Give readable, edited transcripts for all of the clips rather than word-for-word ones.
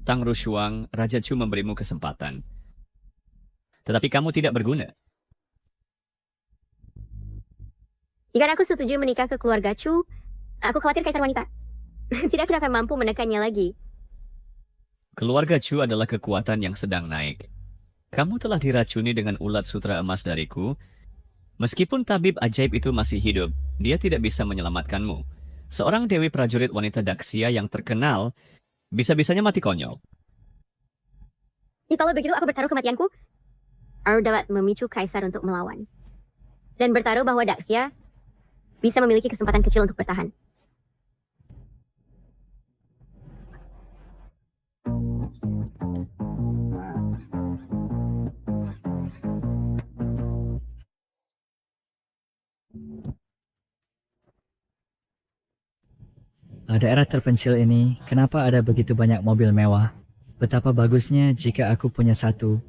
Tang Rushuang, Raja Chu memberimu kesempatan. Tetapi kamu tidak berguna. Jika aku setuju menikah ke keluarga Chu, aku khawatir kaisar wanita. Tidak akan mampu menekannya lagi. Keluarga Chu adalah kekuatan yang sedang naik. Kamu telah diracuni dengan ulat sutra emas dariku. Meskipun tabib ajaib itu masih hidup, dia tidak bisa menyelamatkanmu. Seorang dewi prajurit wanita Daxia yang terkenal, bisa-bisanya mati konyol. Kalau begitu aku bertaruh kematianku. Aku dapat memicu kaisar untuk melawan. Dan bertaruh bahwa Daxia bisa memiliki kesempatan kecil untuk bertahan. Daerah terpencil ini, kenapa ada begitu banyak mobil mewah? Betapa bagusnya jika aku punya satu.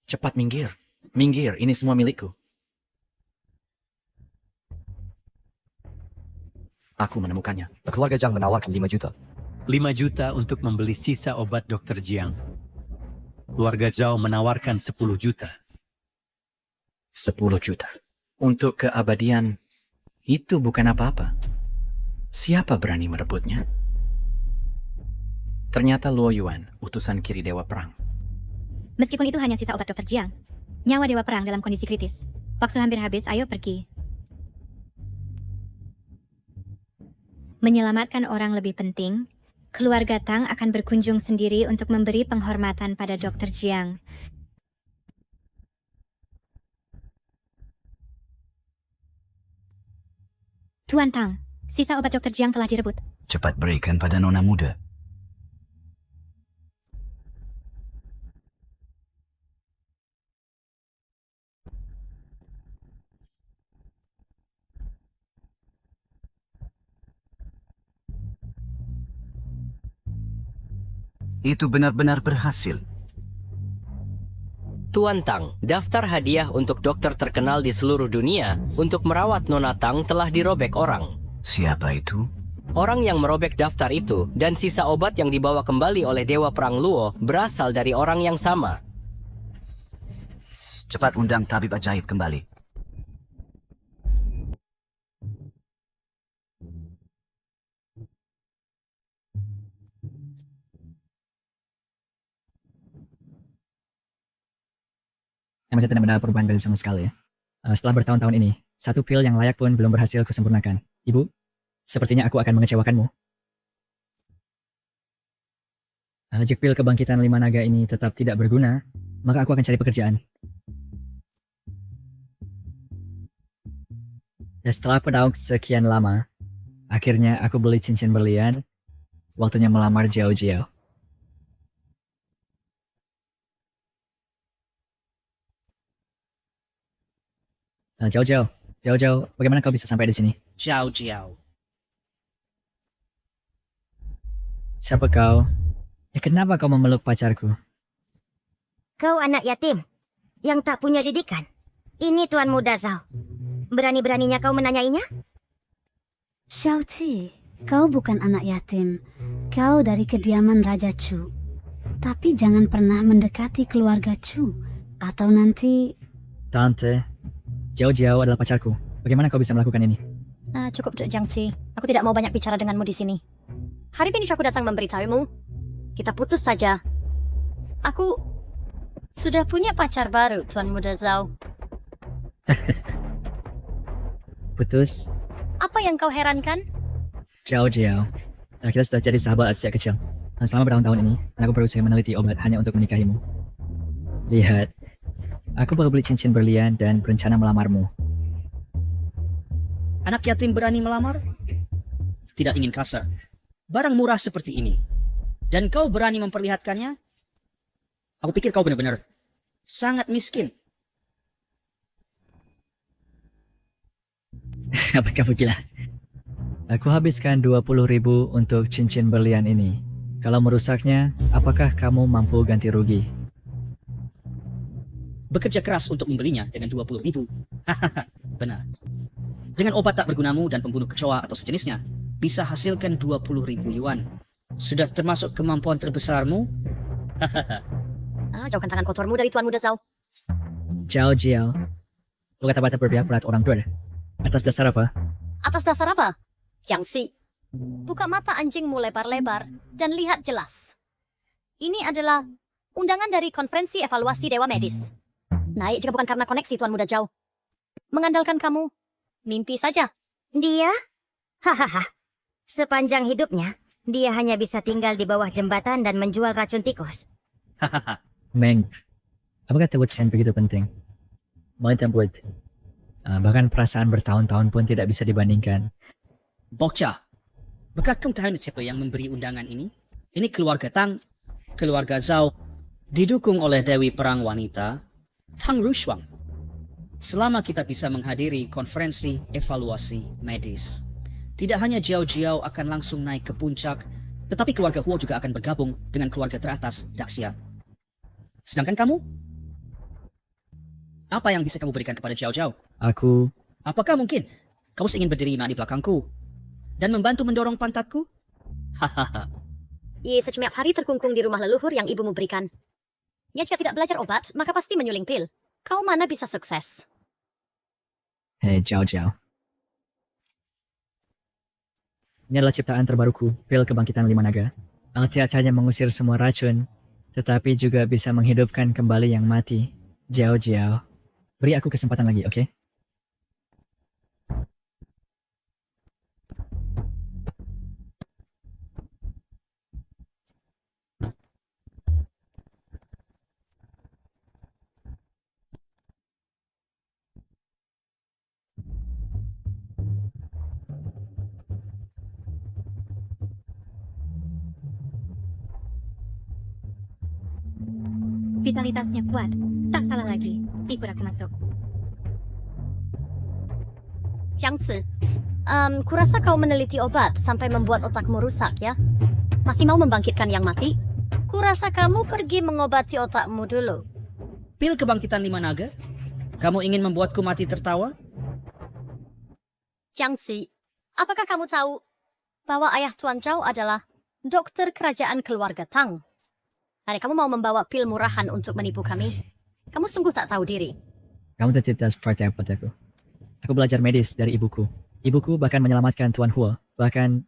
Cepat minggir. Minggir, ini semua milikku. Aku menemukannya. Keluarga Zhang menawarkan 5 juta. 5 juta untuk membeli sisa obat Dr. Jiang. Keluarga Zhao menawarkan 10 juta. 10 juta. Untuk keabadian, itu bukan apa-apa. Siapa berani merebutnya? Ternyata Luo Yuan, utusan kiri Dewa Perang. Meskipun itu hanya sisa obat Dr. Jiang, nyawa Dewa Perang dalam kondisi kritis. Waktu hampir habis, ayo pergi. Menyelamatkan orang lebih penting. Keluarga Tang akan berkunjung sendiri untuk memberi penghormatan pada Dr. Jiang. Tuan Tang, sisa obat Dr. Jiang telah direbut. Cepat berikan pada nona muda. Itu benar-benar berhasil. Tuan Tang, daftar hadiah untuk dokter terkenal di seluruh dunia untuk merawat Nona Tang telah dirobek orang. Siapa itu? Orang yang merobek daftar itu dan sisa obat yang dibawa kembali oleh Dewa Perang Luo berasal dari orang yang sama. Cepat undang tabib ajaib kembali. Saya tidak mendapat perubahan dari sama sekali ya. Setelah bertahun-tahun ini, satu pil yang layak pun belum berhasil kusempurnakan. Ibu, sepertinya aku akan mengecewakanmu. Jika pil kebangkitan 5 naga ini tetap tidak berguna, maka aku akan cari pekerjaan. Dan setelah pedaung sekian lama, akhirnya aku beli cincin berlian. Waktunya melamar Jiao Jiao. Jiao Jiao, Jiao Jiao, bagaimana kau bisa sampai di sini? Jiao Jiao. Siapa kau? Ya kenapa kau memeluk pacarku? Kau anak yatim yang tak punya didikan. Ini Tuan Muda Zhao. Berani-beraninya kau menanyainya? Xiao Qi, kau bukan anak yatim. Kau dari kediaman Raja Chu. Tapi jangan pernah mendekati keluarga Chu. Atau nanti... Tante, Jiao Jiao adalah pacarku. Bagaimana kau bisa melakukan ini? Cukup, Cuk Jiangxi. Aku tidak mau banyak bicara denganmu di sini. Hari ini aku datang memberitahumu. Kita putus saja. Aku sudah punya pacar baru, Tuan Muda Zhao. Putus? Apa yang kau herankan? Jiao Jiao, kita sudah jadi sahabat sejak kecil. Selama bertahun-tahun ini, aku berusaha meneliti obat hanya untuk menikahimu. Lihat, aku baru beli cincin berlian dan berencana melamarmu. Anak yatim berani melamar? Tidak ingin kasar. Barang murah seperti ini. Dan kau berani memperlihatkannya? Aku pikir kau benar-benar sangat miskin. Apa kamu gila? Aku habiskan 20.000 untuk cincin berlian ini. Kalau merusaknya, apakah kamu mampu ganti rugi? Bekerja keras untuk membelinya dengan 20.000. Hahaha, benar. Dengan obat tak bergunamu dan pembunuh kecoa atau sejenisnya, bisa hasilkan 20.000 yuan. Sudah termasuk kemampuan terbesarmu? Jauhkan tangan kotormu dari Tuan Muda Zhao. Zhao Jiao, lu kata-kata berpihak pada orang tua. Atas dasar apa? Atas dasar apa? Jiangxi, buka mata anjingmu lebar-lebar dan lihat jelas. Ini adalah undangan dari konferensi evaluasi Dewa Medis. Naik jika bukan karena koneksi Tuan Muda Zhao. Mengandalkan kamu, mimpi saja. Dia? Hahaha. Sepanjang hidupnya, dia hanya bisa tinggal di bawah jembatan dan menjual racun tikus. Meng, apakah tebusan begitu penting? Mau buat. Bahkan perasaan bertahun-tahun pun tidak bisa dibandingkan. Bocah, apakah kamu tahu siapa yang memberi undangan ini? Ini keluarga Tang, keluarga Zhao, didukung oleh Dewi Perang Wanita, Tang Rushuang. Selama kita bisa menghadiri konferensi evaluasi medis, tidak hanya Jiao Jiao akan langsung naik ke puncak, tetapi keluarga Huo juga akan bergabung dengan keluarga teratas Daxia. Sedangkan kamu? Apa yang bisa kamu berikan kepada Jiao Jiao? Aku, Apakah mungkin kamu ingin berdiri di belakangku dan membantu mendorong pantatku? Hahaha. Ye setiap hari terkungkung di rumah leluhur yang ibumu berikan. Ya jika tidak belajar obat, maka pasti menyuling pil. Kau mana bisa sukses? hei Zhao Jiao. Ini adalah ciptaan terbaruku, pil kebangkitan 5 naga. Tidak hanya mengusir semua racun, tetapi juga bisa menghidupkan kembali yang mati. Jiao Jiao, beri aku kesempatan lagi, oke? Vitalitasnya kuat. Tak salah lagi. Ikut aku masuk. Jiangzi, kurasa kau meneliti obat sampai membuat otakmu rusak ya? Masih mau membangkitkan yang mati? Kurasa kamu pergi mengobati otakmu dulu. Pil kebangkitan 5 naga? Kamu ingin membuatku mati tertawa? Jiangzi, apakah kamu tahu bahwa ayah Tuan Zhao adalah dokter kerajaan keluarga Tang? Hari kamu mau membawa pil murahan untuk menipu kami? Kamu sungguh tak tahu diri. Kamu tidak percaya padaku. Aku belajar medis dari ibuku. Ibuku bahkan menyelamatkan Tuan Huo. Bahkan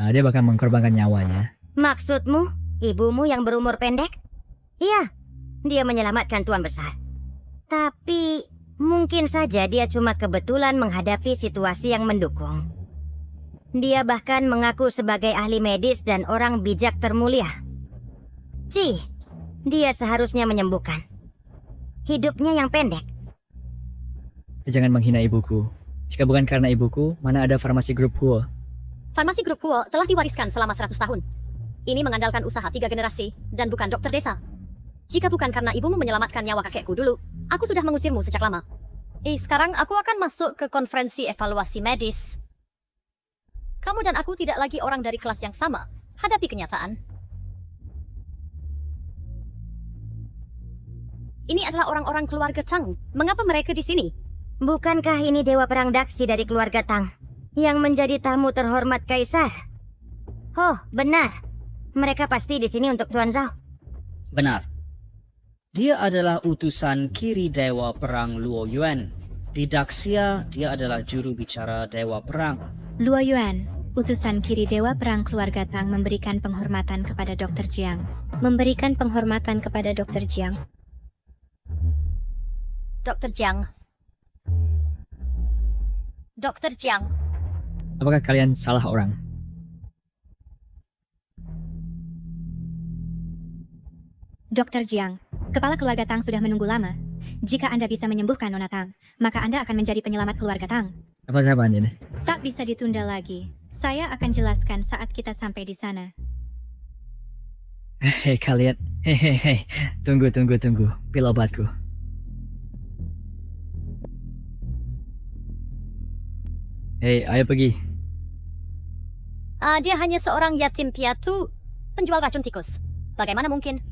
dia bahkan mengorbankan nyawanya. Maksudmu, ibumu yang berumur pendek? Iya, dia menyelamatkan Tuan Besar. Tapi mungkin saja dia cuma kebetulan menghadapi situasi yang mendukung. Dia bahkan mengaku sebagai ahli medis dan orang bijak termulia. Dia seharusnya menyembuhkan. Hidupnya yang pendek. Jangan menghina ibuku. Jika bukan karena ibuku, mana ada farmasi grup Huo? Farmasi grup Huo telah diwariskan selama 100 tahun. Ini mengandalkan usaha 3 generasi dan bukan dokter desa. Jika bukan karena ibumu menyelamatkan nyawa kakekku dulu, aku sudah mengusirmu sejak lama. Sekarang aku akan masuk ke konferensi evaluasi medis. Kamu dan aku tidak lagi orang dari kelas yang sama. Hadapi kenyataan. Ini adalah orang-orang keluarga Tang. Mengapa mereka di sini? Bukankah ini Dewa Perang Daxi dari keluarga Tang yang menjadi tamu terhormat Kaisar? Oh, benar. Mereka pasti di sini untuk Tuan Zhao. Benar. Dia adalah utusan kiri Dewa Perang Luo Yuan. Di Daxia, dia adalah juru bicara Dewa Perang. Luo Yuan, utusan kiri Dewa Perang keluarga Tang memberikan penghormatan kepada Dr. Jiang. Memberikan penghormatan kepada Dr. Jiang. Dr. Jiang. Dr. Jiang. Apakah kalian salah orang? Dr. Jiang, kepala keluarga Tang sudah menunggu lama. Jika Anda bisa menyembuhkan Nona Tang, maka Anda akan menjadi penyelamat keluarga Tang. Apa jawabannya? Tak bisa ditunda lagi. Saya akan jelaskan saat kita sampai di sana. Hei kalian, hei, tunggu. Pil obatku. Hei, ayo pergi. Dia hanya seorang yatim piatu, penjual racun tikus. Bagaimana mungkin?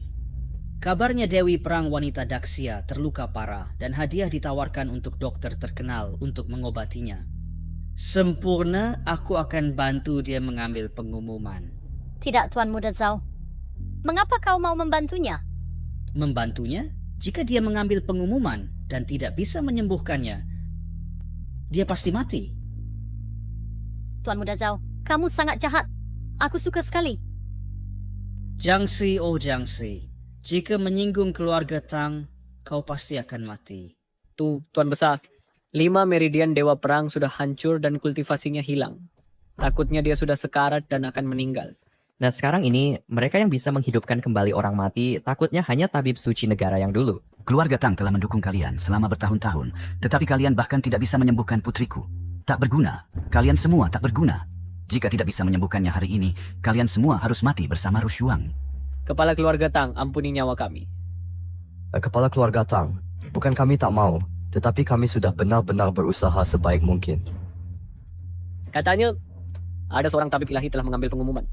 Kabarnya Dewi Perang Wanita Daxia terluka parah dan hadiah ditawarkan untuk dokter terkenal untuk mengobatinya. Sempurna, aku akan bantu dia mengambil pengumuman. Tidak, Tuan Muda Zhao. Mengapa kau mau membantunya? Membantunya? Jika dia mengambil pengumuman dan tidak bisa menyembuhkannya, dia pasti mati. Tuan Muda Zhao, kamu sangat jahat. Aku suka sekali. Jiangxi, oh Jiangxi, jika menyinggung keluarga Tang, kau pasti akan mati. Tuan Besar, 5 meridian Dewa Perang sudah hancur dan kultivasinya hilang. Takutnya dia sudah sekarat dan akan meninggal. Nah sekarang ini, mereka yang bisa menghidupkan kembali orang mati takutnya hanya tabib suci negara yang dulu. Keluarga Tang telah mendukung kalian selama bertahun-tahun, tetapi kalian bahkan tidak bisa menyembuhkan putriku. Tak berguna. Kalian semua tak berguna. Jika tidak bisa menyembuhkannya hari ini, kalian semua harus mati bersama Rushuang. Kepala keluarga Tang, ampuni nyawa kami. Kepala keluarga Tang, bukan kami tak mau, tetapi kami sudah benar-benar berusaha sebaik mungkin. Katanya, ada seorang tabib ilahi telah mengambil pengumuman.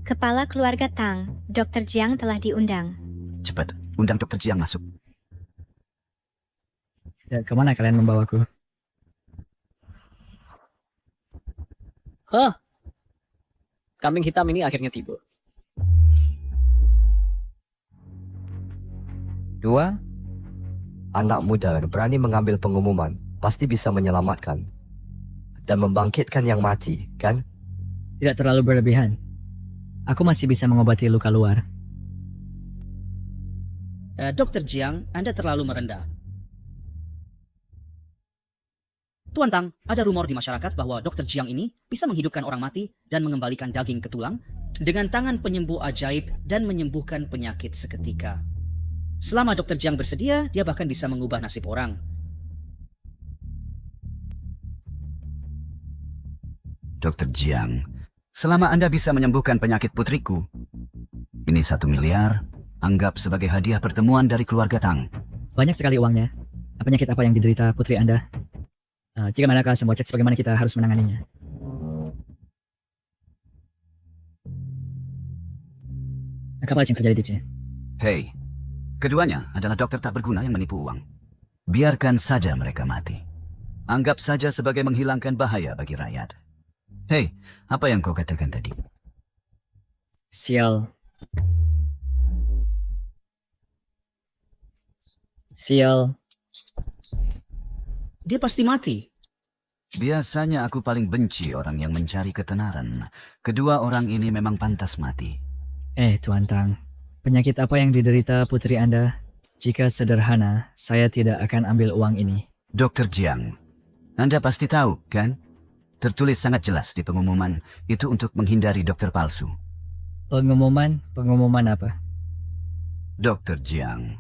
Kepala keluarga Tang, Dr. Jiang telah diundang. Cepat, undang Dr. Jiang masuk. Ya, kemana kalian membawaku? Hah? Kambing hitam ini akhirnya tiba. 2. Anak muda berani mengambil pengumuman, pasti bisa menyelamatkan dan membangkitkan yang mati, kan? Tidak terlalu berlebihan. Aku masih bisa mengobati luka luar. Dr. Jiang, Anda terlalu merendah. Tuan Tang, ada rumor di masyarakat bahwa Dr. Jiang ini bisa menghidupkan orang mati dan mengembalikan daging ke tulang dengan tangan penyembuh ajaib dan menyembuhkan penyakit seketika. Selama Dr. Jiang bersedia, dia bahkan bisa mengubah nasib orang. Dr. Jiang, selama Anda bisa menyembuhkan penyakit putriku, ini 1 miliar, anggap sebagai hadiah pertemuan dari keluarga Tang. Banyak sekali uangnya. Penyakit apa yang diderita putri Anda? Jika manakah semua cek bagaimana kita harus menanganinya? Apa yang terjadi di sini? Hei, keduanya adalah dokter tak berguna yang menipu uang. Biarkan saja mereka mati. Anggap saja sebagai menghilangkan bahaya bagi rakyat. Hei, apa yang kau katakan tadi? Sial. Sial. Dia pasti mati. Biasanya aku paling benci orang yang mencari ketenaran. Kedua orang ini memang pantas mati. Tuan Tang, penyakit apa yang diderita putri Anda? Jika sederhana, saya tidak akan ambil uang ini. Dr. Jiang, Anda pasti tahu, kan? Tertulis sangat jelas di pengumuman, itu untuk menghindari dokter palsu. Pengumuman? Pengumuman apa? Dr. Jiang,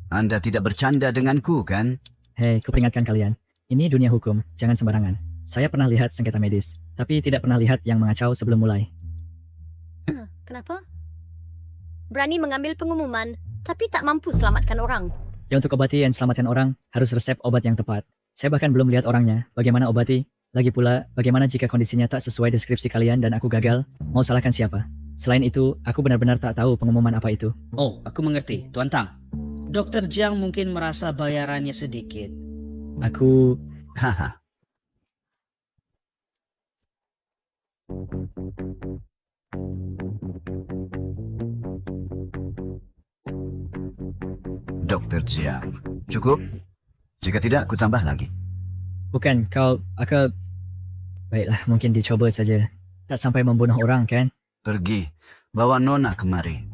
Anda tidak bercanda denganku, kan? Hei, kuperingatkan kalian. Ini dunia hukum, jangan sembarangan. Saya pernah lihat sengketa medis, tapi tidak pernah lihat yang mengacau sebelum mulai. Kenapa? Berani mengambil pengumuman, tapi tak mampu selamatkan orang. Ya untuk obati dan selamatkan orang, harus resep obat yang tepat. Saya bahkan belum lihat orangnya, bagaimana obati. Lagi pula, bagaimana jika kondisinya tak sesuai deskripsi kalian dan aku gagal? Mau salahkan siapa? Selain itu, aku benar-benar tak tahu pengumuman apa itu. Oh, aku mengerti, Tuan Tang. Dr. Jiang mungkin merasa bayarannya sedikit. Aku... Haha. Dr. Jiang, cukup? Jika tidak, aku tambah lagi. Bukan, aku... Baiklah, mungkin dicoba saja. Tak sampai membunuh orang, kan? Pergi, bawa Nona kemari.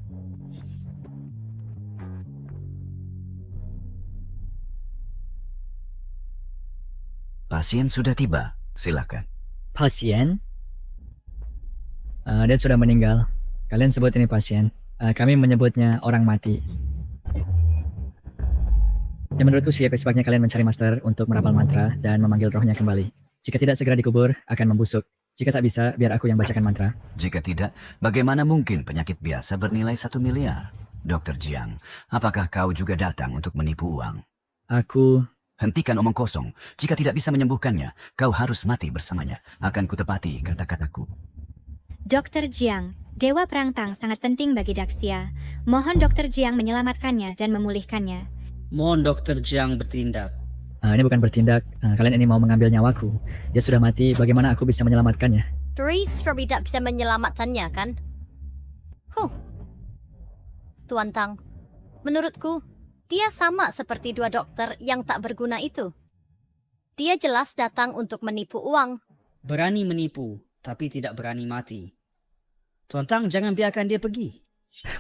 Pasien sudah tiba, silakan. Pasien? Dia sudah meninggal. Kalian sebut ini pasien. Kami menyebutnya orang mati. Ya menurutku sebaiknya kalian mencari master untuk merapal mantra dan memanggil rohnya kembali. Jika tidak segera dikubur, akan membusuk. Jika tak bisa, biar aku yang bacakan mantra. Jika tidak, bagaimana mungkin penyakit biasa bernilai 1 miliar? Dr. Jiang, apakah kau juga datang untuk menipu uang? Aku... Hentikan omong kosong. Jika tidak bisa menyembuhkannya, kau harus mati bersamanya. Akan kutepati kata-kataku. Dr. Jiang, Dewa Perang Tang sangat penting bagi Daxia. Mohon Dr. Jiang menyelamatkannya dan memulihkannya. Mohon Dr. Jiang bertindak. Ini bukan bertindak. Kalian ini mau mengambil nyawaku. Dia sudah mati. Bagaimana aku bisa menyelamatkannya? Dries tidak bisa menyelamatkannya, kan? Tuan Tang, menurutku, dia sama seperti dua dokter yang tak berguna itu. Dia jelas datang untuk menipu uang. Berani menipu, tapi tidak berani mati. Tuan Tang, jangan biarkan dia pergi.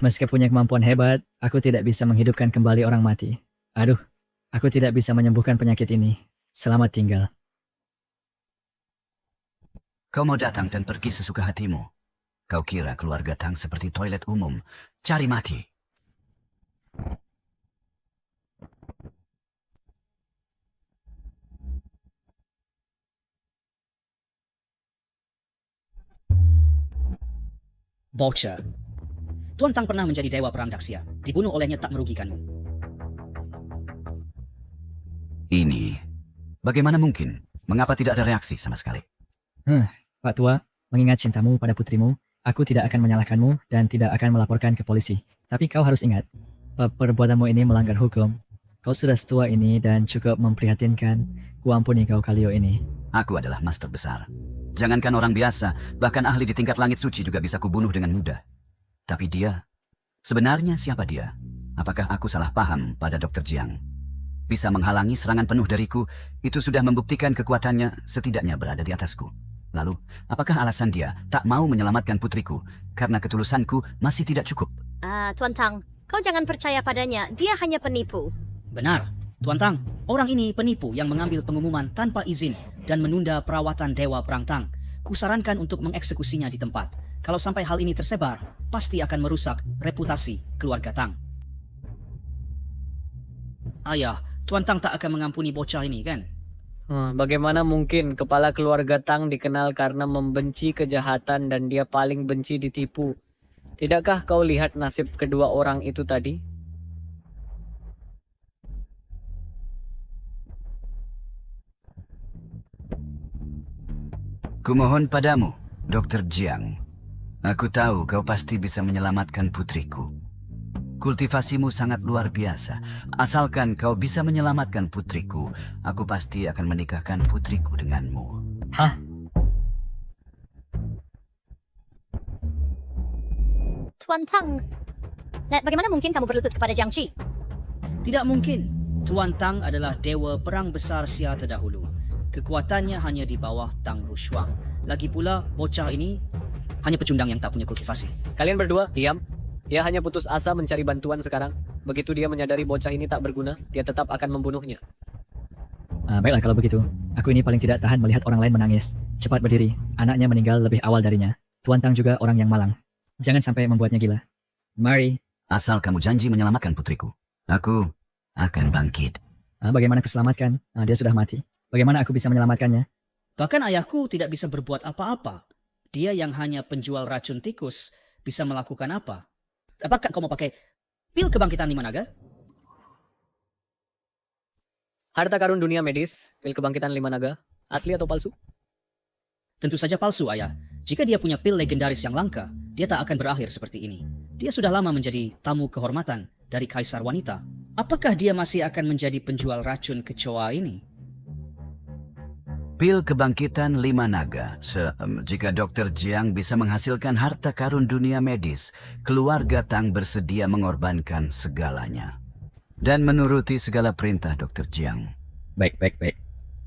Meski punya kemampuan hebat, aku tidak bisa menghidupkan kembali orang mati. Aduh, aku tidak bisa menyembuhkan penyakit ini. Selamat tinggal. Kau mau datang dan pergi sesuka hatimu. Kau kira keluarga Tang seperti toilet umum. Cari mati. Bocah. Tuan Tang pernah menjadi dewa perang Daxia. Dibunuh olehnya tak merugikanmu. Ini, bagaimana mungkin? Mengapa tidak ada reaksi sama sekali? Pak Tua, mengingat cintamu pada putrimu, aku tidak akan menyalahkanmu dan tidak akan melaporkan ke polisi. Tapi kau harus ingat, perbuatanmu ini melanggar hukum. Kau sudah setua ini dan cukup memprihatinkan. Kuampuni kau Kalio ini. Aku adalah master besar. Jangankan orang biasa, bahkan ahli di tingkat langit suci juga bisa kubunuh dengan mudah. Tapi dia, sebenarnya siapa dia? Apakah aku salah paham pada Dr. Jiang? Bisa menghalangi serangan penuh dariku, itu sudah membuktikan kekuatannya setidaknya berada di atasku. Lalu, apakah alasan dia tak mau menyelamatkan putriku karena ketulusanku masih tidak cukup? Tuan Tang, kau jangan percaya padanya. Dia hanya penipu. Benar, Tuan Tang. Orang ini penipu yang mengambil pengumuman tanpa izin dan menunda perawatan Dewa Perang Tang. Kusarankan untuk mengeksekusinya di tempat. Kalau sampai hal ini tersebar, pasti akan merusak reputasi keluarga Tang. Ayah, Tuan Tang tak akan mengampuni bocah ini, kan? Bagaimana mungkin kepala keluarga Tang dikenal karena membenci kejahatan dan dia paling benci ditipu? Tidakkah kau lihat nasib kedua orang itu tadi? Kumohon padamu, Dr. Jiang. Aku tahu kau pasti bisa menyelamatkan putriku. Kultivasimu sangat luar biasa. Asalkan kau bisa menyelamatkan putriku, aku pasti akan menikahkan putriku denganmu. Hah? Tuan Tang, bagaimana mungkin kamu berlutut kepada Jiang Qi? Tidak mungkin. Tuan Tang adalah dewa perang besar Xia terdahulu. Kekuatannya hanya di bawah Tang Rushuang. Lagi pula, bocah ini hanya pecundang yang tak punya kultivasi. Kalian berdua, diam. Dia hanya putus asa mencari bantuan sekarang. Begitu dia menyadari bocah ini tak berguna, dia tetap akan membunuhnya. Baiklah kalau begitu. Aku ini paling tidak tahan melihat orang lain menangis. Cepat berdiri. Anaknya meninggal lebih awal darinya. Tuan Tang juga orang yang malang. Jangan sampai membuatnya gila. Mari. Asal kamu janji menyelamatkan putriku, aku akan bangkit. Bagaimana aku selamatkan? Dia sudah mati. Bagaimana aku bisa menyelamatkannya? Bahkan ayahku tidak bisa berbuat apa-apa. Dia yang hanya penjual racun tikus bisa melakukan apa? Apakah kau mau pakai pil kebangkitan 5 naga? Harta karun dunia medis, pil kebangkitan 5 naga, asli atau palsu? Tentu saja palsu, ayah. Jika dia punya pil legendaris yang langka, dia tak akan berakhir seperti ini. Dia sudah lama menjadi tamu kehormatan dari Kaisar Wanita. Apakah dia masih akan menjadi penjual racun kecoa ini? Pil kebangkitan 5 naga. Jika Dr. Jiang bisa menghasilkan harta karun dunia medis, keluarga Tang bersedia mengorbankan segalanya. Dan menuruti segala perintah Dr. Jiang. Baik.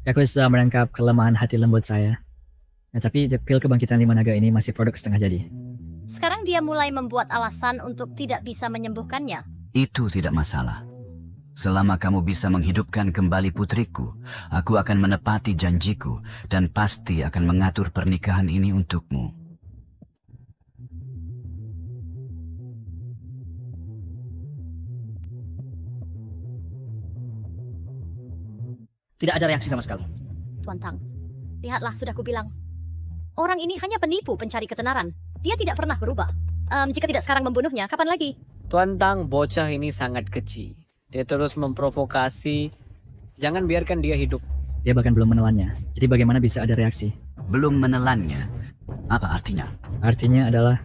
Aku sudah menangkap kelemahan hati lembut saya. Tapi pil kebangkitan 5 naga ini masih produk setengah jadi. Sekarang dia mulai membuat alasan untuk tidak bisa menyembuhkannya. Itu tidak masalah. Selama kamu bisa menghidupkan kembali putriku, aku akan menepati janjiku dan pasti akan mengatur pernikahan ini untukmu. Tidak ada reaksi sama sekali. Tuan Tang, lihatlah sudah kubilang. Orang ini hanya penipu pencari ketenaran. Dia tidak pernah berubah. Jika tidak sekarang membunuhnya, kapan lagi? Tuan Tang, bocah ini sangat keji. Dia terus memprovokasi. Jangan biarkan dia hidup. Dia bahkan belum menelannya. Jadi bagaimana bisa ada reaksi? Belum menelannya? Apa artinya? Artinya adalah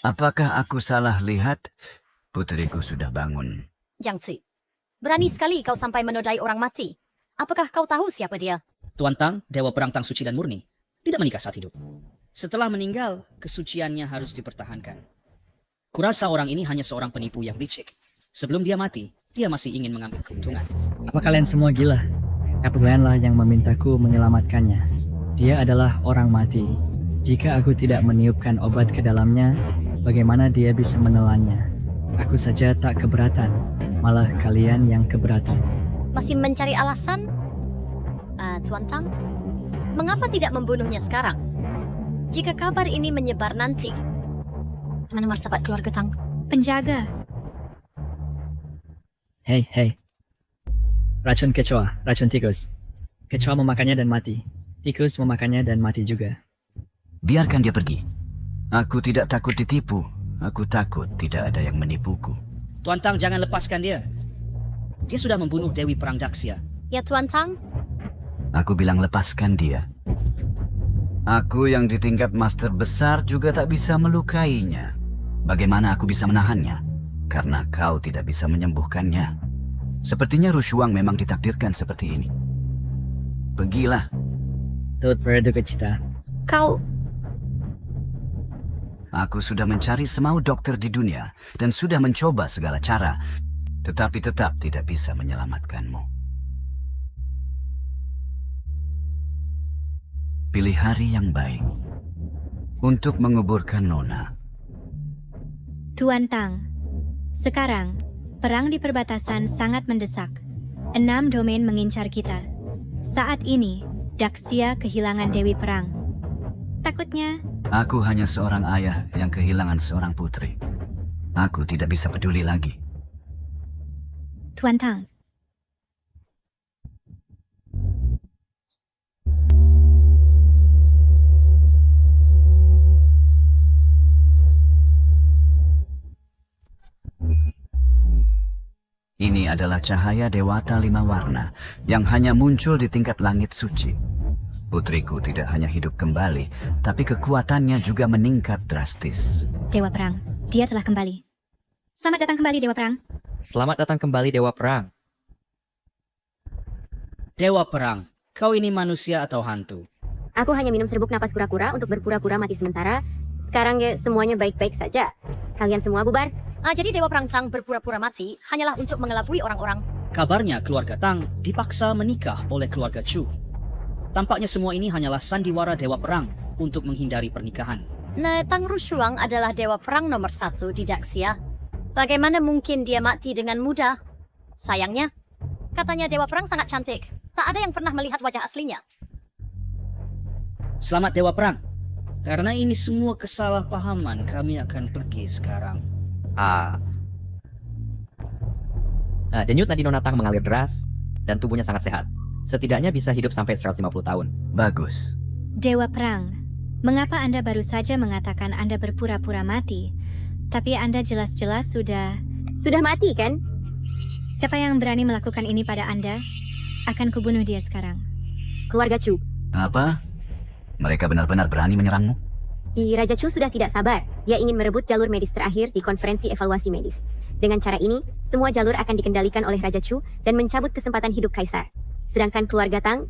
Apakah aku salah lihat? Putriku sudah bangun. Jiang Ci, berani sekali kau sampai menodai orang mati. Apakah kau tahu siapa dia? Tuan Tang, Dewa Perang Tang Suci dan Murni, tidak menikah saat hidup. Setelah meninggal, kesuciannya harus dipertahankan. Kurasa orang ini hanya seorang penipu yang licik. Sebelum dia mati, dia masih ingin mengambil keuntungan. apa kalian semua gila? Kapitulanlah yang memintaku menyelamatkannya. Dia adalah orang mati. Jika aku tidak meniupkan obat ke dalamnya, bagaimana dia bisa menelannya? Aku saja tak keberatan, malah kalian yang keberatan. Masih mencari alasan? Tuan Tang, mengapa tidak membunuhnya sekarang? Jika kabar ini menyebar nanti, mana martabat keluarga Tang? Penjaga. Hei, hei. Racun kecoa, racun tikus. Kecoa memakannya dan mati. Tikus memakannya dan mati juga. Biarkan dia pergi. Aku tidak takut ditipu. Aku takut tidak ada yang menipuku. Tuan Tang, jangan lepaskan dia. Dia sudah membunuh Dewi Perang Daxia. Ya Tuan Tang, Aku bilang lepaskan dia. Aku yang di tingkat master besar juga tak bisa melukainya. Bagaimana aku bisa menahannya? Karena kau tidak bisa menyembuhkannya. Sepertinya Rushuang memang ditakdirkan seperti ini. Pergilah. Tut Berduka Cita. kau... Aku sudah mencari semau dokter di dunia dan sudah mencoba segala cara, tetapi tetap tidak bisa menyelamatkanmu. Pilih hari yang baik untuk menguburkan Nona. Tuan Tang, sekarang perang di perbatasan sangat mendesak. 6 domain mengincar kita. Saat ini, Daxia kehilangan Dewi Perang. Takutnya, Aku hanya seorang ayah yang kehilangan seorang putri. Aku tidak bisa peduli lagi. Tuan Tang, Ini adalah cahaya Dewata 5 warna yang hanya muncul di tingkat langit suci. Putriku tidak hanya hidup kembali, tapi kekuatannya juga meningkat drastis. Dewa Perang, dia telah kembali. Selamat datang kembali, Dewa Perang. Selamat datang kembali Dewa Perang. Dewa Perang, kau ini manusia atau hantu? Aku hanya minum serbuk napas kura-kura untuk berpura-pura mati sementara. Sekarang ya semuanya baik-baik saja. Kalian semua bubar. Jadi Dewa Perang Tang berpura-pura mati hanyalah untuk mengelabui orang-orang. Kabarnya keluarga Tang dipaksa menikah oleh keluarga Chu. Tampaknya semua ini hanyalah sandiwara Dewa Perang untuk menghindari pernikahan. Tang Rushuang adalah Dewa Perang nomor 1 di Daxia. Bagaimana mungkin dia mati dengan mudah? Sayangnya, katanya Dewa Perang sangat cantik. Tak ada yang pernah melihat wajah aslinya. Selamat Dewa Perang. Karena ini semua kesalahpahaman, kami akan pergi sekarang. Denyut nadi Nona Tang mengalir deras dan tubuhnya sangat sehat. Setidaknya bisa hidup sampai 150 tahun. Bagus. Dewa Perang, mengapa Anda baru saja mengatakan Anda berpura-pura mati? Tapi Anda jelas-jelas sudah mati, kan? Siapa yang berani melakukan ini pada Anda? Akan kubunuh dia sekarang. Keluarga Chu. Apa? Mereka benar-benar berani menyerangmu? Ki Raja Chu sudah tidak sabar. Dia ingin merebut jalur medis terakhir di konferensi evaluasi medis. Dengan cara ini, semua jalur akan dikendalikan oleh Raja Chu dan mencabut kesempatan hidup Kaisar. Sedangkan keluarga Tang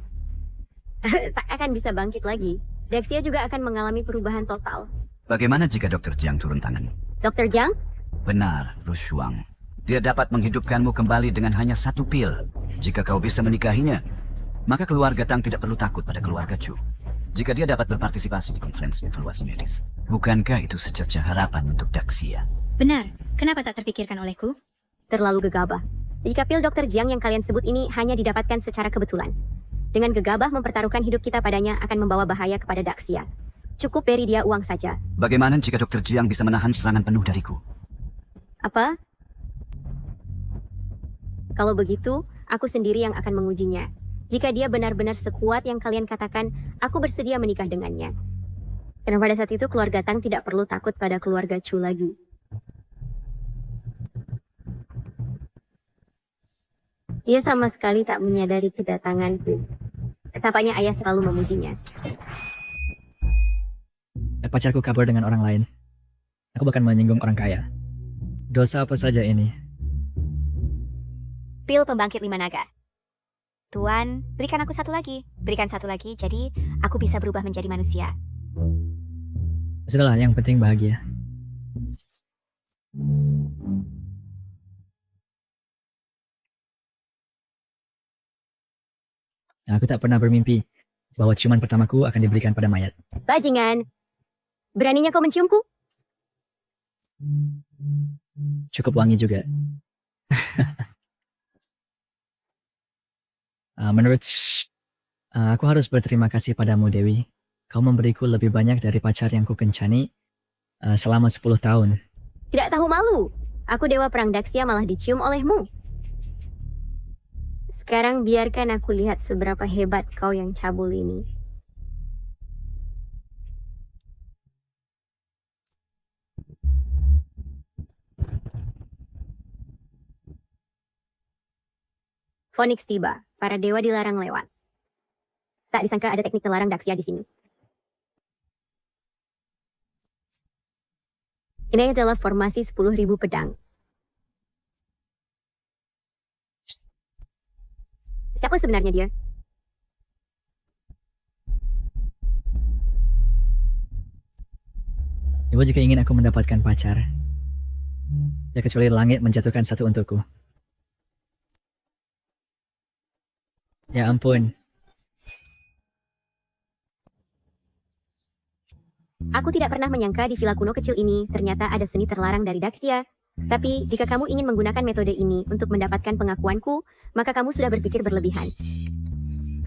tak akan bisa bangkit lagi. Daxia juga akan mengalami perubahan total. Bagaimana jika Dr. Jiang turun tangan? Dr. Jiang? Benar, Rushuang. Dia dapat menghidupkanmu kembali dengan hanya 1 pil. Jika kau bisa menikahinya, maka keluarga Tang tidak perlu takut pada keluarga Chu. Jika dia dapat berpartisipasi di konferensi evaluasi medis, bukankah itu secerca harapan untuk Daxia? Benar, kenapa tak terpikirkan olehku? Terlalu gegabah. Jika pil Dr. Jiang yang kalian sebut ini hanya didapatkan secara kebetulan. Dengan gegabah mempertaruhkan hidup kita padanya akan membawa bahaya kepada Daxia. Cukup beri dia uang saja. Bagaimana jika Dr. Jiang bisa menahan serangan penuh dariku? Apa? Kalau begitu, aku sendiri yang akan mengujinya. Jika dia benar-benar sekuat yang kalian katakan, aku bersedia menikah dengannya. Karena pada saat itu keluarga Tang tidak perlu takut pada keluarga Chu lagi. Dia sama sekali tak menyadari kedatanganku. Tampaknya ayah terlalu memujinya. Pacarku kabur dengan orang lain. Aku bahkan menyinggung orang kaya. Dosa apa saja ini? Pil pembangkit 5 naga. Tuan, berikan aku satu lagi. Berikan satu lagi, jadi aku bisa berubah menjadi manusia. Sudahlah, yang penting bahagia. Aku tak pernah bermimpi bahwa ciuman pertamaku akan diberikan pada mayat. Bajingan, beraninya kau menciumku? Cukup wangi juga. Aku harus berterima kasih padamu, Dewi. Kau memberiku lebih banyak dari pacar yang ku kencani selama 10 tahun. Tidak tahu malu. Aku Dewa Perang Daxia malah dicium olehmu. Sekarang biarkan aku lihat seberapa hebat kau yang cabul ini. Phoenix tiba. Para dewa dilarang lewat. Tak disangka ada teknik terlarang Daxia di sini. Ini adalah formasi 10.000 pedang. Siapa sebenarnya dia? Ibu jika ingin aku mendapatkan pacar, ya kecuali langit menjatuhkan satu untukku. Ya ampun. Aku tidak pernah menyangka di villa kuno kecil ini ternyata ada seni terlarang dari Daxia. Tapi jika kamu ingin menggunakan metode ini untuk mendapatkan pengakuanku, maka kamu sudah berpikir berlebihan.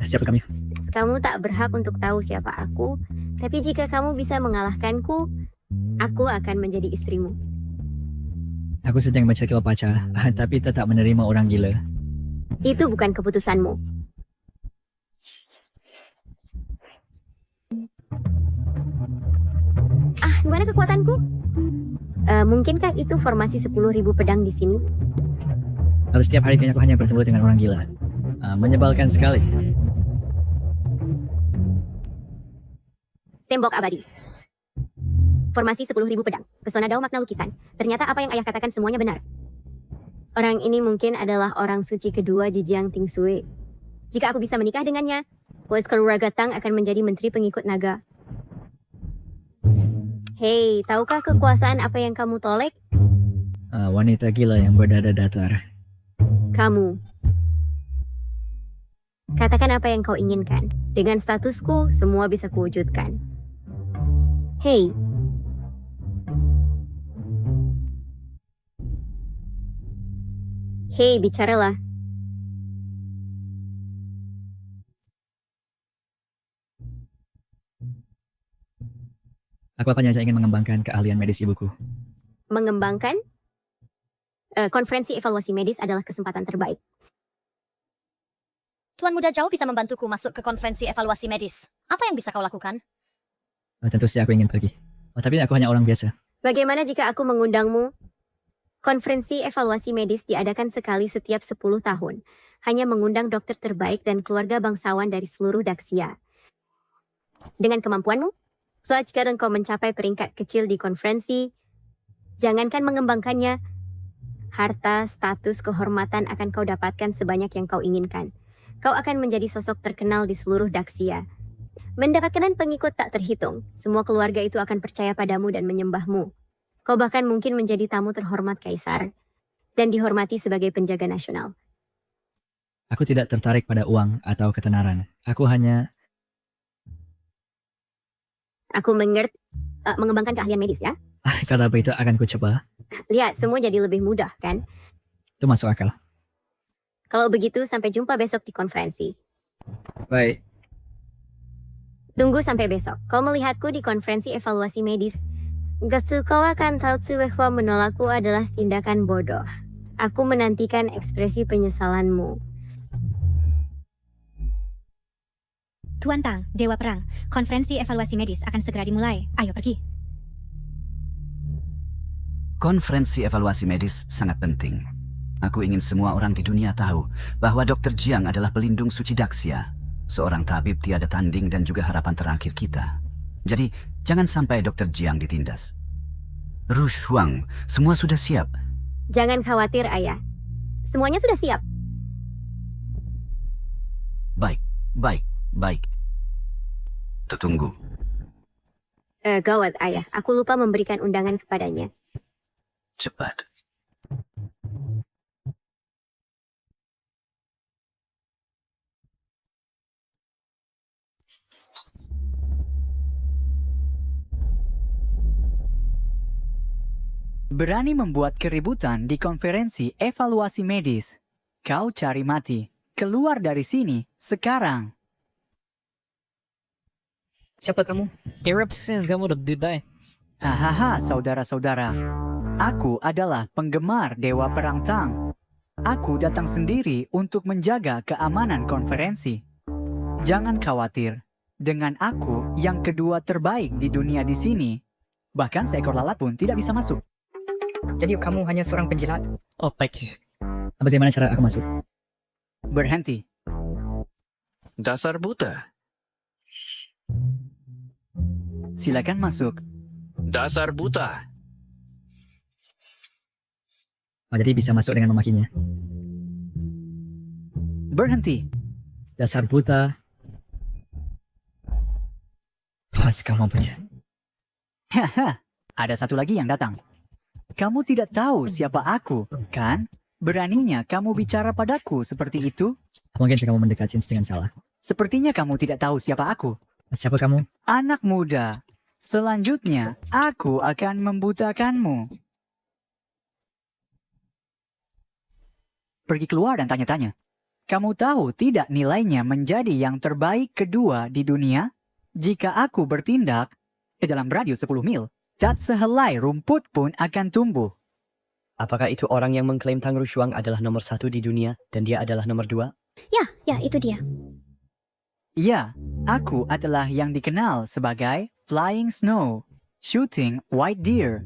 Siapa kami? Kamu tak berhak untuk tahu siapa aku, tapi jika kamu bisa mengalahkanku, aku akan menjadi istrimu. Aku sedang mencari pacar, tapi tetap menerima orang gila. Itu bukan keputusanmu. Gimana kekuatanku? Mungkinkah itu formasi 10.000 pedang di sini? Setiap hari kayaknya aku hanya bertemu dengan orang gila. Menyebalkan sekali. Tembok abadi. Formasi 10.000 pedang. Pesona dao makna lukisan. Ternyata apa yang ayah katakan semuanya benar. Orang ini mungkin adalah orang suci kedua Jijiang Tingsui. Jika aku bisa menikah dengannya, Wes keluarga Tang akan menjadi menteri pengikut naga. Hei, tahukah kekuasaan apa yang kamu tolek? Wanita gila yang berdada datar. Kamu. Katakan apa yang kau inginkan. Dengan statusku, semua bisa kuwujudkan. Hei. Hei, bicaralah. Aku hanya ingin mengembangkan keahlian medis ibuku. Mengembangkan? Konferensi evaluasi medis adalah kesempatan terbaik. Tuan Muda Zhao bisa membantuku masuk ke konferensi evaluasi medis. Apa yang bisa kau lakukan? Tentu saja aku ingin pergi. Tapi aku hanya orang biasa. Bagaimana jika aku mengundangmu? Konferensi evaluasi medis diadakan sekali setiap 10 tahun. Hanya mengundang dokter terbaik dan keluarga bangsawan dari seluruh Daxia. Dengan kemampuanmu, soal jika engkau mencapai peringkat kecil di konferensi, jangankan mengembangkannya, harta, status, kehormatan akan kau dapatkan sebanyak yang kau inginkan. Kau akan menjadi sosok terkenal di seluruh Daxia. Mendapatkan pengikut tak terhitung, semua keluarga itu akan percaya padamu dan menyembahmu. Kau bahkan mungkin menjadi tamu terhormat kaisar, dan dihormati sebagai penjaga nasional. Aku tidak tertarik pada uang atau ketenaran. Aku hanya... Aku mengembangkan keahlian medis ya. Kalau begitu akan ku coba. Lihat, semua jadi lebih mudah kan? Itu masuk akal. Kalau begitu, sampai jumpa besok di konferensi. Baik. Tunggu sampai besok. Kau melihatku di konferensi evaluasi medis. Kau akan tahu bahwa menolakku adalah tindakan bodoh. Aku menantikan ekspresi penyesalanmu. Tuan Tang, Dewa Perang, konferensi evaluasi medis akan segera dimulai. Ayo pergi. Konferensi evaluasi medis sangat penting. Aku ingin semua orang di dunia tahu bahwa Dr. Jiang adalah pelindung suci Daxia, seorang tabib tiada tanding dan juga harapan terakhir kita. Jadi, jangan sampai Dr. Jiang ditindas. Ru Shuang, semua sudah siap. Jangan khawatir, Ayah. Semuanya sudah siap. Baik. Tertunggu. Gawat, Ayah. Aku lupa memberikan undangan kepadanya. Cepat. Berani membuat keributan di konferensi evaluasi medis. Kau cari mati. Keluar dari sini, sekarang. Siapa kamu? Eruption, kamu udah didai. Hahaha, saudara-saudara. Aku adalah penggemar Dewa Perang Tang. Aku datang sendiri untuk menjaga keamanan konferensi. Jangan khawatir. Dengan aku yang kedua terbaik di dunia di sini, bahkan seekor lalat pun tidak bisa masuk. Jadi kamu hanya seorang penjilat? Oh, baik. Bagaimana cara aku masuk? Berhenti. Dasar buta. Silakan masuk. Dasar buta. Oh, jadi bisa masuk dengan memakinya. Berhenti. Dasar buta. Pas kamu baca. Haha, ada satu lagi yang datang. Kamu tidak tahu siapa aku, kan? Beraninya kamu bicara padaku seperti itu? Mungkin kamu mendekat Sins dengan salah. Sepertinya kamu tidak tahu siapa aku. Siapa kamu? Anak muda. Selanjutnya, aku akan membutakanmu. Pergi keluar dan tanya-tanya. Kamu tahu tidak nilainya menjadi yang terbaik kedua di dunia? Jika aku bertindak dalam radius 10 mil, tak sehelai rumput pun akan tumbuh. Apakah itu orang yang mengklaim Tang Rushuang adalah nomor 1 di dunia dan dia adalah nomor 2? Ya, itu dia. Ya, aku adalah yang dikenal sebagai Flying Snow, Shooting White Deer,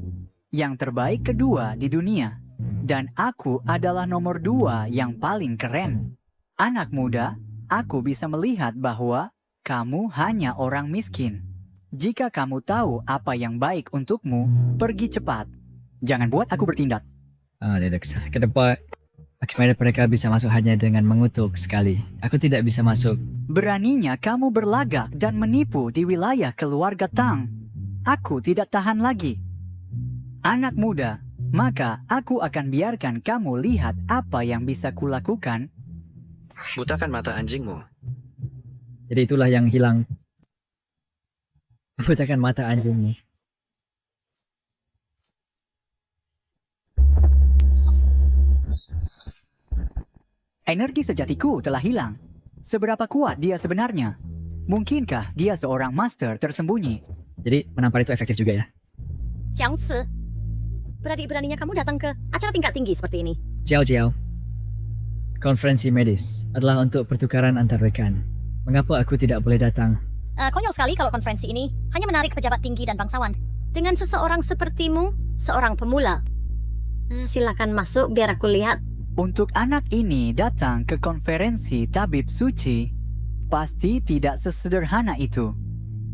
yang terbaik kedua di dunia. Dan aku adalah nomor 2 yang paling keren. Anak muda, aku bisa melihat bahwa kamu hanya orang miskin. Jika kamu tahu apa yang baik untukmu, pergi cepat. Jangan buat aku bertindak. Dedeksa, ke depan. Bagaimana mereka bisa masuk hanya dengan mengutuk sekali? Aku tidak bisa masuk. Beraninya kamu berlagak dan menipu di wilayah keluarga Tang. Aku tidak tahan lagi. Anak muda, maka aku akan biarkan kamu lihat apa yang bisa kulakukan. Butakan mata anjingmu. Jadi itulah yang hilang. Butakan mata anjingmu. Energi sejatiku telah hilang. Seberapa kuat dia sebenarnya? Mungkinkah dia seorang master tersembunyi? Jadi menampar itu efektif juga ya? Jiangci, berani-beraninya kamu datang ke acara tingkat tinggi seperti ini. Jiao. Konferensi medis adalah untuk pertukaran antar rekan. Mengapa aku tidak boleh datang? Konyol sekali kalau konferensi ini hanya menarik pejabat tinggi dan bangsawan. Dengan seseorang sepertimu, seorang pemula. Silakan masuk biar aku lihat. Untuk anak ini datang ke konferensi tabib suci, pasti tidak sesederhana itu.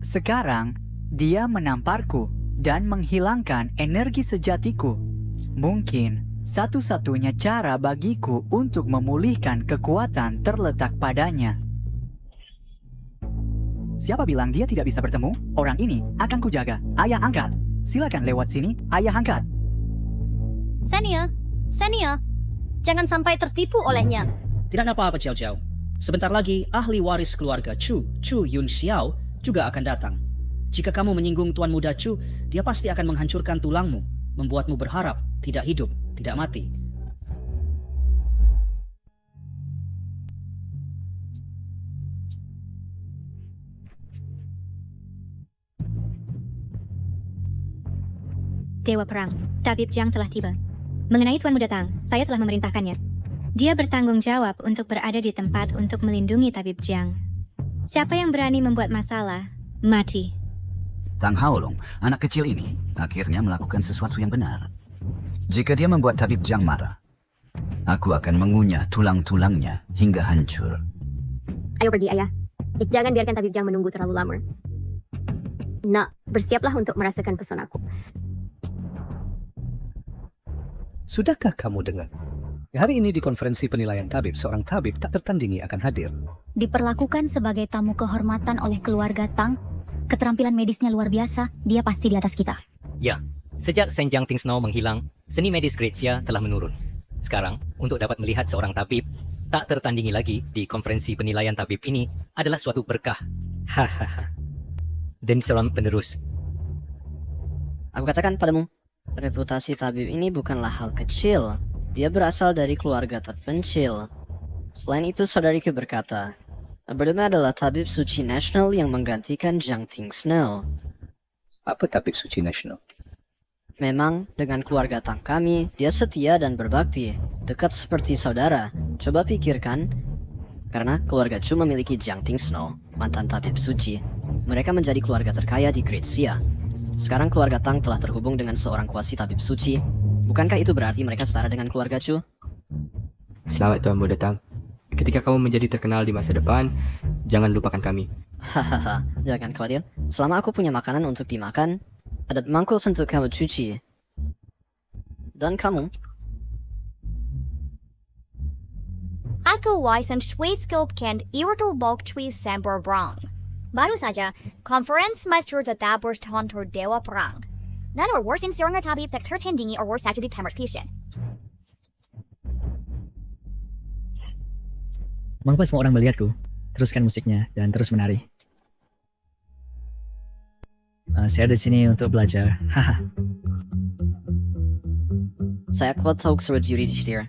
Sekarang, dia menamparku dan menghilangkan energi sejatiku. Mungkin satu-satunya cara bagiku untuk memulihkan kekuatan terletak padanya. Siapa bilang dia tidak bisa bertemu? Orang ini akan kujaga. Ayah angkat. Silakan lewat sini, ayah angkat. Senia. Jangan sampai tertipu olehnya. Tidak apa-apa, Jiao. Sebentar lagi, ahli waris keluarga Chu Yun Xiao, juga akan datang. Jika kamu menyinggung Tuan Muda Chu, dia pasti akan menghancurkan tulangmu, membuatmu berharap, tidak hidup, tidak mati. Dewa Perang, Tabib Jiang telah tiba. Mengenai Tuan Muda Tang, saya telah memerintahkannya. Dia bertanggung jawab untuk berada di tempat untuk melindungi Tabib Jiang. Siapa yang berani membuat masalah, mati. Tang Haolong, anak kecil ini, akhirnya melakukan sesuatu yang benar. Jika dia membuat Tabib Jiang marah, aku akan mengunyah tulang-tulangnya hingga hancur. Ayo pergi, Ayah. Jangan biarkan Tabib Jiang menunggu terlalu lama. Nak, bersiaplah untuk merasakan pesonaku. Sudahkah kamu dengar? Hari ini di konferensi penilaian tabib, seorang tabib tak tertandingi akan hadir. Diperlakukan sebagai tamu kehormatan oleh keluarga Tang. Keterampilan medisnya luar biasa, dia pasti di atas kita. Ya, sejak Shen Jiang Ting Snow menghilang, seni medis Great Xia telah menurun. Sekarang, untuk dapat melihat seorang tabib tak tertandingi lagi di konferensi penilaian tabib ini adalah suatu berkah. Hahaha. Dan seorang penerus. Aku katakan padamu, reputasi tabib ini bukanlah hal kecil. Dia berasal dari keluarga terpencil. Selain itu, saudariku berkata, Aberduna adalah tabib suci nasional yang menggantikan Jiang Ting Snow. Apa tabib suci nasional? Memang, dengan keluarga Tang kami, dia setia dan berbakti, dekat seperti saudara. Coba pikirkan, karena keluarga Chu memiliki Jiang Ting Snow, mantan tabib suci. Mereka menjadi keluarga terkaya di Great Xia. Sekarang keluarga Tang telah terhubung dengan seorang kuasi tabib suci. Bukankah itu berarti mereka setara dengan keluarga Chu? Selamat Tuan Muda Tang. Ketika kamu menjadi terkenal di masa depan, jangan lupakan kami. Hahaha, jangan khawatir. Selama aku punya makanan untuk dimakan, ada mangkuk untuk kamu cuci. Dan kamu? Aku Waisen Shui Scope Kent Irto Bok Chui Sambor Brang. Baru saja, conference master tetap bertontor Dewa Perang. None or worse in seorang tabib tak tertandingi or worse saja di Timur Kishin. Mengapa semua orang melihatku? Teruskan musiknya dan terus menari. Saya di sini untuk belajar. Haha. Saya kuat tahu surgery di Shidir.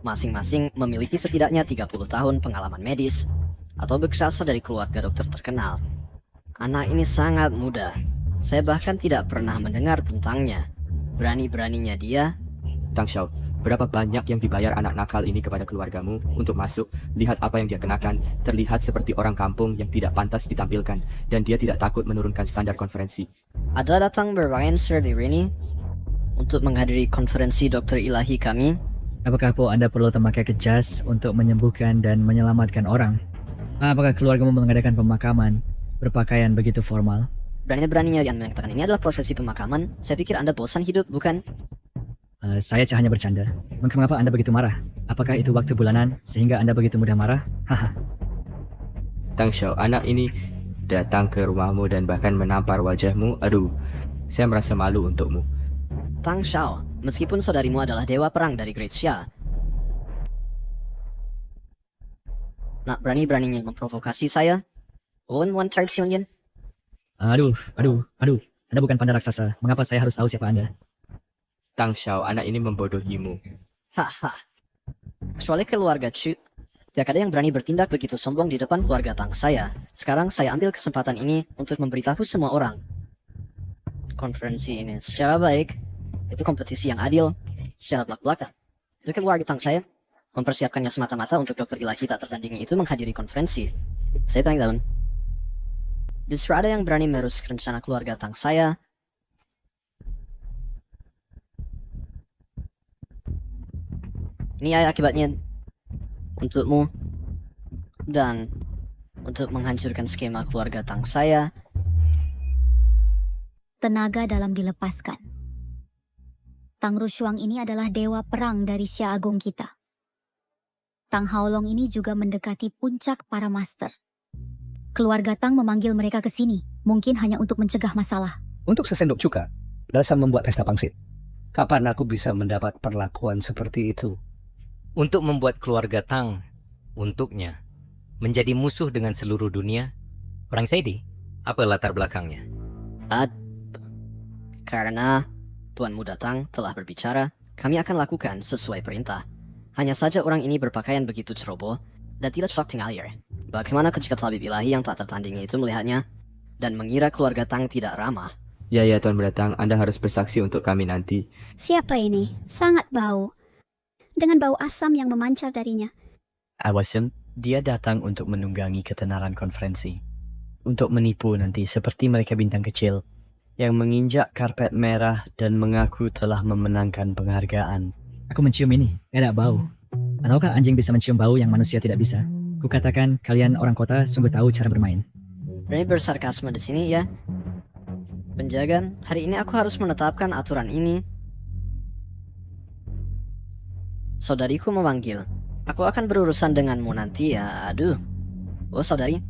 Masing-masing memiliki setidaknya 30 tahun pengalaman medis atau berasal dari keluarga dokter terkenal. Anak ini sangat muda. Saya bahkan tidak pernah mendengar tentangnya. Berani-beraninya dia. Tang Xiao, berapa banyak yang dibayar anak nakal ini kepada keluargamu untuk masuk, lihat apa yang dia kenakan, terlihat seperti orang kampung yang tidak pantas ditampilkan, dan dia tidak takut menurunkan standar konferensi. Ada datang berpakaian seperti ini untuk menghadiri konferensi dokter ilahi kami. Apakah Anda perlu memakai jas untuk menyembuhkan dan menyelamatkan orang? Apakah keluargamu mengadakan pemakaman berpakaian begitu formal? Berani-beraninya yang mengatakan ini adalah prosesi pemakaman. Saya pikir Anda bosan hidup, bukan? Saya hanya bercanda. Mengapa Anda begitu marah? Apakah itu waktu bulanan sehingga Anda begitu mudah marah? Haha. Tang Xiao, anak ini datang ke rumahmu dan bahkan menampar wajahmu. Aduh, saya merasa malu untukmu. Tang Xiao, meskipun saudarimu adalah dewa perang dari Great Xia, nak berani-beraninya memprovokasi saya? One third zillion? Aduh. Anda bukan panda raksasa. Mengapa saya harus tahu siapa Anda? Tang Xiao, anak ini membodohimu. Haha. Kecuali keluarga Chu, tidak ada yang berani bertindak begitu sombong di depan keluarga Tang saya. Sekarang saya ambil kesempatan ini untuk memberitahu semua orang. Konferensi ini secara baik, itu kompetisi yang adil, secara belak-belakan. Itu keluarga Tang saya, mempersiapkannya semata-mata untuk dokter ilahi tak tertandingi itu menghadiri konferensi. Saya paling tahun. Justru ada yang berani merusak rencana keluarga Tang saya. Ini akibatnya untukmu dan untuk menghancurkan skema keluarga Tang saya. Tenaga dalam dilepaskan. Tang Rushuang ini adalah dewa perang dari Xia Agung kita. Tang Haolong ini juga mendekati puncak para master. Keluarga Tang memanggil mereka ke sini, mungkin hanya untuk mencegah masalah. Untuk sesendok cuka, dasar membuat pesta pangsit. Kapan aku bisa mendapat perlakuan seperti itu? Untuk membuat keluarga Tang, untuknya, menjadi musuh dengan seluruh dunia, orang Saidi, apa latar belakangnya? Karena Tuan Muda Tang telah berbicara, kami akan lakukan sesuai perintah. Hanya saja orang ini berpakaian begitu ceroboh dan tidak cocok tinggalir. Bagaimana ketika tabib ilahi yang tak tertandingi itu melihatnya dan mengira keluarga Tang tidak ramah? Ya, Tuan Muda Tang, Anda harus bersaksi untuk kami nanti. Siapa ini? Sangat bau. Dengan bau asam yang memancar darinya. Waisen, Dia datang untuk menunggangi ketenaran konferensi. Untuk menipu nanti seperti mereka bintang kecil yang menginjak karpet merah dan mengaku telah memenangkan penghargaan. Aku mencium ini, ada bau. Ataukah anjing bisa mencium bau yang manusia tidak bisa? Kukatakan kalian orang kota sungguh tahu cara bermain. Berani bersarkasme di sini ya. Penjagaan, hari ini aku harus menetapkan aturan ini. Saudariku memanggil. Aku akan berurusan denganmu nanti ya. Aduh. Oh saudari.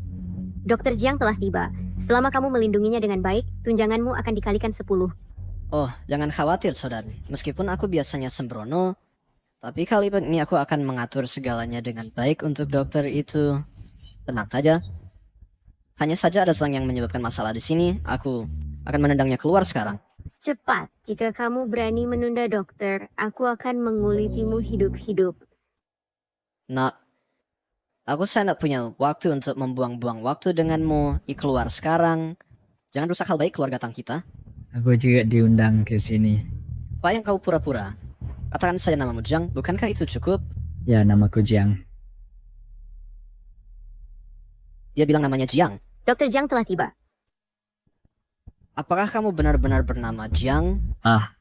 Dr. Jiang telah tiba. Selama kamu melindunginya dengan baik, tunjanganmu akan dikalikan 10. Oh, jangan khawatir saudari. Meskipun aku biasanya sembrono, tapi kali ini aku akan mengatur segalanya dengan baik untuk dokter itu. Tenang saja. Hanya saja ada seorang yang menyebabkan masalah di sini. Aku akan menendangnya keluar sekarang. Cepat, jika kamu berani menunda dokter, aku akan mengulitimu hidup-hidup. Nak, aku sangat punya waktu untuk membuang-buang waktu denganmu. Keluar sekarang. Jangan rusak hal baik keluarga Tang kita. Aku juga diundang ke sini. Apa yang kau pura-pura? Katakan saja namamu Jiang, bukankah itu cukup? Ya, namaku Jiang. Dia bilang namanya Jiang. Dr. Jiang telah tiba. Apakah kamu benar-benar bernama Jiang? Ah.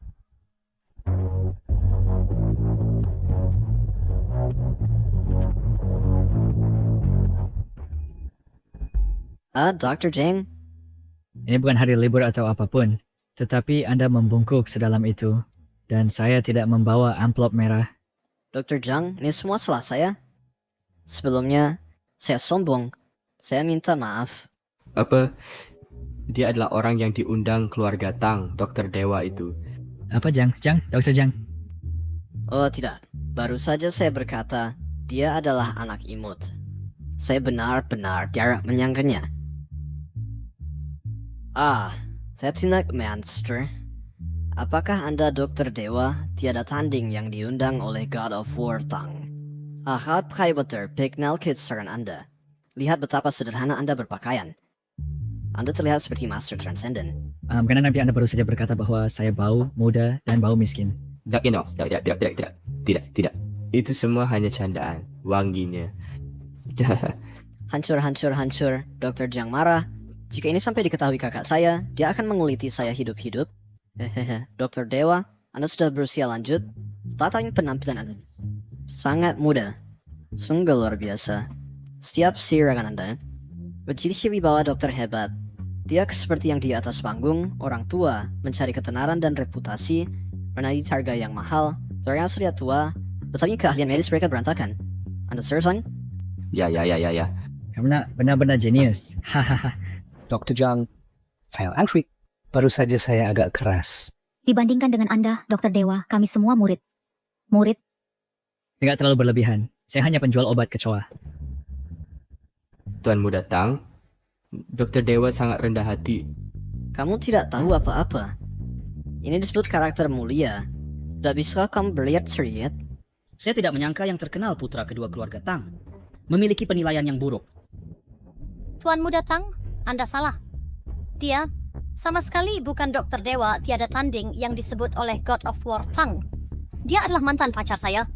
Dr. Jiang? Ini bukan hari libur atau apapun, tetapi Anda membungkuk sedalam itu, dan saya tidak membawa amplop merah. Dr. Jiang, ini semua salah saya. Sebelumnya, saya sombong. Saya minta maaf. Apa? Dia adalah orang yang diundang keluarga Tang, Dokter Dewa itu. Apa Jiang? Dr. Jiang? Oh tidak, baru saja saya berkata, dia adalah anak imut. Saya benar-benar tidak menyangkanya. Saya tidak monster. Apakah Anda Dokter Dewa, tiada tanding yang diundang oleh God of War Tang? Akal Kaiwater Pignal Kitsaran Anda. Lihat betapa sederhana Anda berpakaian. Anda terlihat seperti Master Transcendent. Karena nanti Anda baru saja berkata bahwa saya bau, muda, dan bau miskin. Tidak. Itu semua hanya candaan, wanginya. Hancur. Dr. Jiang marah. Jika ini sampai diketahui kakak saya, dia akan menguliti saya hidup-hidup. Dr. Dewa, Anda sudah berusia lanjut. Tatanya penampilan Anda sangat muda. Sungguh luar biasa. Setiap sirangan Anda berciri-ciri bahwa dokter hebat. Dia seperti yang di atas panggung, orang tua, mencari ketenaran dan reputasi, menaiki harga yang mahal, seorang surya tua, besarnya keahlian medis mereka berantakan. Anda serius? Ya. Karena benar-benar jenius. Hahaha. Dr. Jiang, saya angry. Baru saja saya agak keras. Dibandingkan dengan Anda, Dokter Dewa, kami semua murid. Murid? Tidak terlalu berlebihan. Saya hanya penjual obat kecoa. Tuan Muda Tang, Dokter Dewa sangat rendah hati. Kamu tidak tahu apa-apa. Ini disebut karakter mulia. Tidak bisa kamu berlihat serius? Saya tidak menyangka yang terkenal putra kedua keluarga Tang memiliki penilaian yang buruk. Tuan Muda Tang, Anda salah. Dia sama sekali bukan Dokter Dewa tiada tanding yang disebut oleh God of War Tang. Dia adalah mantan pacar saya.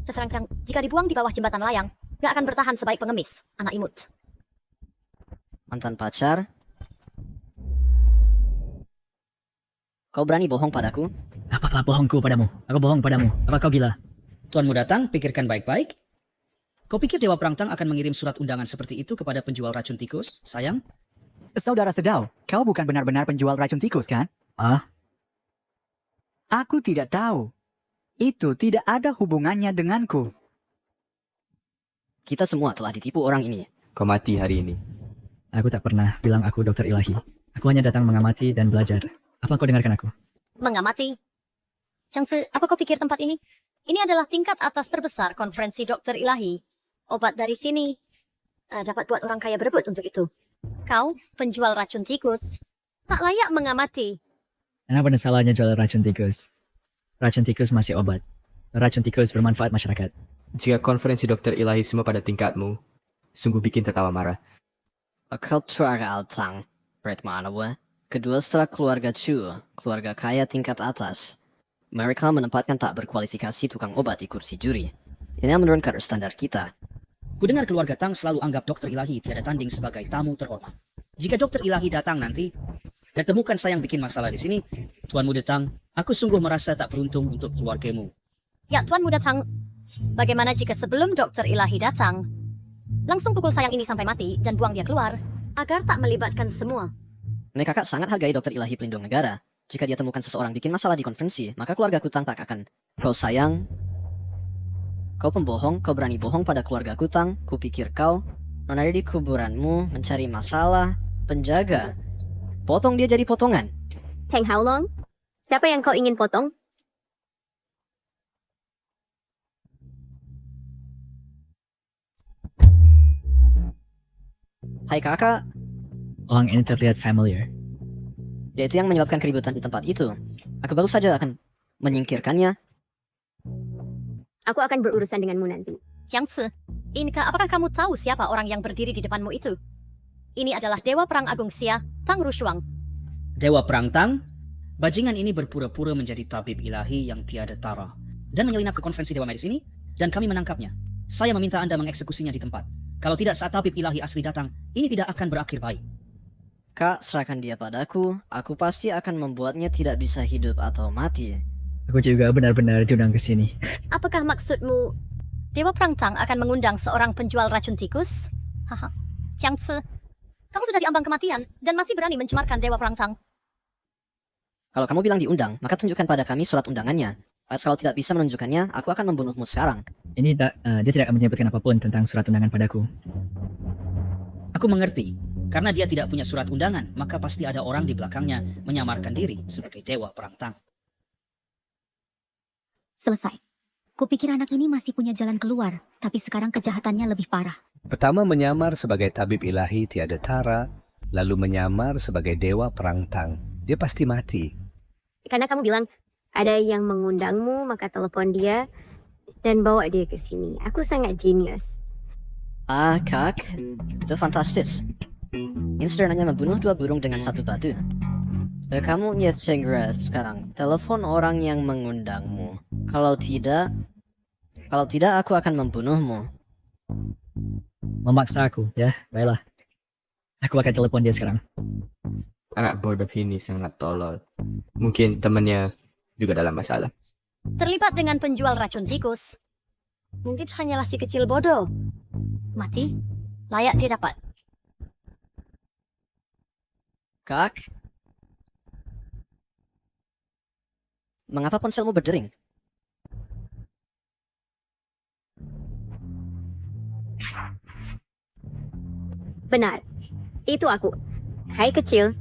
Seseorang jika dibuang di bawah jembatan layang, gak akan bertahan sebaik pengemis, anak imut. Mantan pacar? Kau berani bohong padaku? Apa bohongku padamu? Aku bohong padamu. Apa kau gila? Tuan Muda Tang, pikirkan baik-baik. Kau pikir Dewa Perang Tang akan mengirim surat undangan seperti itu kepada penjual racun tikus, sayang? Saudara Sedau, kau bukan benar-benar penjual racun tikus, kan? Aku tidak tahu. Itu tidak ada hubungannya denganku. Kita semua telah ditipu orang ini. Kau mati hari ini. Aku tak pernah bilang aku dokter ilahi. Aku hanya datang mengamati dan belajar. Apa kau dengarkan aku? Mengamati. Changsi, apa kau pikir tempat ini? Ini adalah tingkat atas terbesar konferensi dokter ilahi. Obat dari sini dapat buat orang kaya berebut untuk itu. Kau, penjual racun tikus, tak layak mengamati. Kenapa ada salahnya jual racun tikus? Racun tikus masih obat. Racun tikus bermanfaat masyarakat. Jika konferensi dokter ilahi semua pada tingkatmu, sungguh bikin tertawa marah. Keluarga Altang, Brett Manawa, kedua setelah keluarga Chu, keluarga kaya tingkat atas. Mereka menempatkan tak berkualifikasi tukang obat di kursi juri. Ini menurunkan standar kita. Kudengar keluarga Tang selalu anggap dokter ilahi tiada tanding sebagai tamu terhormat. Jika dokter ilahi datang nanti dan temukan saya yang bikin masalah di sini, Tuan Muda Tang, aku sungguh merasa tak beruntung untuk keluargamu. Ya, Tuan Muda Tang, bagaimana jika sebelum dokter ilahi datang, langsung pukul sayang ini sampai mati dan buang dia keluar, agar tak melibatkan semua? Nek kakak sangat hargai dokter ilahi pelindung negara. Jika dia temukan seseorang bikin masalah di konferensi, maka keluarga Kutang tak akan. Kau sayang, kau pembohong, kau berani bohong pada keluarga Kutang, kupikir kau nonade di kuburanmu, mencari masalah, penjaga. Potong dia jadi potongan. Tang Haolong, siapa yang kau ingin potong? Hai kakak, Orang ini terlihat familiar. dia itu yang menyebabkan keributan di tempat itu. Aku baru saja akan menyingkirkannya. Aku akan berurusan denganmu nanti. Jiang Ci, apakah kamu tahu siapa orang yang berdiri di depanmu itu? Ini adalah Dewa Perang Agung Xia, Tang Rushuang. Dewa Perang Tang, bajingan ini berpura-pura menjadi tabib ilahi yang tiada tara dan menyelinap ke konferensi Dewa Medis ini, dan kami menangkapnya. Saya meminta Anda mengeksekusinya di tempat. Kalau tidak saat tabib ilahi asli datang, ini tidak akan berakhir baik. Kak, serahkan dia padaku. Aku pasti akan membuatnya tidak bisa hidup atau mati. Aku juga benar-benar diundang ke sini. Apakah maksudmu Dewa Perang Tang akan mengundang seorang penjual racun tikus? Haha, Jiang Ci, kamu sudah diambang kematian dan masih berani mencemarkan Dewa Perang Tang. Kalau kamu bilang diundang, maka tunjukkan pada kami surat undangannya. Kalau tidak bisa menunjukkannya, aku akan membunuhmu sekarang. Dia tidak akan menyebutkan apapun tentang surat undangan padaku. Aku mengerti. Karena dia tidak punya surat undangan, maka pasti ada orang di belakangnya menyamarkan diri sebagai Dewa Perang Tang. Selesai. Kupikir anak ini masih punya jalan keluar, tapi sekarang kejahatannya lebih parah. Pertama menyamar sebagai tabib ilahi tiada tara, lalu menyamar sebagai Dewa Perang Tang. Dia pasti mati. Karena kamu bilang ada yang mengundangmu, maka telepon dia dan bawa dia ke sini. Aku sangat genius. Ah, Kak, itu fantastis. Ini sederhananya membunuh 2 burung dengan 1 batu. Kamu lihat segera sekarang, telepon orang yang mengundangmu. Kalau tidak aku akan membunuhmu. Memaksa aku, ya, baiklah. Aku akan telepon dia sekarang. Anak bodoh ini sangat tolol. Mungkin temannya juga dalam masalah. Terlibat dengan penjual racun tikus. Mungkin hanyalah si kecil bodoh. Mati, layak dia dapat. Kak, mengapa ponselmu berdering? Benar, itu aku. Hai kecil,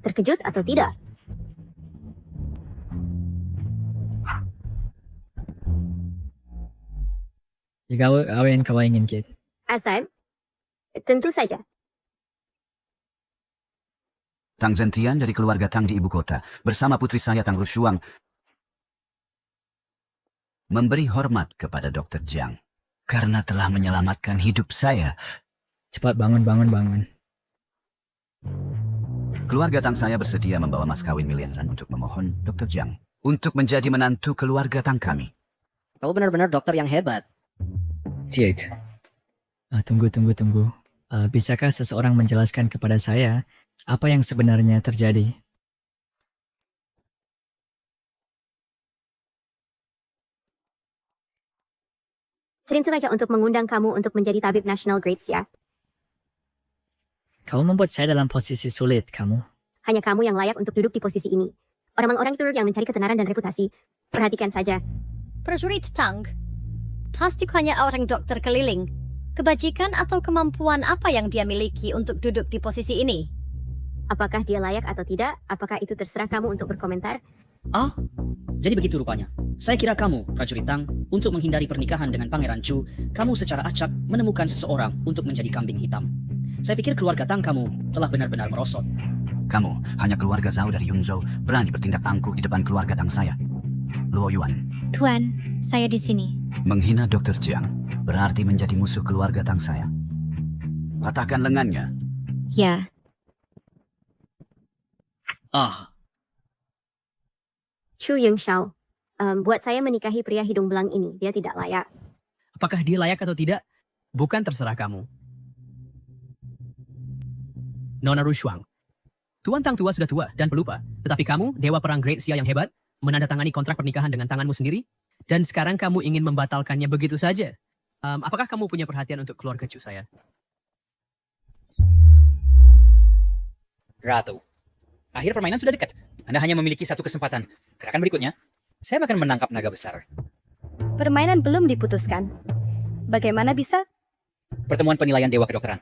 terkejut atau tidak? Jika kau ingin, Kit. Asal, tentu saja. Tang Zentian dari keluarga Tang di ibu kota bersama putri saya Tang Rushuang memberi hormat kepada Dr. Jiang karena telah menyelamatkan hidup saya. Cepat bangun. Keluarga Tang saya bersedia membawa mas kawin miliaran untuk memohon Dr. Jiang untuk menjadi menantu keluarga Tang kami. Kau benar-benar dokter yang hebat. T8. Tunggu. Bisakah seseorang menjelaskan kepada saya apa yang sebenarnya terjadi? Sering sengaja untuk mengundang kamu untuk menjadi tabib nasional Great Xia. Kau membuat saya dalam posisi sulit, kamu. Hanya kamu yang layak untuk duduk di posisi ini. Orang-orang itu yang mencari ketenaran dan reputasi. Perhatikan saja. Prajurit Tang, pasti hanya orang dokter keliling. Kebajikan atau kemampuan apa yang dia miliki untuk duduk di posisi ini? Apakah dia layak atau tidak? Apakah itu terserah kamu untuk berkomentar? Ah, jadi begitu rupanya. Saya kira kamu, prajurit Tang, untuk menghindari pernikahan dengan Pangeran Chu, kamu secara acak menemukan seseorang untuk menjadi kambing hitam. Saya pikir keluarga Tang kamu telah benar-benar merosot. Kamu, hanya keluarga Zhao dari Yungzhou, berani bertindak angkuh di depan keluarga Tang saya. Luo Yuan. Tuan, saya di sini. Menghina Dr. Jiang berarti menjadi musuh keluarga Tang saya. Patahkan lengannya. Ya. Chu Yingxiao, buat saya menikahi pria hidung belang ini. Dia tidak layak. Apakah dia layak atau tidak? bukan terserah kamu. Nona Rushuang, Tuan Tang tua sudah tua dan pelupa, tetapi kamu, Dewa Perang Great Xia yang hebat, menandatangani kontrak pernikahan dengan tanganmu sendiri, dan sekarang kamu ingin membatalkannya begitu saja. Apakah kamu punya perhatian untuk keluarga cu saya? Ratu, akhir permainan sudah dekat. Anda hanya memiliki satu kesempatan. Gerakan berikutnya, saya bahkan menangkap naga besar. Permainan belum diputuskan. Bagaimana bisa? Pertemuan penilaian Dewa Kedokteran.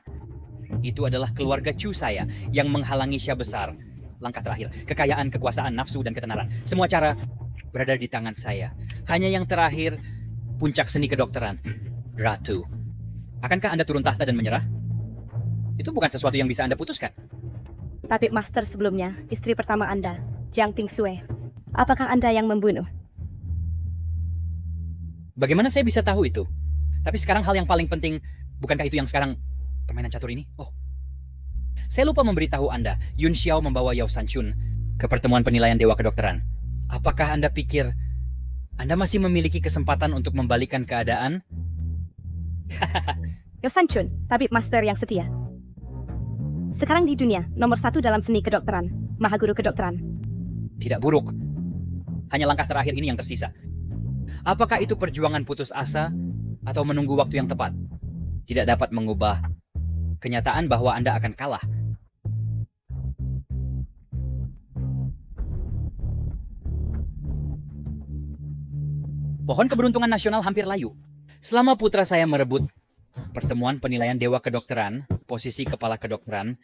Itu adalah keluarga cu saya yang menghalangi Syah besar. Langkah terakhir, kekayaan, kekuasaan, nafsu, dan ketenaran. Semua cara berada di tangan saya. Hanya yang terakhir, puncak seni kedokteran. Ratu, akankah Anda turun tahta dan menyerah? Itu bukan sesuatu yang bisa Anda putuskan. Tabib Master sebelumnya, istri pertama Anda, Jiang Tingsue. Apakah Anda yang membunuh? Bagaimana saya bisa tahu itu? Tapi sekarang hal yang paling penting, bukankah itu yang sekarang permainan catur ini? Oh, saya lupa memberitahu Anda, Yun Xiao membawa Yao Sanchun ke pertemuan penilaian Dewa Kedokteran. Apakah Anda pikir Anda masih memiliki kesempatan untuk membalikan keadaan? Yao Sanchun, Tabib Master yang setia. Sekarang di dunia, nomor 1 dalam seni kedokteran, Mahaguru Kedokteran. Tidak buruk. Hanya langkah terakhir ini yang tersisa. Apakah itu perjuangan putus asa atau menunggu waktu yang tepat? Tidak dapat mengubah kenyataan bahwa Anda akan kalah. Pohon keberuntungan nasional hampir layu. Selama putra saya merebut pertemuan penilaian Dewa Kedokteran, posisi kepala kedokteran,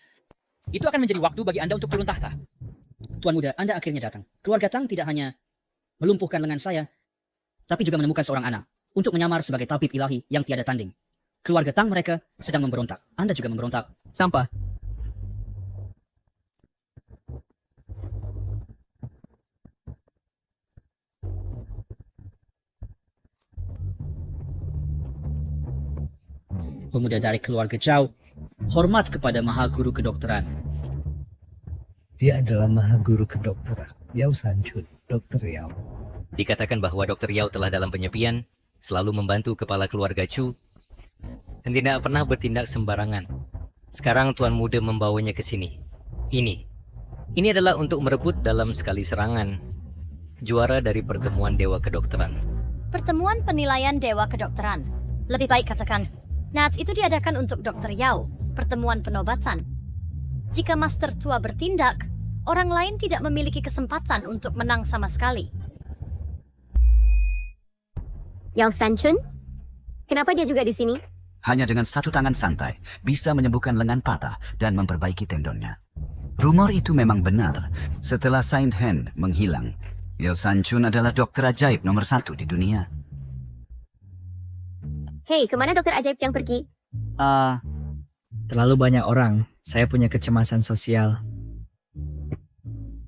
itu akan menjadi waktu bagi Anda untuk turun tahta. Tuan Muda, Anda akhirnya datang. Keluarga Tang tidak hanya melumpuhkan lengan saya, tapi juga menemukan seorang anak untuk menyamar sebagai tabib ilahi yang tiada tanding. Keluarga Tang mereka sedang memberontak. Anda juga memberontak. Sampah. Pemuda dari keluarga Zhao, hormat kepada Mahaguru Kedokteran. Dia adalah Mahaguru Kedokteran, Yao Sanchun, Dr. Yao. Dikatakan bahwa Dr. Yao telah dalam penyepian, selalu membantu kepala keluarga Chu, dan tidak pernah bertindak sembarangan. Sekarang Tuan Muda membawanya ke sini. Ini adalah untuk merebut dalam sekali serangan juara dari pertemuan Dewa Kedokteran. Pertemuan penilaian Dewa Kedokteran. Lebih baik katakan, Nats itu diadakan untuk Dr. Yao, pertemuan penobatan. Jika Master Tua bertindak, orang lain tidak memiliki kesempatan untuk menang sama sekali. Yao Sanchun? Kenapa dia juga di sini? Hanya dengan satu tangan santai, bisa menyembuhkan lengan patah dan memperbaiki tendonnya. Rumor itu memang benar. Setelah Saint Hand menghilang, Yao Sanchun adalah dokter ajaib nomor 1 di dunia. Hei, kemana dokter ajaib yang pergi? Terlalu banyak orang. Saya punya kecemasan sosial.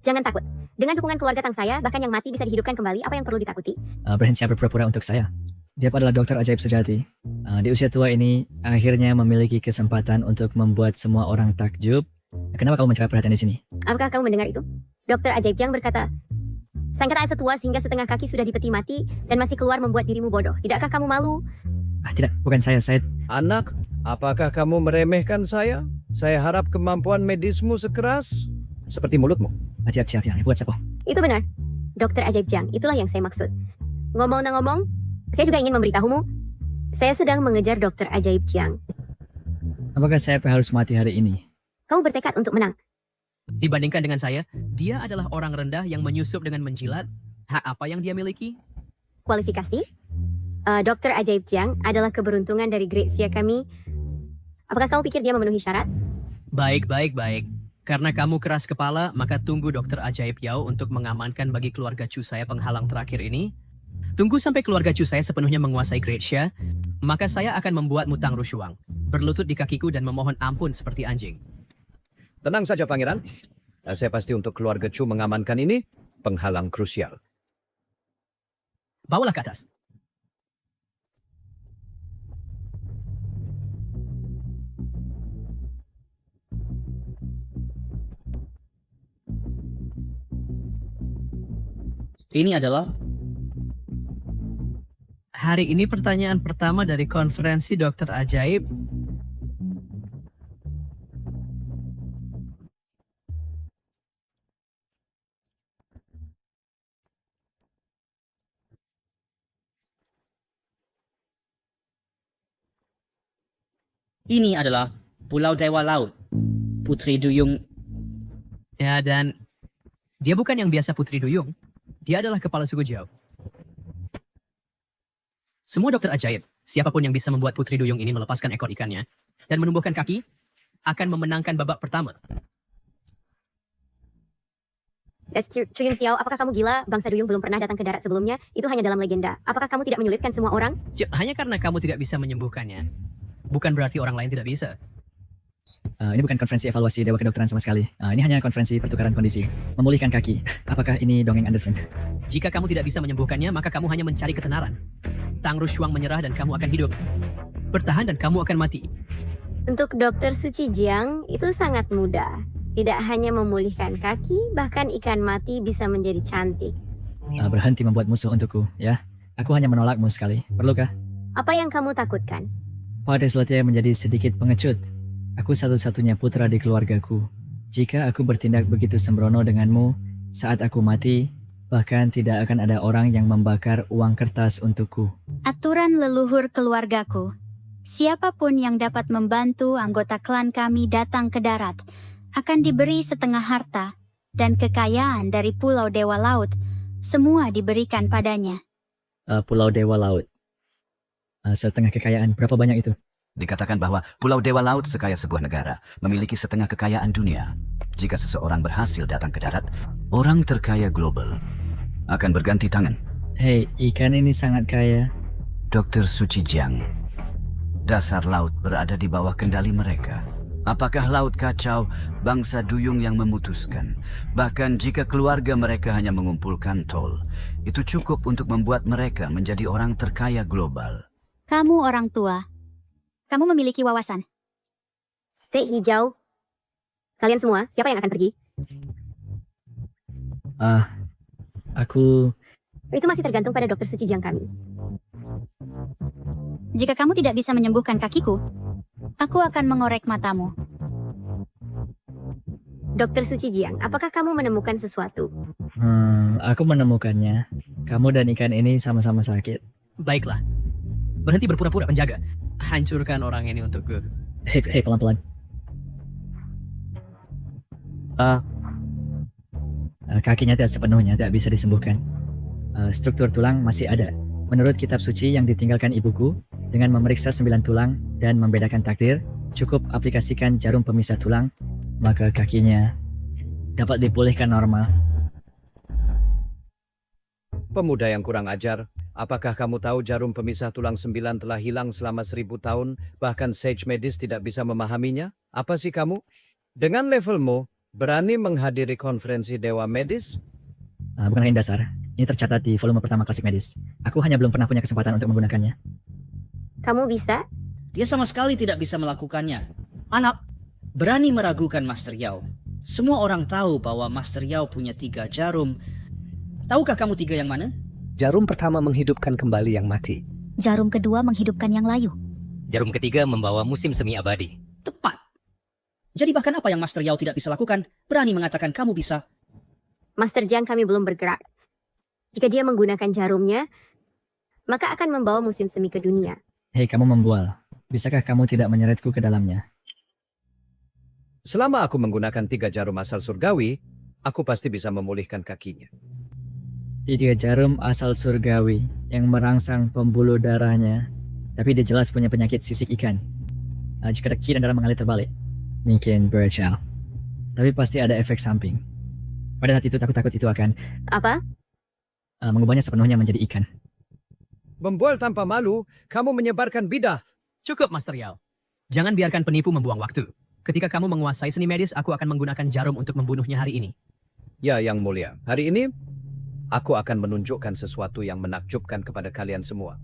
Jangan takut. Dengan dukungan keluarga Tang saya, bahkan yang mati bisa dihidupkan kembali. Apa yang perlu ditakuti? Berhenti berpura-pura untuk saya. Dia adalah dokter ajaib sejati. Di usia tua ini, akhirnya memiliki kesempatan untuk membuat semua orang takjub. Kenapa kamu mencari perhatian di sini? Apakah kamu mendengar itu? Dokter ajaib Jiang berkata, sang kata asa tua sehingga setengah kaki sudah di peti mati dan masih keluar membuat dirimu bodoh. Tidakkah kamu malu? Tidak, bukan saya. Anak, apakah kamu meremehkan saya? Saya harap kemampuan medismu sekeras seperti mulutmu. Siap, buat siapa? Itu benar. Dokter ajaib Jiang, itulah yang saya maksud. Ngomong, saya juga ingin memberitahumu. Saya sedang mengejar dokter ajaib Jiang. Apakah saya harus mati hari ini? Kamu bertekad untuk menang. Dibandingkan dengan saya, dia adalah orang rendah yang menyusup dengan menjilat. Hak apa yang dia miliki? Kualifikasi? Dokter ajaib Jiang adalah keberuntungan dari Great Xia kami. Apakah kamu pikir dia memenuhi syarat? Baik. Karena kamu keras kepala, maka tunggu dokter ajaib Yao untuk mengamankan bagi keluarga cu saya penghalang terakhir ini. Tunggu sampai keluarga cu saya sepenuhnya menguasai Great Xia, maka saya akan membuatmu Tang Rushuang, berlutut di kakiku dan memohon ampun seperti anjing. Tenang saja, Pangeran. Saya pasti untuk keluarga Chu mengamankan ini penghalang krusial. Bawalah ke atas. Ini adalah Hari ini pertanyaan pertama dari konferensi dokter ajaib. Ini adalah Pulau Dewa Laut, Putri Duyung. Ya, dan dia bukan yang biasa Putri Duyung. Dia adalah kepala suku Jiao. Semua dokter ajaib, siapapun yang bisa membuat Putri Duyung ini melepaskan ekor ikannya dan menumbuhkan kaki, akan memenangkan babak pertama. Chuyun Xiao, apakah kamu gila? Bangsa Duyung belum pernah datang ke darat sebelumnya. Itu hanya dalam legenda. Apakah kamu tidak menyulitkan semua orang? Hanya karena kamu tidak bisa menyembuhkannya, bukan berarti orang lain tidak bisa. Ini bukan konferensi evaluasi Dewa Kedokteran sama sekali. Ini hanya konferensi pertukaran kondisi. Memulihkan kaki. Apakah ini dongeng Anderson? Jika kamu tidak bisa menyembuhkannya, maka kamu hanya mencari ketenaran. Tang Rushuang menyerah dan kamu akan hidup. Bertahan dan kamu akan mati. Untuk Dokter Suci Jiang, itu sangat mudah. Tidak hanya memulihkan kaki, bahkan ikan mati bisa menjadi cantik. Berhenti membuat musuh untukku, ya. Aku hanya menolakmu sekali. Perlukah? Apa yang kamu takutkan? Pada selatnya menjadi sedikit pengecut. Aku satu-satunya putra di keluargaku. Jika aku bertindak begitu sembrono denganmu, saat aku mati, bahkan tidak akan ada orang yang membakar uang kertas untukku. Aturan leluhur keluargaku. Siapapun yang dapat membantu anggota klan kami datang ke darat akan diberi setengah harta dan kekayaan dari Pulau Dewa Laut. Semua diberikan padanya. Pulau Dewa Laut. Setengah kekayaan, berapa banyak itu? Dikatakan bahwa Pulau Dewa Laut sekaya sebuah negara, memiliki setengah kekayaan dunia. Jika seseorang berhasil datang ke darat, orang terkaya global akan berganti tangan. Hei, ikan ini sangat kaya. Dokter Suci Jiang, dasar laut berada di bawah kendali mereka. Apakah laut kacau bangsa Duyung yang memutuskan? Bahkan jika keluarga mereka hanya mengumpulkan tol, itu cukup untuk membuat mereka menjadi orang terkaya global. Kamu orang tua. Kamu memiliki wawasan. Teh hijau. Kalian semua, siapa yang akan pergi? Aku... Itu masih tergantung pada Dokter Suci Jiang kami. Jika kamu tidak bisa menyembuhkan kakiku, aku akan mengorek matamu. Dokter Suci Jiang, apakah kamu menemukan sesuatu? Aku menemukannya. Kamu dan ikan ini sama-sama sakit. Baiklah. Berhenti berpura-pura penjaga. Hancurkan orang ini untukku. Hei, pelan-pelan. Kakinya tidak sepenuhnya tidak bisa disembuhkan. Struktur tulang masih ada. Menurut kitab suci yang ditinggalkan ibuku, dengan memeriksa 9 tulang dan membedakan takdir, cukup aplikasikan jarum pemisah tulang, maka kakinya dapat dipulihkan normal. Pemuda yang kurang ajar, apakah kamu tahu jarum pemisah tulang 9 telah hilang selama 1000 tahun, bahkan sage medis tidak bisa memahaminya? Apa sih kamu? Dengan levelmu, berani menghadiri konferensi Dewa Medis? Bukan hanya dasar, ini tercatat di volume pertama klasik medis. Aku hanya belum pernah punya kesempatan untuk menggunakannya. Kamu bisa? Dia sama sekali tidak bisa melakukannya. Anak, berani meragukan Master Yao. Semua orang tahu bahwa Master Yao punya 3 jarum. Tahukah kamu 3 yang mana? Jarum pertama menghidupkan kembali yang mati. Jarum kedua menghidupkan yang layu. Jarum ketiga membawa musim semi abadi. Tepat. Jadi bahkan apa yang Master Yao tidak bisa lakukan, berani mengatakan kamu bisa. Master Jiang kami belum bergerak. Jika dia menggunakan jarumnya, maka akan membawa musim semi ke dunia. Hei, kamu membual. Bisakah kamu tidak menyeretku ke dalamnya? Selama aku menggunakan 3 jarum asal surgawi, aku pasti bisa memulihkan kakinya. 3 jarum asal surgawi yang merangsang pembuluh darahnya, tapi dia jelas punya penyakit sisik ikan. Jika ki dan darah mengalir terbalik, mungkin beracau. Tapi pasti ada efek samping. Pada saat itu takut itu akan... Apa? Mengubahnya sepenuhnya menjadi ikan. Membual tanpa malu, kamu menyebarkan bidah. Cukup, Master Yao. Jangan biarkan penipu membuang waktu. Ketika kamu menguasai seni medis, aku akan menggunakan jarum untuk membunuhnya hari ini. Ya, Yang Mulia. Hari ini, aku akan menunjukkan sesuatu yang menakjubkan kepada kalian semua.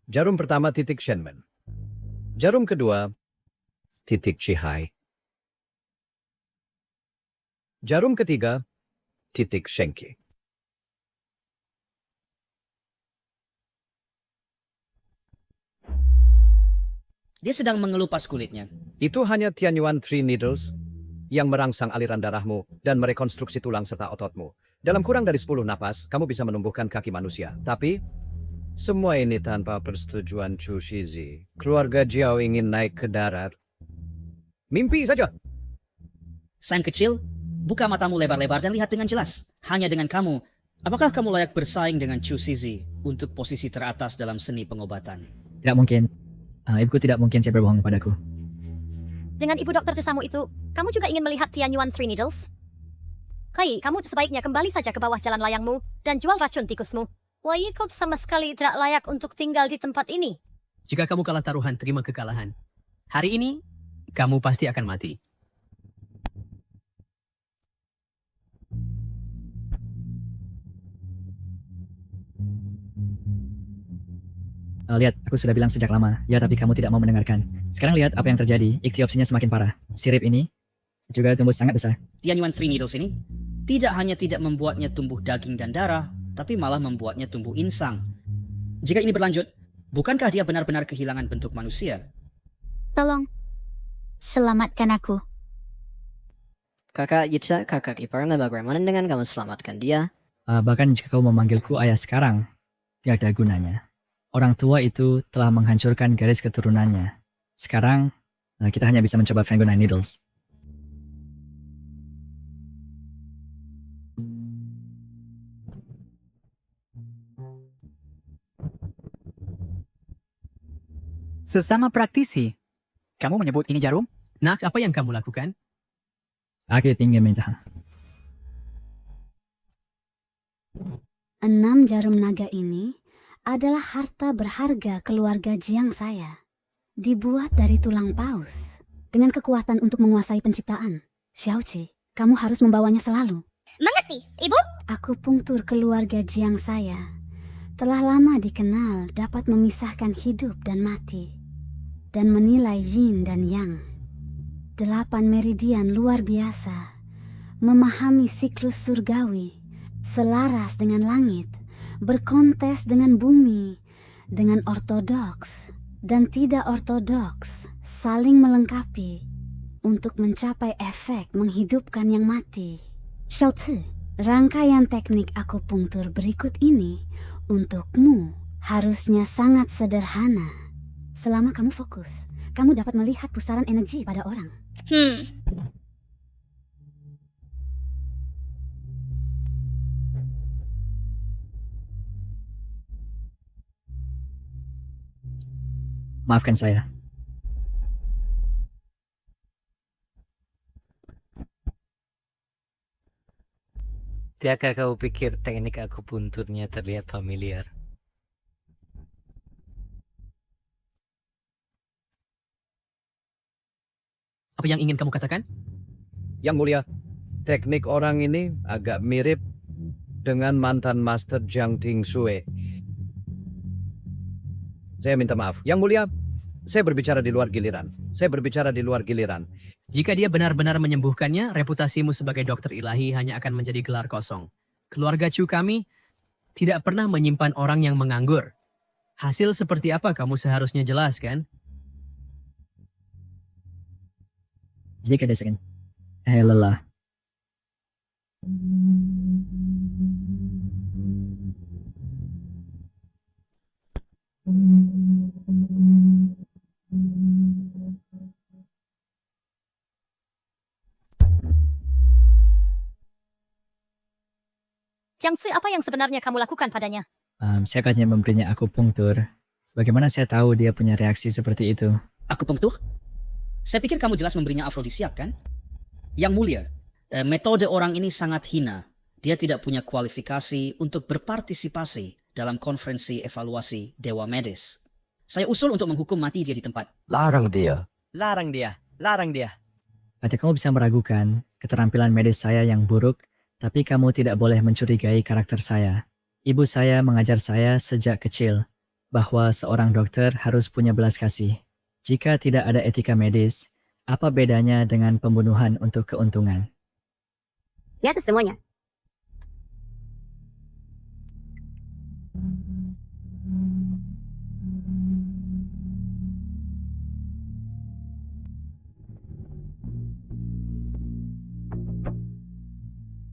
Jarum pertama titik Shenmen. Jarum kedua titik Chihai. Jarum ketiga Shenki. Dia sedang mengelupas kulitnya. Itu hanya Tianyuan 3 Needles yang merangsang aliran darahmu dan merekonstruksi tulang serta ototmu. Dalam kurang dari 10 napas, kamu bisa menumbuhkan kaki manusia. Tapi, semua ini tanpa persetujuan Chu Shizi. Keluarga Jiao ingin naik ke darat. Mimpi saja. Sang kecil, buka matamu lebar-lebar dan lihat dengan jelas. Hanya dengan kamu, apakah kamu layak bersaing dengan Chu Shizi untuk posisi teratas dalam seni pengobatan? Tidak mungkin. Ibuku tidak mungkin saya berbohong padaku. Dengan ibu dokter desamu itu, kamu juga ingin melihat Tianyuan 3 Needles? Kai, kamu sebaiknya kembali saja ke bawah jalan layangmu dan jual racun tikusmu. Wayikop sama sekali tidak layak untuk tinggal di tempat ini. Jika kamu kalah taruhan, terima kekalahan. Hari ini, kamu pasti akan mati. Lihat, aku sudah bilang sejak lama. Ya, tapi kamu tidak mau mendengarkan. Sekarang lihat apa yang terjadi. Iktiopsinya semakin parah. Sirip ini juga tumbuh sangat besar. Tianyuan 3 Needles ini tidak hanya tidak membuatnya tumbuh daging dan darah, tapi malah membuatnya tumbuh insang. Jika ini berlanjut, bukankah dia benar-benar kehilangan bentuk manusia? Tolong, selamatkan aku. Kakak Yicha, kakak iparnya, bagaimana dengan kamu selamatkan dia? Bahkan jika kau memanggilku ayah sekarang, tidak ada gunanya. Orang tua itu telah menghancurkan garis keturunannya. Sekarang, kita hanya bisa mencoba Fango 9 Needles. Sesama praktisi, kamu menyebut ini jarum? Nak, apa yang kamu lakukan? Aku ingin minta. 6 jarum naga ini adalah harta berharga keluarga Jiang saya. Dibuat dari tulang paus. Dengan kekuatan untuk menguasai penciptaan. Xiaoqi, kamu harus membawanya selalu. Mengerti, Ibu? Akupunktur keluarga Jiang saya telah lama dikenal dapat memisahkan hidup dan mati. Dan menilai yin dan yang. 8 meridian luar biasa. Memahami siklus surgawi. Selaras dengan langit. Berkontes dengan bumi, dengan ortodoks dan tidak ortodoks, saling melengkapi untuk mencapai efek menghidupkan yang mati. Xiaoci, rangkaian teknik akupunktur berikut ini untukmu harusnya sangat sederhana. Selama kamu fokus, kamu dapat melihat pusaran energi pada orang. Maafkan saya. Tidakkah kau pikir teknik akupunturnya terlihat familiar? Apa yang ingin kamu katakan? Yang Mulia, teknik orang ini agak mirip dengan mantan Master Jiang Ting Sui. Saya minta maaf. Yang Mulia, saya berbicara di luar giliran. Jika dia benar-benar menyembuhkannya, reputasimu sebagai dokter ilahi hanya akan menjadi gelar kosong. Keluarga Chu kami tidak pernah menyimpan orang yang menganggur. Hasil seperti apa kamu seharusnya jelas, kan? Jika ada second. Lelah. Jiangzi, apa yang sebenarnya kamu lakukan padanya? Saya hanya memberinya akupunktur. Bagaimana saya tahu dia punya reaksi seperti itu? Akupunktur? Saya pikir kamu jelas memberinya afrodisiak, kan? Yang Mulia, metode orang ini sangat hina. Dia tidak punya kualifikasi untuk berpartisipasi dalam konferensi evaluasi Dewa Medis. Saya usul untuk menghukum mati dia di tempat. Larang dia. Larang dia. Berarti kamu bisa meragukan keterampilan medis saya yang buruk, tapi kamu tidak boleh mencurigai karakter saya. Ibu saya mengajar saya sejak kecil bahwa seorang dokter harus punya belas kasih. Jika tidak ada etika medis, apa bedanya dengan pembunuhan untuk keuntungan? Di atas semuanya,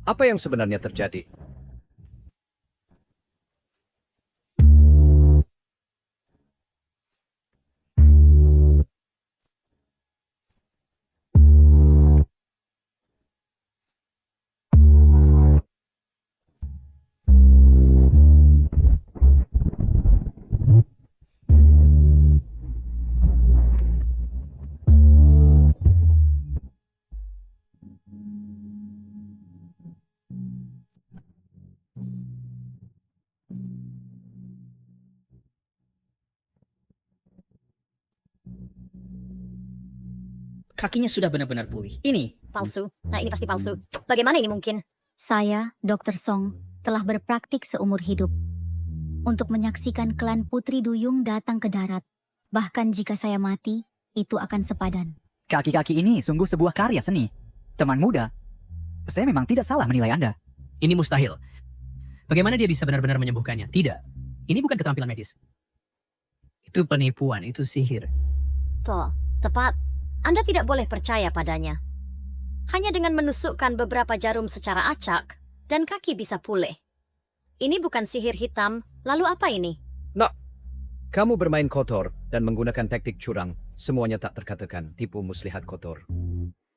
Apa yang sebenarnya terjadi? Kakinya sudah benar-benar pulih. Ini Palsu. Nah, ini pasti palsu. Bagaimana ini mungkin? Saya, Dr. Song, telah berpraktik seumur hidup untuk menyaksikan klan Putri Duyung datang ke darat. Bahkan jika saya mati, itu akan sepadan. Kaki-kaki ini sungguh sebuah karya seni. Teman muda, saya memang tidak salah menilai Anda. Ini mustahil. Bagaimana dia bisa benar-benar menyembuhkannya? Tidak. Ini bukan keterampilan medis. Itu penipuan, itu sihir. Toh, tepat. Anda tidak boleh percaya padanya. Hanya dengan menusukkan beberapa jarum secara acak, dan kaki bisa pulih. Ini bukan sihir hitam, lalu apa ini? Nak, kamu bermain kotor dan menggunakan taktik curang. Semuanya tak terkatakan tipu muslihat kotor.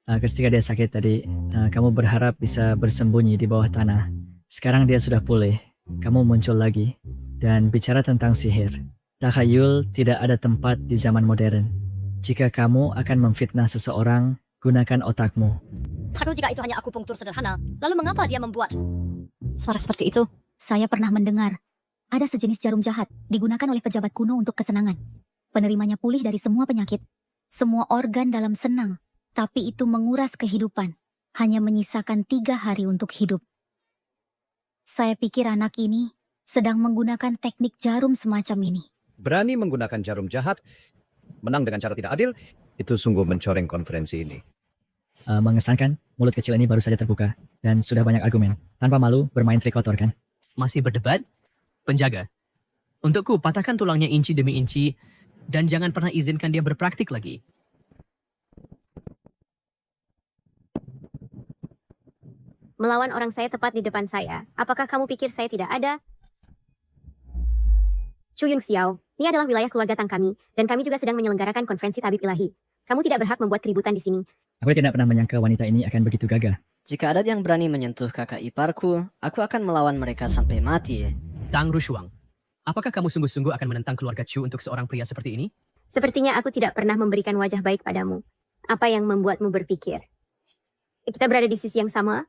Ketika dia sakit tadi, kamu berharap bisa bersembunyi di bawah tanah. Sekarang dia sudah pulih, kamu muncul lagi, dan bicara tentang sihir. Takhayul tidak ada tempat di zaman modern. Jika kamu akan memfitnah seseorang, gunakan otakmu. Tapi jika itu hanya akupunktur sederhana, lalu mengapa dia membuat suara seperti itu? Saya pernah mendengar ada sejenis jarum jahat digunakan oleh pejabat kuno untuk kesenangan. Penerimanya pulih dari semua penyakit, semua organ dalam senang, tapi itu menguras kehidupan, hanya menyisakan 3 hari untuk hidup. Saya pikir anak ini sedang menggunakan teknik jarum semacam ini. Berani menggunakan jarum jahat, menang dengan cara tidak adil, itu sungguh mencoreng konferensi ini. Mengesankan, mulut kecil ini baru saja terbuka, dan sudah banyak argumen. Tanpa malu, bermain trik kotor kan? Masih berdebat? Penjaga. Untukku, patahkan tulangnya inci demi inci, dan jangan pernah izinkan dia berpraktik lagi. Melawan orang saya tepat di depan saya. Apakah kamu pikir saya tidak ada? Chu Yun Xiao, ini adalah wilayah keluarga Tang kami, dan kami juga sedang menyelenggarakan konferensi tabib ilahi. Kamu tidak berhak membuat keributan di sini. Aku tidak pernah menyangka wanita ini akan begitu gagah. Jika ada yang berani menyentuh kakak iparku, aku akan melawan mereka sampai mati. Tang Rushuang, apakah kamu sungguh-sungguh akan menentang keluarga Chu untuk seorang pria seperti ini? Sepertinya aku tidak pernah memberikan wajah baik padamu. Apa yang membuatmu berpikir? Kita berada di sisi yang sama?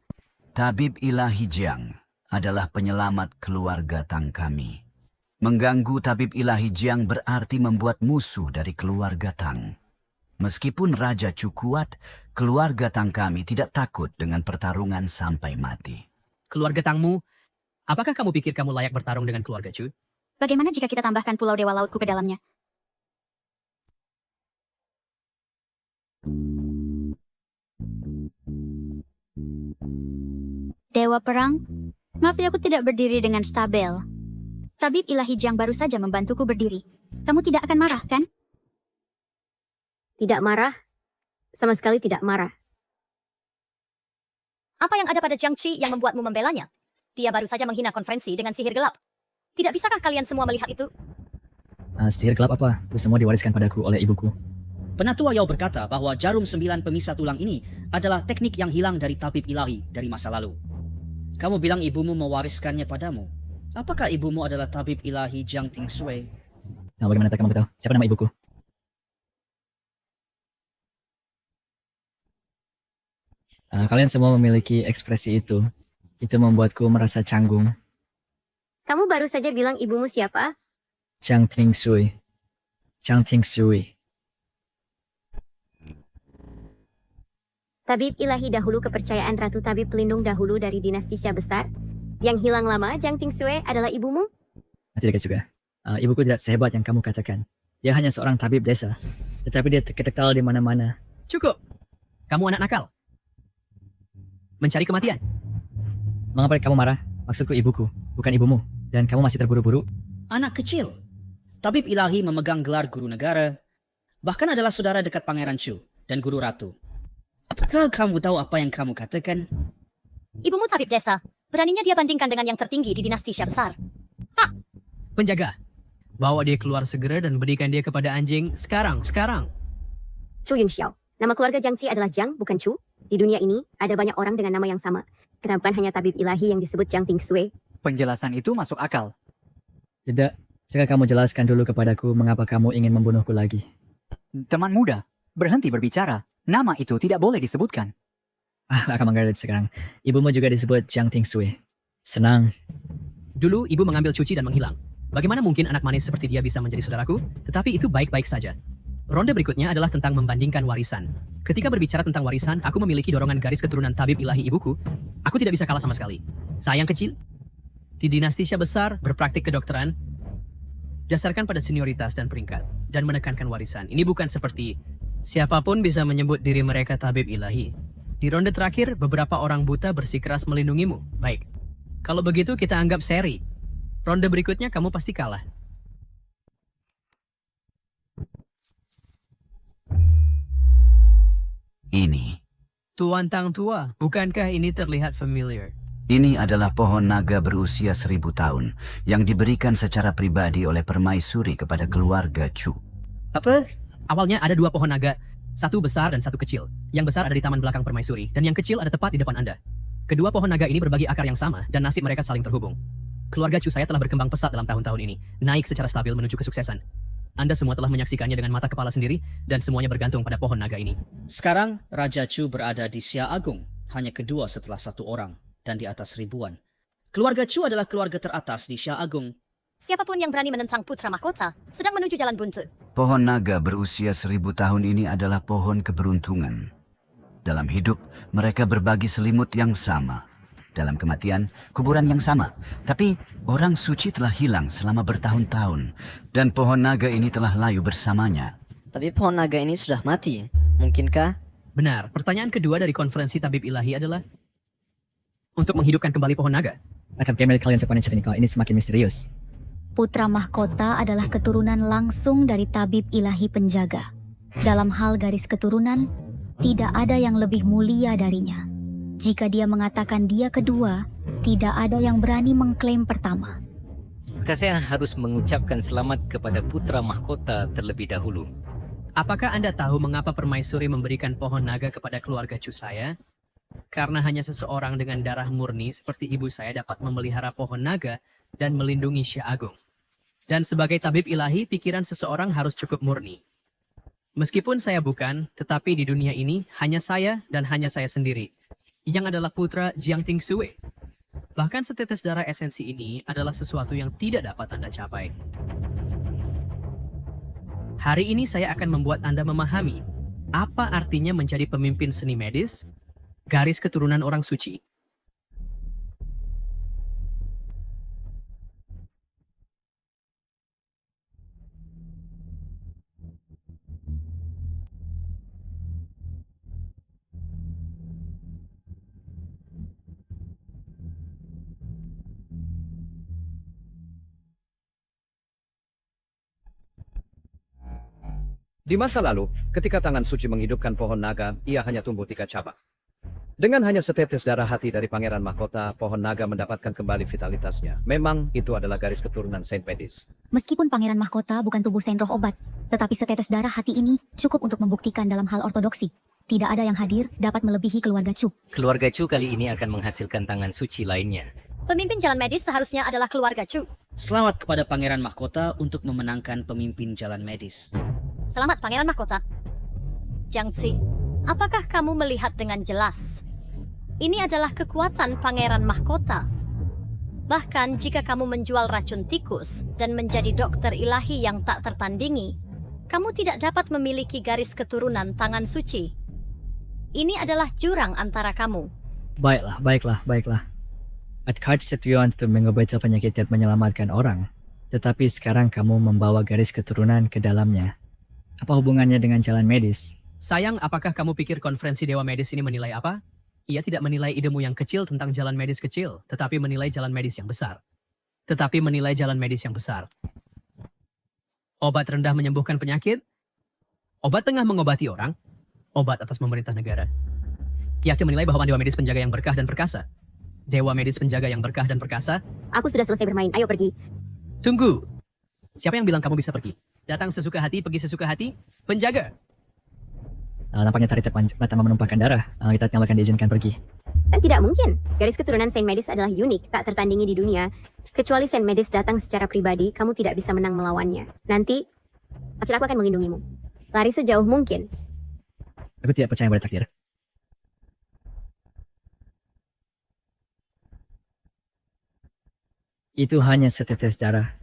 Tabib ilahi Jiang adalah penyelamat keluarga Tang kami. Mengganggu tabib ilahi Jiang berarti membuat musuh dari keluarga Tang. Meskipun Raja Chu kuat, keluarga Tang kami tidak takut dengan pertarungan sampai mati. Keluarga Tangmu, apakah kamu pikir kamu layak bertarung dengan keluarga Chu? Bagaimana jika kita tambahkan Pulau Dewa Lautku ke dalamnya? Dewa Perang, maaf ya aku tidak berdiri dengan stabil. Tabib ilahi Jiang baru saja membantuku berdiri. Kamu tidak akan marah, kan? Tidak marah? Sama sekali tidak marah. Apa yang ada pada Jiang Qi yang membuatmu membelanya? Dia baru saja menghina konferensi dengan sihir gelap. Tidak bisakah kalian semua melihat itu? Sihir gelap apa? Itu semua diwariskan padaku oleh ibuku. Penatua Yao berkata bahwa jarum 9 pemisah tulang ini adalah teknik yang hilang dari tabib ilahi dari masa lalu. Kamu bilang ibumu mewariskannya padamu. Apakah ibumu adalah tabib ilahi Jiang Tingsui? Nah, bagaimana tak kamu tahu? Siapa nama ibuku? Kalian semua memiliki ekspresi itu. Itu membuatku merasa canggung. Kamu baru saja bilang ibumu siapa? Jiang Tingsui. Jiang Tingsui. Tabib ilahi dahulu kepercayaan Ratu Tabib Pelindung dahulu dari dinasti Xia besar. Yang hilang lama, Jiang Tingsui adalah ibumu? Tidak juga. Ibuku tidak sehebat yang kamu katakan. Dia hanya seorang tabib desa. Tetapi dia terkenal di mana-mana. Cukup. Kamu anak nakal. Mencari kematian. Mengapa kamu marah? Maksudku ibuku, bukan ibumu. Dan kamu masih terburu-buru? Anak kecil. Tabib ilahi memegang gelar guru negara. Bahkan adalah saudara dekat Pangeran Chu dan Guru Ratu. Apakah kamu tahu apa yang kamu katakan? Ibumu tabib desa. Beraninya dia bandingkan dengan yang tertinggi di dinasti Syah besar. Penjaga, bawa dia keluar segera dan berikan dia kepada anjing sekarang. Chu Yunxiao. Nama keluarga Jiangxi adalah Jiang, bukan Chu. Di dunia ini, ada banyak orang dengan nama yang sama. Kenapa bukan hanya tabib ilahi yang disebut Jiang Tingsui? Penjelasan itu masuk akal. Tidak, sekarang kamu jelaskan dulu kepadaku mengapa kamu ingin membunuhku lagi. Teman muda, berhenti berbicara. Nama itu tidak boleh disebutkan. Akan mengerti sekarang. Ibumu juga disebut Jiang Tingsui. Senang. Dulu ibu mengambil cuci dan menghilang. Bagaimana mungkin anak manis seperti dia bisa menjadi saudaraku? Tetapi itu baik-baik saja. Ronde berikutnya adalah tentang membandingkan warisan. Ketika berbicara tentang warisan, aku memiliki dorongan garis keturunan tabib ilahi ibuku. Aku tidak bisa kalah sama sekali. Saya yang kecil, di dinasti Syah besar, berpraktik kedokteran, dasarkan pada senioritas dan peringkat, dan menekankan warisan. Ini bukan seperti siapapun bisa menyebut diri mereka tabib ilahi. Di ronde terakhir, beberapa orang buta bersikeras melindungimu. Baik. Kalau begitu kita anggap seri. Ronde berikutnya kamu pasti kalah. Ini. Tuan Tang Tua, bukankah ini terlihat familiar? Ini adalah pohon naga berusia 1000 tahun yang diberikan secara pribadi oleh permaisuri kepada keluarga Chu. Apa? Awalnya ada 2 pohon naga, satu besar dan satu kecil. Yang besar ada di taman belakang permaisuri, dan yang kecil ada tepat di depan Anda. Kedua pohon naga ini berbagi akar yang sama, dan nasib mereka saling terhubung. Keluarga Chu saya telah berkembang pesat dalam tahun-tahun ini, naik secara stabil menuju kesuksesan. Anda semua telah menyaksikannya dengan mata kepala sendiri, dan semuanya bergantung pada pohon naga ini. Sekarang, Raja Chu berada di Xia Agung, hanya kedua setelah 1 orang, dan di atas ribuan. Keluarga Chu adalah keluarga teratas di Xia Agung. Siapapun yang berani menentang putra mahkota sedang menuju jalan buntu. Pohon naga berusia 1000 tahun ini adalah pohon keberuntungan. Dalam hidup, mereka berbagi selimut yang sama. Dalam kematian, kuburan yang sama. Tapi orang suci telah hilang selama bertahun-tahun, dan pohon naga ini telah layu bersamanya. Tapi pohon naga ini sudah mati. Mungkinkah? Benar. Pertanyaan kedua dari konferensi tabib ilahi adalah untuk menghidupkan kembali pohon naga. Macam kamera kalian sepanjang cerita ini semakin misterius. Putra mahkota adalah keturunan langsung dari tabib ilahi penjaga. Dalam hal garis keturunan, tidak ada yang lebih mulia darinya. Jika dia mengatakan dia kedua, tidak ada yang berani mengklaim pertama. Maka saya harus mengucapkan selamat kepada putra mahkota terlebih dahulu. Apakah Anda tahu mengapa permaisuri memberikan pohon naga kepada keluarga Chu saya? Karena hanya seseorang dengan darah murni seperti ibu saya dapat memelihara pohon naga dan melindungi Syah Agung. Dan sebagai tabib ilahi, pikiran seseorang harus cukup murni. Meskipun saya bukan, tetapi di dunia ini hanya saya dan hanya saya sendiri, yang adalah putra Jiang Tingsui. Bahkan setetes darah esensi ini adalah sesuatu yang tidak dapat Anda capai. Hari ini saya akan membuat Anda memahami apa artinya menjadi pemimpin seni medis, garis keturunan orang suci. Di masa lalu, ketika tangan suci menghidupkan pohon naga, ia hanya tumbuh 3 cabang. Dengan hanya setetes darah hati dari pangeran mahkota, pohon naga mendapatkan kembali vitalitasnya. Memang itu adalah garis keturunan Saint Medis. Meskipun pangeran mahkota bukan tubuh Saint Roh obat, tetapi setetes darah hati ini cukup untuk membuktikan dalam hal ortodoksi. Tidak ada yang hadir dapat melebihi keluarga Chu. Keluarga Chu kali ini akan menghasilkan tangan suci lainnya. Pemimpin jalan medis seharusnya adalah keluarga Chu. Selamat kepada pangeran mahkota untuk memenangkan pemimpin jalan medis. Selamat pangeran mahkota. Jiangxi, apakah kamu melihat dengan jelas? Ini adalah kekuatan pangeran mahkota. Bahkan jika kamu menjual racun tikus dan menjadi dokter ilahi yang tak tertandingi, kamu tidak dapat memiliki garis keturunan tangan suci. Ini adalah jurang antara kamu. Baiklah. Adkard Setuan untuk mengobati penyakit dan menyelamatkan orang. Tetapi sekarang kamu membawa garis keturunan ke dalamnya. Apa hubungannya dengan jalan medis? Sayang, apakah kamu pikir konferensi Dewa Medis ini menilai apa? Ia tidak menilai idemu yang kecil tentang jalan medis kecil, tetapi menilai jalan medis yang besar. Obat rendah menyembuhkan penyakit, obat tengah mengobati orang, obat atas memerintah negara. Ia menilai bahwa Dewa Medis penjaga yang berkah dan perkasa. Dewa medis penjaga yang berkah dan perkasa. Aku sudah selesai bermain, ayo pergi. Tunggu. Siapa yang bilang kamu bisa pergi? Datang sesuka hati, pergi sesuka hati. Penjaga. Nampaknya Tari tanpa menumpahkan darah. Kita tinggal akan diizinkan pergi. Kan tidak mungkin. Garis keturunan Saint Medis adalah unik, tak tertandingi di dunia. Kecuali Saint Medis datang secara pribadi, kamu tidak bisa menang melawannya. Nanti, akhirnya aku akan melindungimu. Lari sejauh mungkin. Aku tidak percaya pada takdir. Itu hanya setetes darah.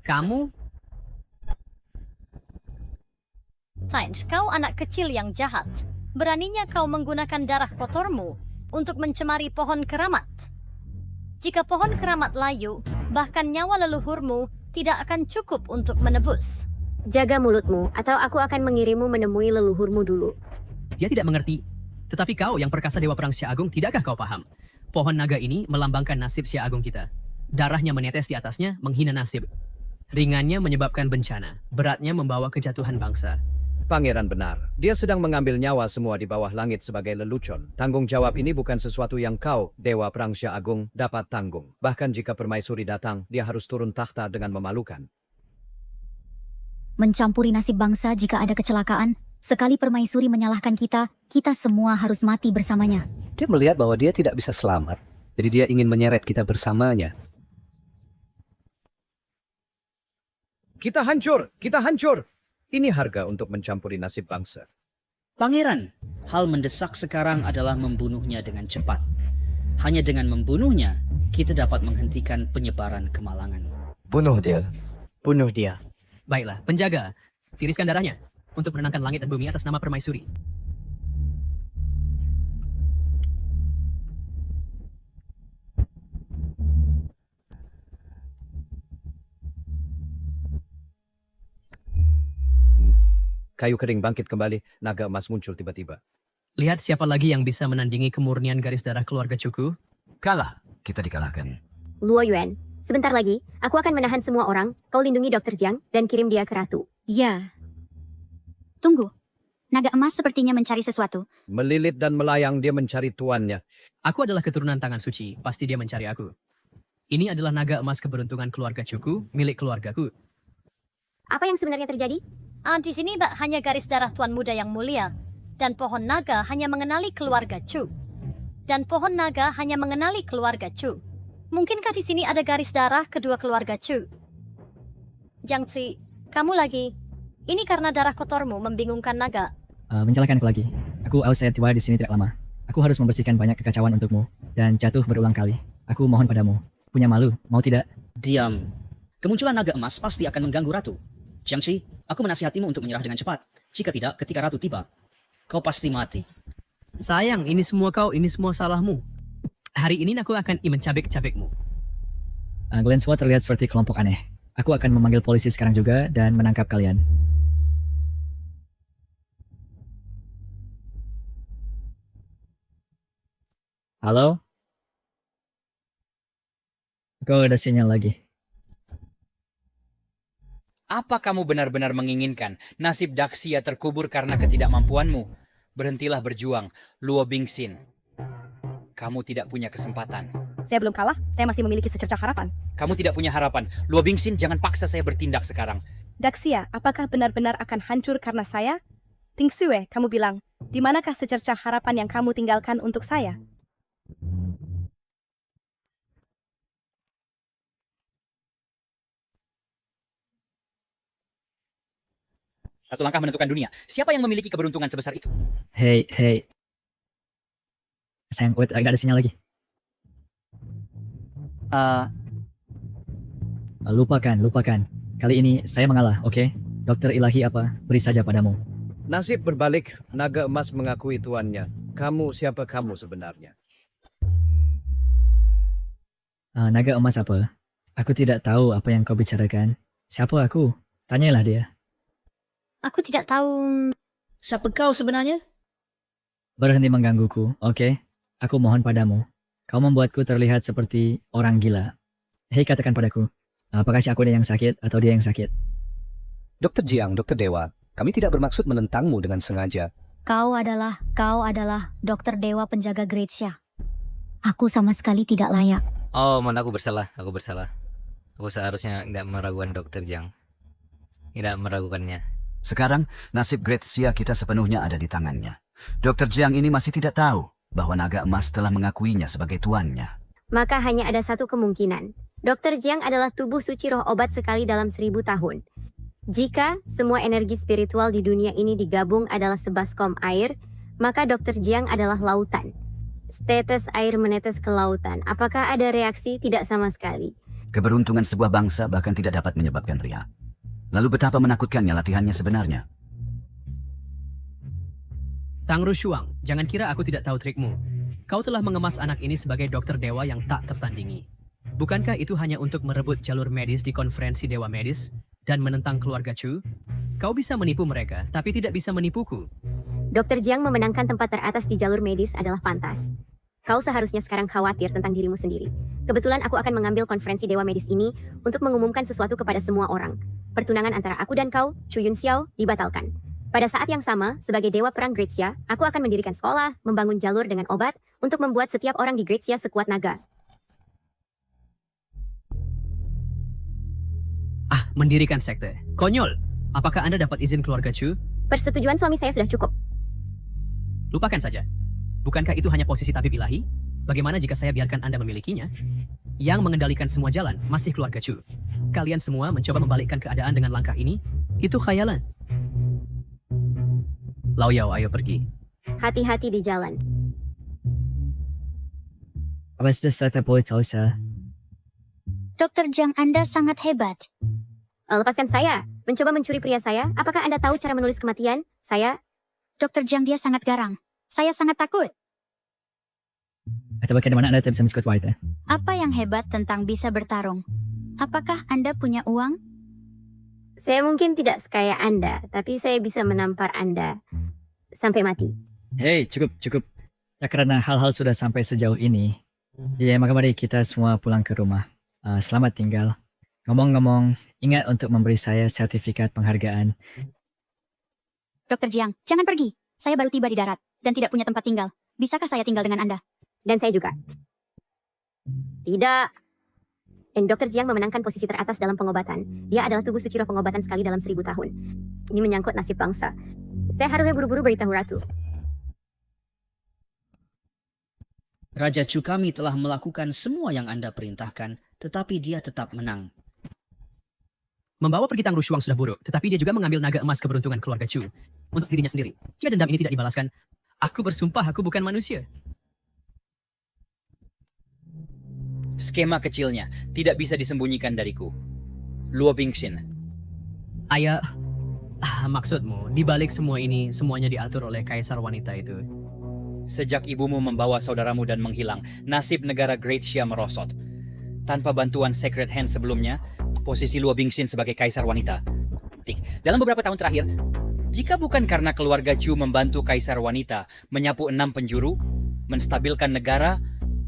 Kamu? Sainz, kau anak kecil yang jahat. Beraninya kau menggunakan darah kotormu untuk mencemari pohon keramat. Jika pohon keramat layu, bahkan nyawa leluhurmu tidak akan cukup untuk menebus. Jaga mulutmu, atau aku akan mengirimmu menemui leluhurmu dulu. Dia tidak mengerti. Tetapi kau yang perkasa Dewa Perang Xia Agung, tidakkah kau paham? Pohon naga ini melambangkan nasib Xia Agung kita. Darahnya menetes di atasnya, menghina nasib. Ringannya menyebabkan bencana, beratnya membawa kejatuhan bangsa. Pangeran benar. Dia sedang mengambil nyawa semua di bawah langit sebagai lelucon. Tanggung jawab ini bukan sesuatu yang kau, Dewa Perang Xia Agung, dapat tanggung. Bahkan jika permaisuri datang, dia harus turun takhta dengan memalukan. Mencampuri nasib bangsa jika ada kecelakaan, sekali permaisuri menyalahkan kita, kita semua harus mati bersamanya. Dia melihat bahwa dia tidak bisa selamat, jadi dia ingin menyeret kita bersamanya. Kita hancur! Kita hancur! Ini harga untuk mencampuri nasib bangsa. Pangeran, hal mendesak sekarang adalah membunuhnya dengan cepat. Hanya dengan membunuhnya, kita dapat menghentikan penyebaran kemalangan. Bunuh dia. Bunuh dia. Baiklah, penjaga, tiriskan darahnya untuk menenangkan langit dan bumi atas nama permaisuri. Kayu kering bangkit kembali, naga emas muncul tiba-tiba. Lihat siapa lagi yang bisa menandingi kemurnian garis darah keluarga Cuku. Kalah, kita dikalahkan. Luo Yuan, sebentar lagi, aku akan menahan semua orang, kau lindungi Dr. Jiang, dan kirim dia ke Ratu. Ya. Tunggu. Naga emas sepertinya mencari sesuatu. Melilit dan melayang dia mencari tuannya. Aku adalah keturunan tangan suci, pasti dia mencari aku. Ini adalah naga emas keberuntungan keluarga Cuku, milik keluargaku. Apa yang sebenarnya terjadi? Di sini hanya garis darah Tuan Muda yang mulia. Dan pohon naga hanya mengenali keluarga Chu. Dan pohon naga hanya mengenali keluarga Chu. Mungkinkah di sini ada garis darah kedua keluarga Chu? Jiangzi, kamu lagi. Ini karena darah kotormu membingungkan naga. Menyalahkan aku lagi. Aku saya tiba di sini tidak lama. Aku harus membersihkan banyak kekacauan untukmu dan jatuh berulang kali. Aku mohon padamu. Punya malu, mau tidak? Diam. Kemunculan naga emas pasti akan mengganggu Ratu. Jiangxi, aku menasihatimu untuk menyerah dengan cepat. Jika tidak, ketika Ratu tiba, kau pasti mati. Sayang, ini semua salahmu. Hari ini aku akan mencabik-cabikmu. Glenn Swat terlihat seperti kelompok aneh. Aku akan memanggil polisi sekarang juga dan menangkap kalian. Halo? Kau ada sinyal lagi. Apa kamu benar-benar menginginkan nasib Daxia terkubur karena ketidakmampuanmu? Berhentilah berjuang, Luo Bingxin. Kamu tidak punya kesempatan. Saya belum kalah, saya masih memiliki secercah harapan. Kamu tidak punya harapan. Luo Bingxin, jangan paksa saya bertindak sekarang. Daxia, apakah benar-benar akan hancur karena saya? Ting Sue, kamu bilang, di manakah secercah harapan yang kamu tinggalkan untuk saya? Satu langkah menentukan dunia. Siapa yang memiliki keberuntungan sebesar itu? Hei. Sayang, wait, agak ada sinyal lagi. Lupakan. Kali ini saya mengalah, oke? Dokter ilahi apa? Beri saja padamu. Nasib berbalik, naga emas mengakui tuannya. Siapa kamu sebenarnya? Naga emas apa? Aku tidak tahu apa yang kau bicarakan. Siapa aku? Tanyalah dia. Aku tidak tahu. Siapa kau sebenarnya? Berhenti menggangguku, oke? Aku mohon padamu. Kau membuatku terlihat seperti orang gila. Hei, katakan padaku, apakah aku yang sakit atau dia yang sakit? Dr. Jiang, Dr. Dewa, kami tidak bermaksud menentangmu dengan sengaja. Kau adalah dokter dewa penjaga Great Xia. Aku sama sekali tidak layak. Oh, aku bersalah. Aku seharusnya tidak meragukan Dr. Jiang. Tidak meragukannya. Sekarang, nasib Great Xia kita sepenuhnya ada di tangannya. Dr. Jiang ini masih tidak tahu bahwa naga emas telah mengakuinya sebagai tuannya. Maka hanya ada satu kemungkinan. Dr. Jiang adalah tubuh suci roh obat sekali dalam 1000 tahun. Jika semua energi spiritual di dunia ini digabung adalah sebaskom air, maka Dr. Jiang adalah lautan. Setetes air menetes ke lautan. Apakah ada reaksi? Tidak sama sekali. Keberuntungan sebuah bangsa bahkan tidak dapat menyebabkan ria. Lalu betapa menakutkannya latihannya sebenarnya. Tang Rushuang, jangan kira aku tidak tahu trikmu. Kau telah mengemas anak ini sebagai dokter dewa yang tak tertandingi. Bukankah itu hanya untuk merebut jalur medis di konferensi Dewa Medis dan menentang keluarga Chu? Kau bisa menipu mereka, tapi tidak bisa menipuku. Dr. Jiang memenangkan tempat teratas di jalur medis adalah pantas. Kau seharusnya sekarang khawatir tentang dirimu sendiri. Kebetulan aku akan mengambil konferensi Dewa Medis ini untuk mengumumkan sesuatu kepada semua orang. Pertunangan antara aku dan kau, Chu Yun Xiao, dibatalkan. Pada saat yang sama, sebagai Dewa Perang Great Xia, aku akan mendirikan sekolah, membangun jalur dengan obat, untuk membuat setiap orang di Great Xia sekuat naga. Mendirikan sekte. Konyol. Apakah Anda dapat izin keluarga Chu? Persetujuan suami saya sudah cukup. Lupakan saja. Bukankah itu hanya posisi tabib ilahi? Bagaimana jika saya biarkan Anda memilikinya? Yang mengendalikan semua jalan masih keluarga Chu. Kalian semua mencoba membalikkan keadaan dengan langkah ini? Itu khayalan. Lau Yao, ayo pergi. Hati-hati di jalan. Apa sudah saya boleh tahu, Sir? Dr. Jiang, Anda sangat hebat. Lepaskan saya. Mencoba mencuri pria saya. Apakah Anda tahu cara menulis kematian? Saya... Dr. Jiang, dia sangat garang. Saya sangat takut. Atau bagaimana Anda tidak bisa mengikuti White? Apa yang hebat tentang bisa bertarung? Apakah Anda punya uang? Saya mungkin tidak sekaya Anda, tapi saya bisa menampar Anda sampai mati. Hei, cukup. Ya, karena hal-hal sudah sampai sejauh ini. Ya, maka mari kita semua pulang ke rumah. Selamat tinggal. Ngomong-ngomong, ingat untuk memberi saya sertifikat penghargaan. Dr. Jiang, jangan pergi. Saya baru tiba di darat dan tidak punya tempat tinggal. Bisakah saya tinggal dengan Anda? Dan saya juga. Tidak. Dan Dr. Jiang memenangkan posisi teratas dalam pengobatan. Dia adalah tubuh suci roh pengobatan sekali dalam 1000 tahun. Ini menyangkut nasib bangsa. Saya harusnya buru-buru beritahu Ratu. Raja Chu kami telah melakukan semua yang Anda perintahkan, tetapi dia tetap menang. Membawa pergi Tang Rushuang sudah buruk, tetapi dia juga mengambil naga emas keberuntungan keluarga Chu untuk dirinya sendiri. Jika dendam ini tidak dibalaskan, aku bersumpah aku bukan manusia. Skema kecilnya tidak bisa disembunyikan dariku. Luo Bingxin. Ayah, maksudmu, di balik semua ini, semuanya diatur oleh kaisar wanita itu. Sejak ibumu membawa saudaramu dan menghilang, nasib negara Great Xia merosot. Tanpa bantuan Sacred Hand sebelumnya, posisi Luo Bingxin sebagai kaisar wanita penting. Dalam beberapa tahun terakhir, jika bukan karena keluarga Chu membantu kaisar wanita menyapu 6 penjuru, menstabilkan negara,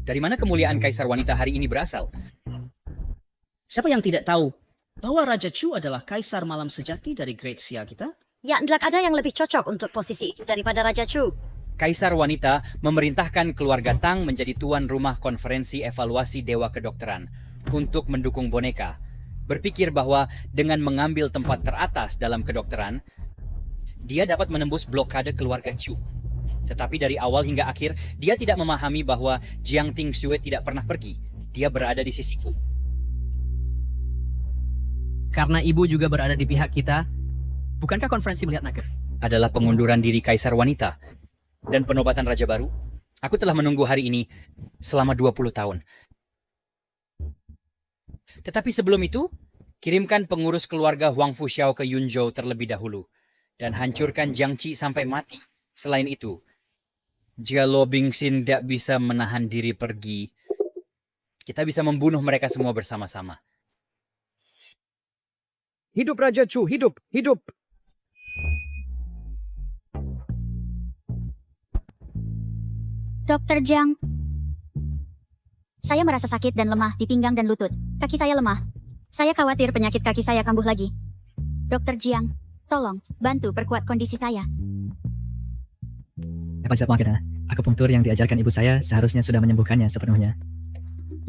dari mana kemuliaan kaisar wanita hari ini berasal? Siapa yang tidak tahu bahwa Raja Chu adalah kaisar malam sejati dari Great Xia kita? Ya, tidak ada yang lebih cocok untuk posisi itu daripada Raja Chu. Kaisar wanita memerintahkan keluarga Tang menjadi tuan rumah konferensi evaluasi Dewa Kedokteran untuk mendukung boneka. Berpikir bahwa dengan mengambil tempat teratas dalam kedokteran, dia dapat menembus blokade keluarga Chu. Tetapi dari awal hingga akhir, dia tidak memahami bahwa Jiang Tingxue tidak pernah pergi. Dia berada di sisiku. Karena ibu juga berada di pihak kita, bukankah konferensi melihat naga? Adalah pengunduran diri kaisar wanita dan penobatan raja baru. Aku telah menunggu hari ini selama 20 tahun. Tetapi sebelum itu, kirimkan pengurus keluarga Huang Fuxiao ke Yunzhou terlebih dahulu dan hancurkan Jiang Qi sampai mati. Selain itu, jika Luo Bingxin tidak bisa menahan diri pergi, kita bisa membunuh mereka semua bersama-sama. Hidup Raja Chu, hidup, hidup! Dr. Jiang, saya merasa sakit dan lemah di pinggang dan lutut. Kaki saya lemah. Saya khawatir penyakit kaki saya kambuh lagi. Dr. Jiang, tolong bantu perkuat kondisi saya. Dapat siap makin, akupunktur yang diajarkan ibu saya seharusnya sudah menyembuhkannya sepenuhnya.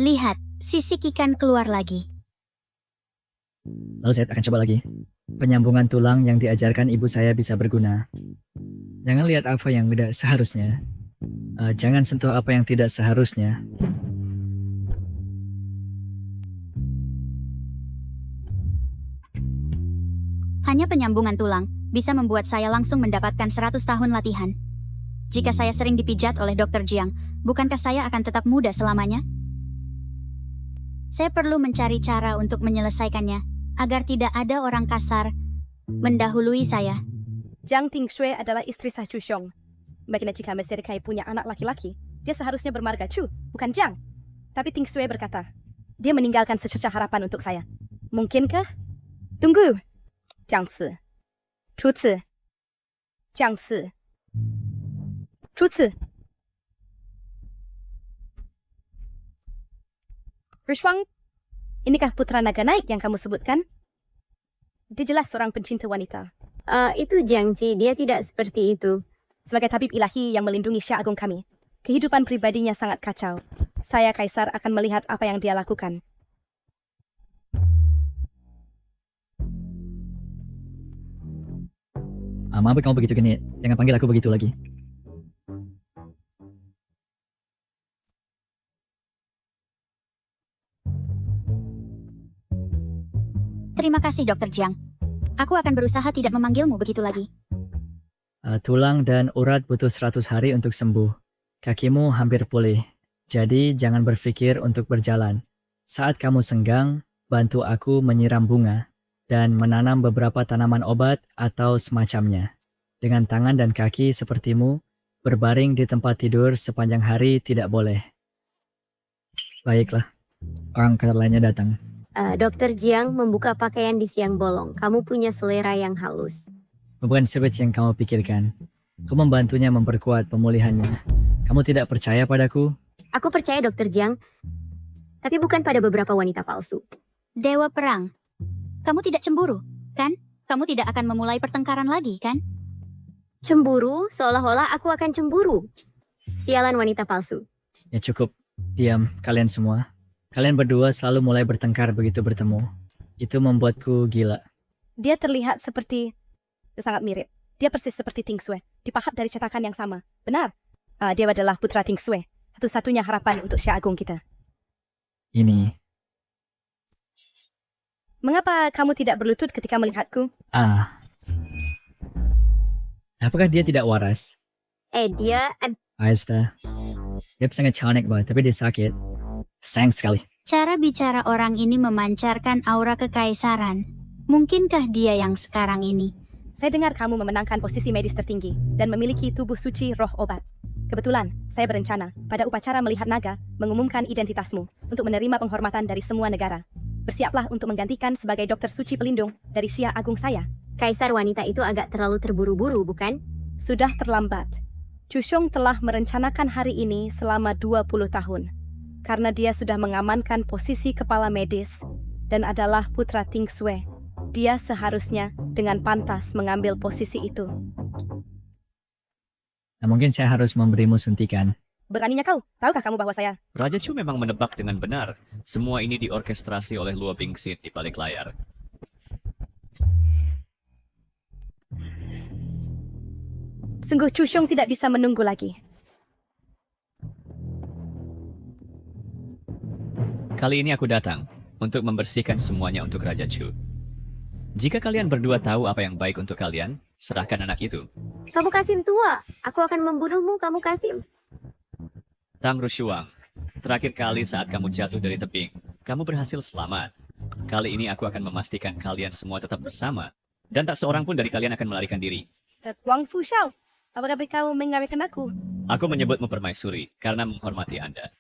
Lihat, sisik ikan keluar lagi. Lalu saya akan coba lagi. Penyambungan tulang yang diajarkan ibu saya bisa berguna. Jangan lihat apa yang tidak seharusnya. Jangan sentuh apa yang tidak seharusnya. Hanya penyambungan tulang bisa membuat saya langsung mendapatkan 100 tahun latihan. Jika saya sering dipijat oleh Dr. Jiang, bukankah saya akan tetap muda selamanya? Saya perlu mencari cara untuk menyelesaikannya, agar tidak ada orang kasar mendahului saya. Jiang Tingshui adalah istri sah Chu Xiong. Bagaimana jika Mesir Kai punya anak laki-laki? Dia seharusnya bermarga Chu, bukan Jiang. Tapi Tingshui berkata, dia meninggalkan secercah harapan untuk saya. Mungkinkah? Tunggu. Jiang Si. Chu Si. Jiang Si. Chu Si. Rishuang, inikah putra naga naik yang kamu sebutkan? Dia jelas seorang pencinta wanita. Itu Jiang Ji, dia tidak seperti itu. Sebagai tabib ilahi yang melindungi Syah Agung kami, kehidupan pribadinya sangat kacau. Saya, Kaisar, akan melihat apa yang dia lakukan. Maaf kamu begitu genit. Jangan panggil aku begitu lagi. Terima kasih, Dr. Jiang. Aku akan berusaha tidak memanggilmu begitu lagi. Tulang dan urat butuh 100 hari untuk sembuh. Kakimu hampir pulih. Jadi jangan berpikir untuk berjalan. Saat kamu senggang, bantu aku menyiram bunga dan menanam beberapa tanaman obat atau semacamnya. Dengan tangan dan kaki sepertimu, berbaring di tempat tidur sepanjang hari tidak boleh. Baiklah, orang kantor lainnya datang. Dr. Jiang membuka pakaian di siang bolong. Kamu punya selera yang halus. Bukan seperti yang kamu pikirkan. Aku membantunya memperkuat pemulihannya. Kamu tidak percaya padaku? Aku percaya Dr. Jiang, tapi bukan pada beberapa wanita palsu. Dewa Perang, kamu tidak cemburu, kan? Kamu tidak akan memulai pertengkaran lagi, kan? Cemburu? Seolah-olah aku akan cemburu. Sialan wanita palsu. Ya cukup, diam kalian semua. Kalian berdua selalu mulai bertengkar begitu bertemu. Itu membuatku gila. Dia terlihat seperti... sangat mirip. Dia persis seperti Tingshui, dipahat dari cetakan yang sama. Benar, dia adalah putra Tingshui. Satu-satunya harapan untuk Syah Agung kita. Ini. Mengapa kamu tidak berlutut ketika melihatku? Apakah dia tidak waras? Dia... Aista. Dia sangat cantik banget, tapi dia sakit. Sayang sekali. Cara bicara orang ini memancarkan aura kekaisaran. Mungkinkah dia yang sekarang ini? Saya dengar kamu memenangkan posisi medis tertinggi dan memiliki tubuh suci roh obat. Kebetulan, saya berencana pada upacara melihat naga mengumumkan identitasmu untuk menerima penghormatan dari semua negara. Bersiaplah untuk menggantikan sebagai dokter suci pelindung dari Syah Agung saya. Kaisar wanita itu agak terlalu terburu-buru, bukan? Sudah terlambat. Chu Xiong telah merencanakan hari ini selama 20 tahun. Karena dia sudah mengamankan posisi kepala medis dan adalah putra Tingshui. Dia seharusnya dengan pantas mengambil posisi itu. Nah, mungkin saya harus memberimu suntikan. Beraninya kau? Tahukah kamu bahwa saya? Raja Chu memang menebak dengan benar. Semua ini diorkestrasi oleh Luo Bingxin di balik layar. Sungguh Chu Xiong tidak bisa menunggu lagi. Kali ini aku datang untuk membersihkan semuanya untuk Raja Chu. Jika kalian berdua tahu apa yang baik untuk kalian, serahkan anak itu. Kamu Kasim tua. Aku akan membunuhmu, kamu Kasim. Tang Rushuang, terakhir kali saat kamu jatuh dari tebing, kamu berhasil selamat. Kali ini aku akan memastikan kalian semua tetap bersama, dan tak seorang pun dari kalian akan melarikan diri. Wang Fu Shao, apakah kau mengawinkan aku? Aku menyebutmu permaisuri karena menghormati Anda.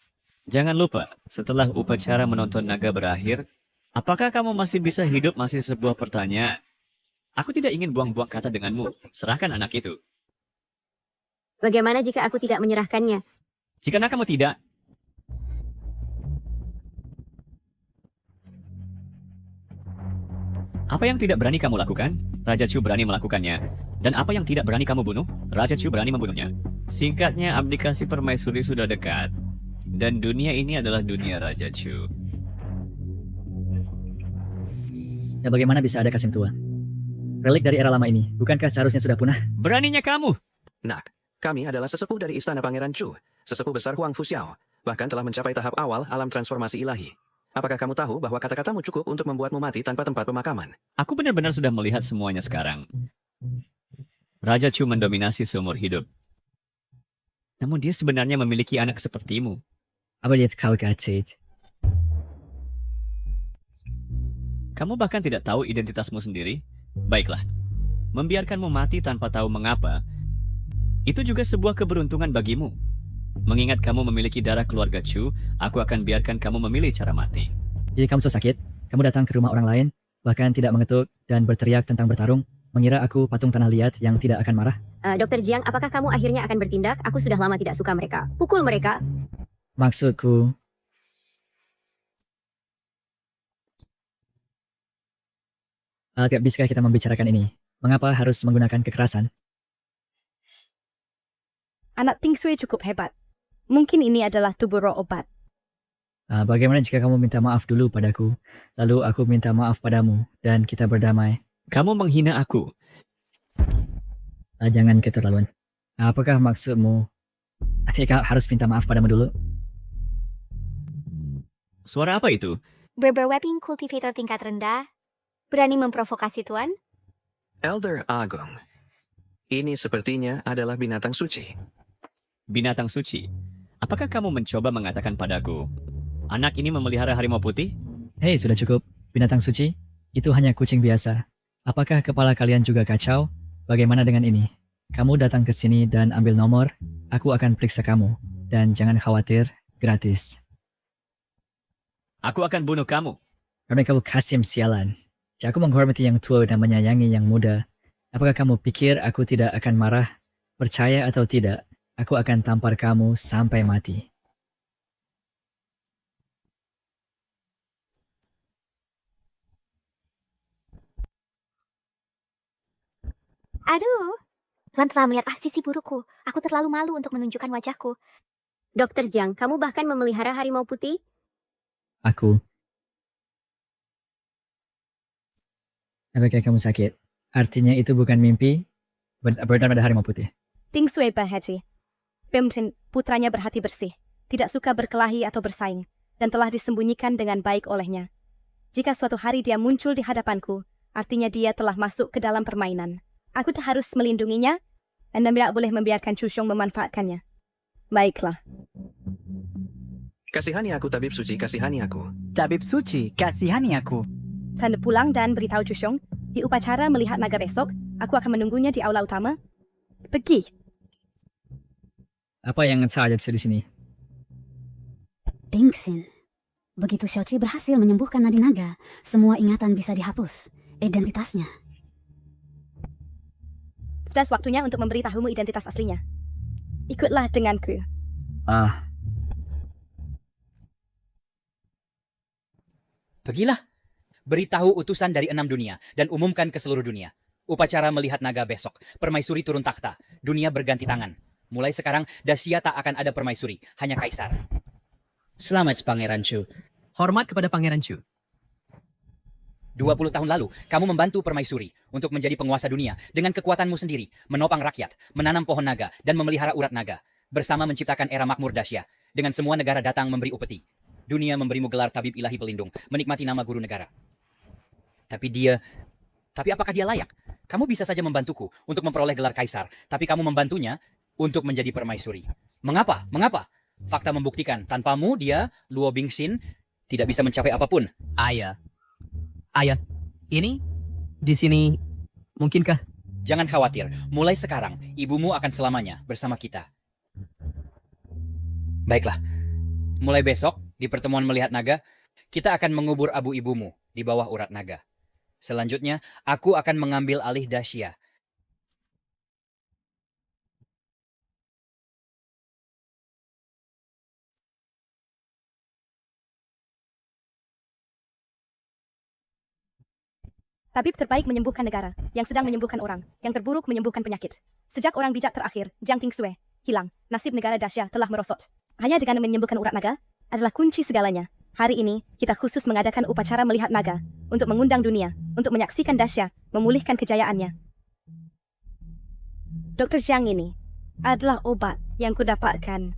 Jangan lupa, setelah upacara menonton naga berakhir, apakah kamu masih bisa hidup masih sebuah pertanyaan. Aku tidak ingin buang-buang kata denganmu. Serahkan anak itu. Bagaimana jika aku tidak menyerahkannya? Jika kamu tidak, apa yang tidak berani kamu lakukan, Raja Chu berani melakukannya. Dan apa yang tidak berani kamu bunuh, Raja Chu berani membunuhnya. Singkatnya, abdikasi permaisuri sudah dekat. Dan dunia ini adalah dunia Raja Chu. Ya bagaimana bisa ada Kasim tua? Relik dari era lama ini, bukankah seharusnya sudah punah? Beraninya kamu! Nak, kami adalah sesepuh dari Istana Pangeran Chu, sesepuh besar Huang Fuxiao, bahkan telah mencapai tahap awal alam transformasi ilahi. Apakah kamu tahu bahwa kata-katamu cukup untuk membuatmu mati tanpa tempat pemakaman? Aku benar-benar sudah melihat semuanya sekarang. Raja Chu mendominasi seumur hidup. Namun dia sebenarnya memiliki anak sepertimu. Apa dia kau kacit? Kamu bahkan tidak tahu identitasmu sendiri? Baiklah, membiarkanmu mati tanpa tahu mengapa, itu juga sebuah keberuntungan bagimu. Mengingat kamu memiliki darah keluarga Chu, aku akan biarkan kamu memilih cara mati. Jadi kamu so sakit, kamu datang ke rumah orang lain, bahkan tidak mengetuk dan berteriak tentang bertarung, mengira aku patung tanah liat yang tidak akan marah? Dr. Jiang, apakah kamu akhirnya akan bertindak? Aku sudah lama tidak suka mereka. Pukul mereka. Maksudku, tidak bisakah kita membicarakan ini? Mengapa harus menggunakan kekerasan? Anak Ting Sui cukup hebat. Mungkin ini adalah tubuh roh obat. Bagaimana jika kamu minta maaf dulu padaku, lalu aku minta maaf padamu, dan kita berdamai? Kamu menghina aku. Jangan keterlaluan. Apakah maksudmu kau harus minta maaf padamu dulu? Suara apa itu? Berber-weaping kultivator tingkat rendah. Berani memprovokasi Tuan? Elder Agung, ini sepertinya adalah binatang suci. Binatang suci? Apakah kamu mencoba mengatakan padaku, anak ini memelihara harimau putih? Hei, sudah cukup. Binatang suci? Itu hanya kucing biasa. Apakah kepala kalian juga kacau? Bagaimana dengan ini? Kamu datang ke sini dan ambil nomor, aku akan periksa kamu. Dan jangan khawatir, gratis. Aku akan bunuh kamu. Karena kamu Kasim sialan. Aku menghormati yang tua dan menyayangi yang muda. Apakah kamu pikir aku tidak akan marah? Percaya atau tidak, aku akan tampar kamu sampai mati. Aduh, Tuan telah melihat sisi burukku. Aku terlalu malu untuk menunjukkan wajahku. Dr. Jiang, kamu bahkan memelihara harimau putih? Aku. Apakah kamu sakit? Artinya itu bukan mimpi? Bernama harimau putih. Ting Sui berhati. Pemrin, putranya berhati bersih. Tidak suka berkelahi atau bersaing. Dan telah disembunyikan dengan baik olehnya. Jika suatu hari dia muncul di hadapanku, artinya dia telah masuk ke dalam permainan. Aku harus melindunginya, dan tidak boleh membiarkan Chu Xiong memanfaatkannya. Baiklah. Kasihani aku, Tabib Suci, kasihani aku. Tabib Suci, kasihani aku. Tanda pulang dan beritahu Chu Xiong, di upacara melihat naga besok, aku akan menunggunya di aula utama. Pergi. Apa yang saja di sini? Pingxin. Begitu Xiaoqi berhasil menyembuhkan nadi naga, semua ingatan bisa dihapus. Identitasnya. Sudah waktunya untuk memberitahumu identitas aslinya. Ikutlah denganku. Pergilah. Beritahu utusan dari 6 dunia dan umumkan ke seluruh dunia. Upacara melihat naga besok. Permaisuri turun takhta. Dunia berganti tangan. Mulai sekarang, Dacia tak akan ada permaisuri. Hanya kaisar. Selamat, Pangeran Chu. Hormat kepada Pangeran Chu. 20 tahun lalu, kamu membantu permaisuri untuk menjadi penguasa dunia dengan kekuatanmu sendiri, menopang rakyat, menanam pohon naga, dan memelihara urat naga. Bersama menciptakan era makmur Dacia. Dengan semua negara datang memberi upeti. Dunia memberimu gelar tabib ilahi pelindung, menikmati nama guru negara. Tapi apakah dia layak? Kamu bisa saja membantuku untuk memperoleh gelar kaisar, tapi kamu membantunya untuk menjadi permaisuri. Mengapa? Mengapa? Fakta membuktikan, tanpamu dia, Luo Bingxin, tidak bisa mencapai apapun. Ayah, ini, di sini, mungkinkah? Jangan khawatir, mulai sekarang, ibumu akan selamanya bersama kita. Baiklah, mulai besok, di pertemuan melihat naga, kita akan mengubur abu ibumu di bawah urat naga. Selanjutnya, aku akan mengambil alih Dacia. Tabib terbaik menyembuhkan negara, yang sedang menyembuhkan orang, yang terburuk menyembuhkan penyakit. Sejak orang bijak terakhir, Jiang Ting Sui, hilang. Nasib negara Dacia telah merosot. Hanya dengan menyembuhkan urat naga adalah kunci segalanya. Hari ini, kita khusus mengadakan upacara melihat naga untuk mengundang dunia, untuk menyaksikan Dacia memulihkan kejayaannya. Dr. Jiang ini adalah obat yang kudapatkan.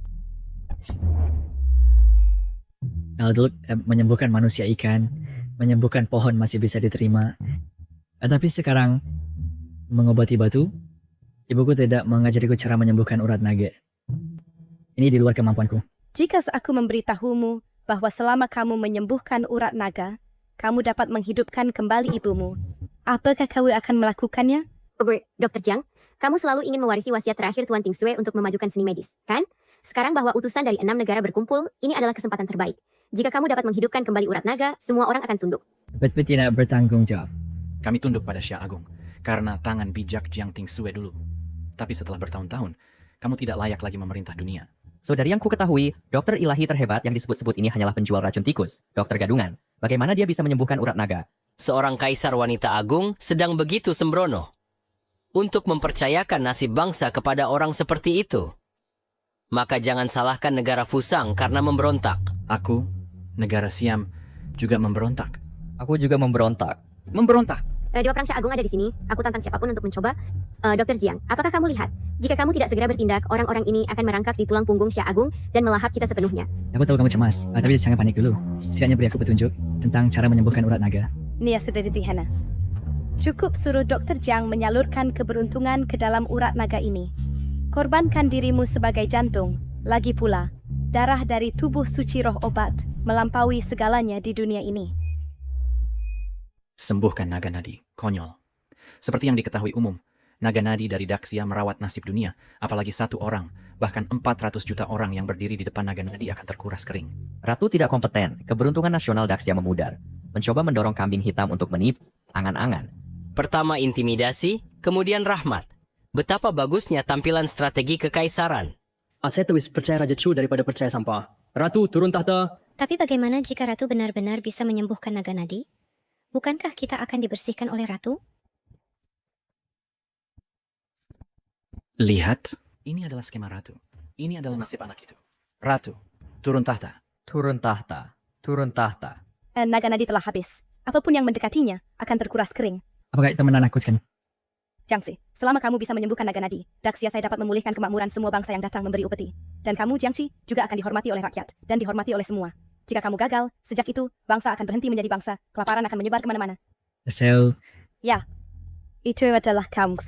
Dulu menyembuhkan manusia ikan, menyembuhkan pohon masih bisa diterima. Tapi sekarang, mengobati batu, ibuku tidak mengajariku cara menyembuhkan urat naga. Ini di luar kemampuanku. Jika aku memberitahumu bahwa selama kamu menyembuhkan urat naga, kamu dapat menghidupkan kembali ibumu, apakah kamu akan melakukannya? Dr. Jiang, kamu selalu ingin mewarisi wasiat terakhir Tuan Ting Sui untuk memajukan seni medis, kan? Sekarang bahwa utusan dari 6 negara berkumpul, ini adalah kesempatan terbaik. Jika kamu dapat menghidupkan kembali urat naga, semua orang akan tunduk. Tapi tidak bertanggung jawab. Kami tunduk pada Xia Agung karena tangan bijak Jiang Ting Sui dulu. Tapi setelah bertahun-tahun, kamu tidak layak lagi memerintah dunia. Dari yang ku ketahui, dokter ilahi terhebat yang disebut-sebut ini hanyalah penjual racun tikus, dokter gadungan. Bagaimana dia bisa menyembuhkan urat naga? Seorang kaisar wanita agung sedang begitu sembrono untuk mempercayakan nasib bangsa kepada orang seperti itu. Maka jangan salahkan negara Fusang karena memberontak. Aku, negara Siam, juga memberontak. Aku juga memberontak. Memberontak? Dewa Perang Xia Agung ada di sini. Aku tantang siapapun untuk mencoba. Dr. Jiang, apakah kamu lihat? Jika kamu tidak segera bertindak, orang-orang ini akan merangkak di tulang punggung Xia Agung dan melahap kita sepenuhnya. Aku tahu kamu cemas, tapi jangan panik dulu. Setidaknya beri aku petunjuk tentang cara menyembuhkan urat naga. Nia sederhana. Cukup suruh Dr. Jiang menyalurkan keberuntungan ke dalam urat naga ini. Korbankan dirimu sebagai jantung. Lagi pula, darah dari tubuh suci roh obat melampaui segalanya di dunia ini. Sembuhkan naga nadi, konyol. Seperti yang diketahui umum, naga nadi dari Daxia merawat nasib dunia, apalagi satu orang, bahkan 400 juta orang yang berdiri di depan naga nadi akan terkuras kering. Ratu tidak kompeten, keberuntungan nasional Daxia memudar. Mencoba mendorong kambing hitam untuk menipu, angan-angan. Pertama intimidasi, kemudian rahmat. Betapa bagusnya tampilan strategi kekaisaran. Saya lebih percaya Raja Chu daripada percaya sampah. Ratu turun tahta. Tapi bagaimana jika Ratu benar-benar bisa menyembuhkan naga nadi? Bukankah kita akan dibersihkan oleh Ratu? Lihat, ini adalah skema Ratu. Ini adalah nasib anak itu. Ratu, turun tahta. Turun tahta. Turun tahta. Naga nadi telah habis. Apapun yang mendekatinya akan terkuras kering. Apakah itu menakutkan? Jiangxi, selama kamu bisa menyembuhkan naga nadi, Daxia saya dapat memulihkan kemakmuran semua bangsa yang datang memberi upeti. Dan kamu, Jiangxi, juga akan dihormati oleh rakyat dan dihormati oleh semua. Jika kamu gagal, sejak itu, bangsa akan berhenti menjadi bangsa. Kelaparan akan menyebar kemana-mana. Ya, itu adalah kamu.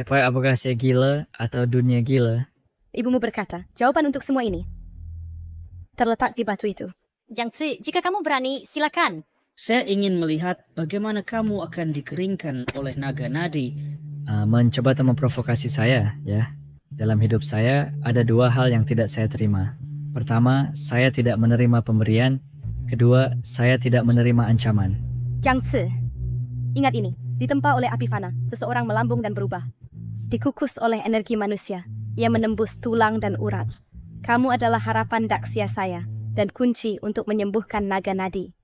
Apakah saya gila atau dunia gila? Ibumu berkata, jawaban untuk semua ini terletak di batu itu. Jiangxi, jika kamu berani, silakan. Saya ingin melihat bagaimana kamu akan dikeringkan oleh naga nadi. Mencoba atau memprovokasi saya, ya. Dalam hidup saya, ada 2 hal yang tidak saya terima. Pertama, saya tidak menerima pemberian. Kedua, saya tidak menerima ancaman. Jiangxi, ingat ini, ditempa oleh api fana, seseorang melambung dan berubah. Dikukus oleh energi manusia, ia menembus tulang dan urat. Kamu adalah harapan Daxia saya, dan kunci untuk menyembuhkan naga nadi.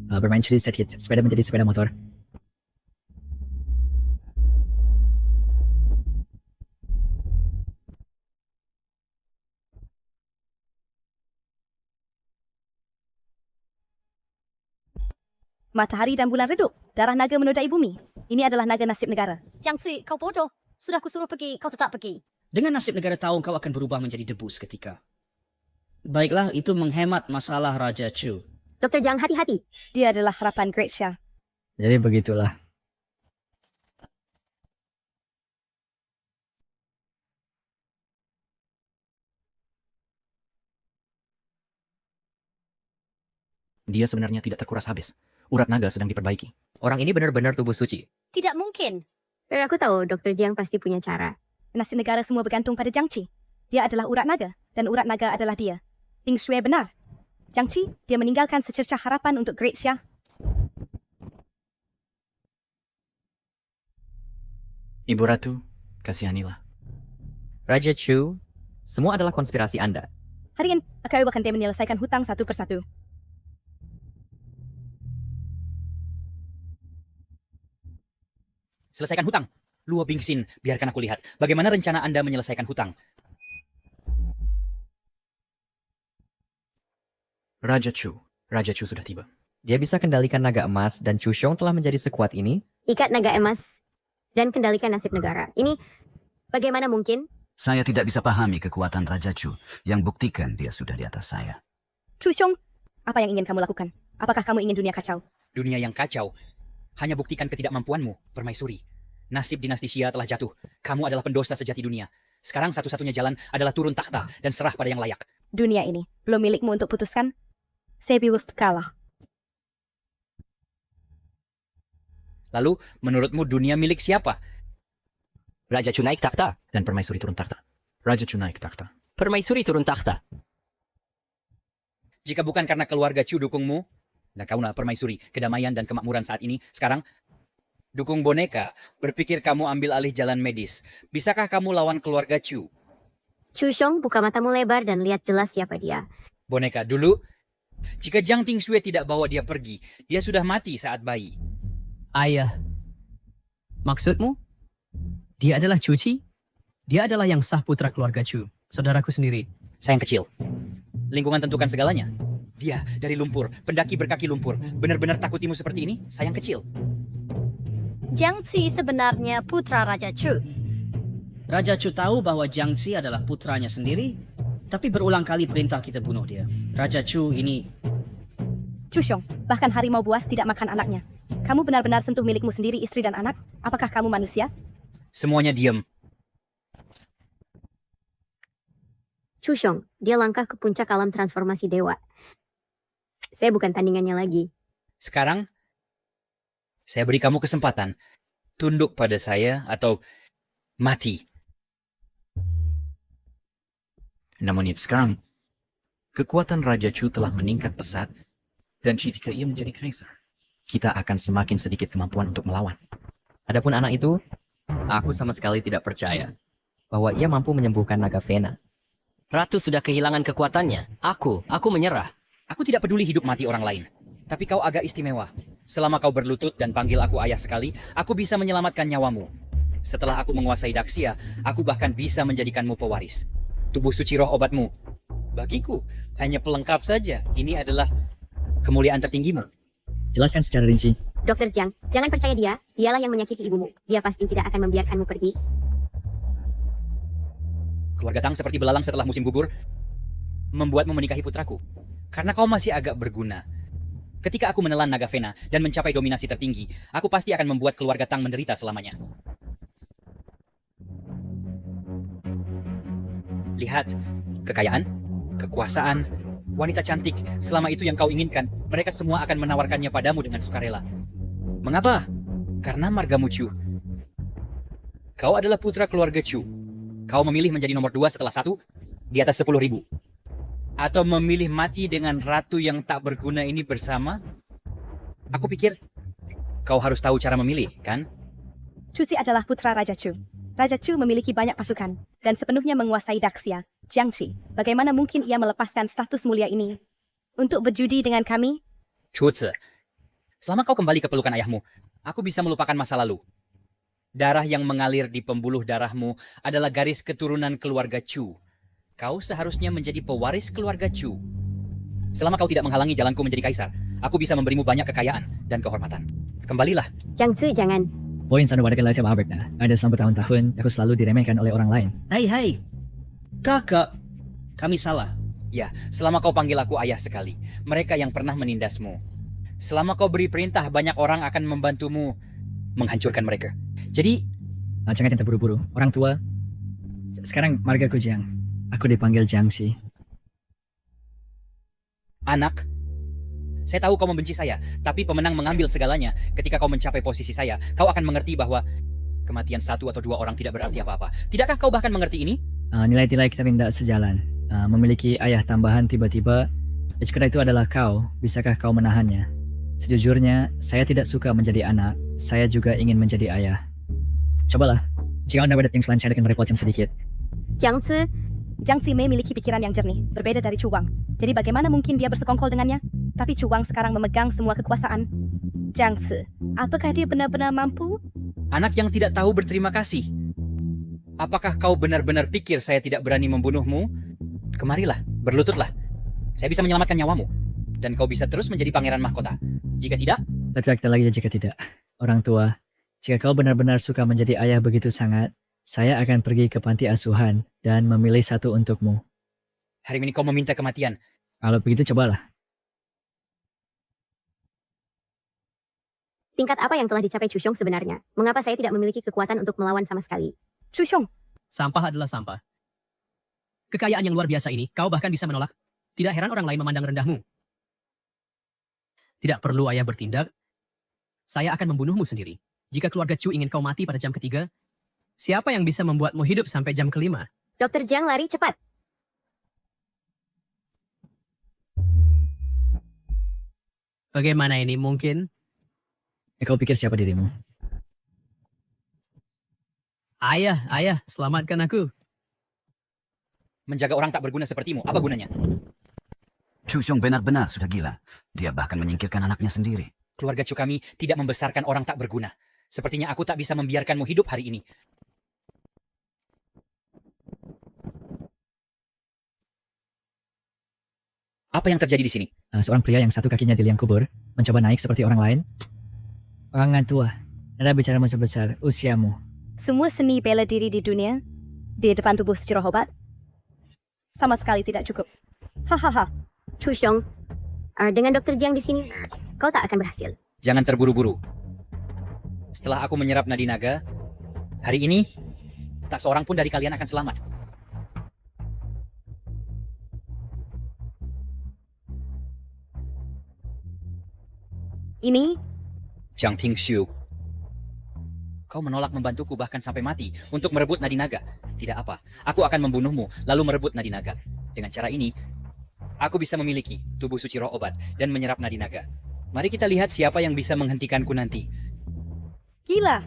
Bermain judi sedikit, sepeda menjadi sepeda motor. Matahari dan bulan redup, darah naga menodai bumi. Ini adalah naga nasib negara. Jiangxi, kau bodoh. Sudah kusuruh pergi, kau tetap pergi. Dengan nasib negara tahu kau akan berubah menjadi debu seketika. Baiklah, itu menghemat masalah Raja Chu. Dr. Jiang, hati-hati. Dia adalah harapan Great Xia. Jadi begitulah. Dia sebenarnya tidak terkuras habis. Urat naga sedang diperbaiki. Orang ini benar-benar tubuh suci. Tidak mungkin. Aku tahu Dr. Jiang pasti punya cara. Nasib negara semua bergantung pada Jiangxi. Dia adalah urat naga, dan urat naga adalah dia. Ting Sui benar. Jiangxi, dia meninggalkan secercah harapan untuk Great Xia. Ibu Ratu, kasihanilah. Raja Chu, semua adalah konspirasi Anda. Hari ini, aku akan menyelesaikan hutang satu persatu. Selesaikan hutang. Luo Bingxin, biarkan aku lihat. Bagaimana rencana Anda menyelesaikan hutang? Raja Chu sudah tiba. Dia bisa kendalikan naga emas dan Chu Xiong telah menjadi sekuat ini. Ikat naga emas dan kendalikan nasib negara. Ini bagaimana mungkin? Saya tidak bisa pahami kekuatan Raja Chu yang buktikan dia sudah di atas saya. Chu Xiong, apa yang ingin kamu lakukan? Apakah kamu ingin dunia kacau? Dunia yang kacau. Hanya buktikan ketidakmampuanmu, Permaisuri. Nasib dinasti Xia telah jatuh. Kamu adalah pendosa sejati dunia. Sekarang satu-satunya jalan adalah turun takhta dan serah pada yang layak. Dunia ini belum milikmu untuk putuskan. Sebi Wust kalah. Lalu, menurutmu dunia milik siapa? Raja Chu naik takhta dan Permaisuri turun takhta. Raja Chu naik takhta. Permaisuri turun takhta. Jika bukan karena keluarga Chu dukungmu, dan kaulah Permaisuri, kedamaian dan kemakmuran saat ini, sekarang dukung boneka, berpikir kamu ambil alih jalan medis. Bisakah kamu lawan keluarga Chu? Chu Xiong, buka matamu lebar dan lihat jelas siapa dia. Boneka, dulu, jika Jiang Tingsue tidak bawa dia pergi, dia sudah mati saat bayi. Ayah. Maksudmu? Dia adalah Cuci? Dia adalah yang sah putra keluarga Chu, saudaraku sendiri. Sayang kecil. Lingkungan tentukan segalanya. Dia dari lumpur, pendaki berkaki lumpur. Benar-benar takutimu seperti ini, sayang kecil. Jiang Ci sebenarnya putra Raja Chu. Raja Chu tahu bahwa Jiang Ci adalah putranya sendiri, tapi berulang kali perintah kita bunuh dia. Raja Chu ini... Chu Xiong, bahkan harimau buas tidak makan anaknya. Kamu benar-benar sentuh milikmu sendiri, istri dan anak? Apakah kamu manusia? Semuanya diam. Chu Xiong, dia langkah ke puncak alam transformasi dewa. Saya bukan tandingannya lagi. Sekarang, saya beri kamu kesempatan. Tunduk pada saya atau mati. Namun sekarang, kekuatan Raja Chu telah meningkat pesat, dan jika ia menjadi kaisar, kita akan semakin sedikit kemampuan untuk melawan. Adapun anak itu, aku sama sekali tidak percaya bahwa ia mampu menyembuhkan naga Vena. Ratu sudah kehilangan kekuatannya. Aku menyerah. Aku tidak peduli hidup mati orang lain. Tapi kau agak istimewa. Selama kau berlutut dan panggil aku ayah sekali, aku bisa menyelamatkan nyawamu. Setelah aku menguasai Daxia, aku bahkan bisa menjadikanmu pewaris. Tubuh suci roh obatmu. Bagiku, hanya pelengkap saja. Ini adalah kemuliaan tertinggimu. Jelaskan secara rinci. Dr. Jiang, jangan percaya dia. Dialah yang menyakiti ibumu. Dia pasti tidak akan membiarkanmu pergi. Keluarga Tang seperti belalang setelah musim gugur, membuatmu menikahi putraku. Karena kau masih agak berguna. Ketika aku menelan naga Vena dan mencapai dominasi tertinggi, aku pasti akan membuat keluarga Tang menderita selamanya. Lihat, kekayaan, kekuasaan, wanita cantik, selama itu yang kau inginkan, mereka semua akan menawarkannya padamu dengan sukarela. Mengapa? Karena margamu Chu. Kau adalah putra keluarga Chu. Kau memilih menjadi nomor 2 setelah 1 di atas 10.000. Atau memilih mati dengan ratu yang tak berguna ini bersama? Aku pikir kau harus tahu cara memilih, kan? Cuci adalah putra Raja Chu. Raja Chu memiliki banyak pasukan dan sepenuhnya menguasai Daxia. Jiangxi, bagaimana mungkin ia melepaskan status mulia ini untuk berjudi dengan kami? Cuce, selama kau kembali ke pelukan ayahmu, aku bisa melupakan masa lalu. Darah yang mengalir di pembuluh darahmu adalah garis keturunan keluarga Chu. Kau seharusnya menjadi pewaris keluarga Chu. Selama kau tidak menghalangi jalanku menjadi kaisar, aku bisa memberimu banyak kekayaan dan kehormatan. Kembalilah. Jiang Ci, jangan. Poin sana pada kelacam Albert dah. Ada selama bertahun-tahun, aku selalu diremehkan oleh orang lain. Hai, kakak, kami salah. Ya, selama kau panggil aku ayah sekali, mereka yang pernah menindasmu. Selama kau beri perintah, banyak orang akan membantumu menghancurkan mereka. Jadi, jangan yang terburu-buru. Orang tua, sekarang margaku Jiang. Aku dipanggil Jiangxi. Anak, saya tahu kau membenci saya, tapi pemenang mengambil segalanya. Ketika kau mencapai posisi saya, kau akan mengerti bahwa kematian 1 atau 2 orang tidak berarti apa-apa. Tidakkah kau bahkan mengerti ini? Nilai-nilai kita tidak sejalan. Memiliki ayah tambahan tiba-tiba, jika itu adalah kau, bisakah kau menahannya? Sejujurnya, saya tidak suka menjadi anak. Saya juga ingin menjadi ayah. Cobalah, jika Anda ada things lain, saya akan merepotkan sedikit. Jiang Ci, Jiang Ci memiliki pikiran yang jernih, berbeda dari Chu Wang. Jadi bagaimana mungkin dia bersekongkol dengannya? Tapi Chu Wang sekarang memegang semua kekuasaan. Jiang Ci, apakah dia benar-benar mampu Anak yang tidak tahu berterima kasih. Apakah kau benar-benar pikir saya tidak berani membunuhmu? Kemarilah, berlututlah. Saya bisa menyelamatkan nyawamu. Dan kau bisa terus menjadi pangeran mahkota. Jika tidak, Laki-laki lagi jika tidak. Orang tua, jika kau benar-benar suka menjadi ayah begitu sangat, saya akan pergi ke panti asuhan dan memilih satu untukmu. hari ini kau meminta kematian. Kalau begitu cobalah. Tingkat apa yang telah dicapai Chushong sebenarnya? Mengapa saya tidak memiliki kekuatan untuk melawan sama sekali? Chushong, Sampah adalah sampah. Kekayaan yang luar biasa ini, kau bahkan bisa menolak. Tidak heran orang lain memandang rendahmu. Tidak perlu ayah bertindak. Saya akan membunuhmu sendiri. Jika keluarga Chu ingin kau mati pada jam ketiga, siapa yang bisa membuatmu hidup sampai jam kelima? Dr. Jiang lari cepat. Bagaimana ini mungkin? Kau pikir siapa dirimu? Ayah, selamatkan aku. Menjaga orang tak berguna sepertimu, apa gunanya? Chushong benar-benar sudah gila. Dia bahkan menyingkirkan anaknya sendiri. Keluarga Chu kami tidak membesarkan orang tak berguna. Sepertinya aku tak bisa membiarkanmu hidup hari ini. Apa yang terjadi di sini? Seorang pria yang satu kakinya di liang kubur mencoba naik seperti orang lain. Orang tua, Anda bicara sebesar usiamu. semua seni bela diri di dunia, di depan tubuh Suci Roh Obat, sama sekali tidak cukup. Hahaha. Chushong, dengan Dr. Jiang di sini, kau tak akan berhasil. Jangan terburu-buru. Setelah aku menyerap nadi naga, hari ini tak seorang pun dari kalian akan selamat. Ini Jiang Tingshu, kau menolak membantuku bahkan sampai mati untuk merebut nadi naga. Tidak apa, aku akan membunuhmu lalu merebut nadi naga. Dengan cara ini, aku bisa memiliki tubuh suci roh obat dan menyerap nadi naga. Mari kita lihat siapa yang bisa menghentikanku nanti. gila.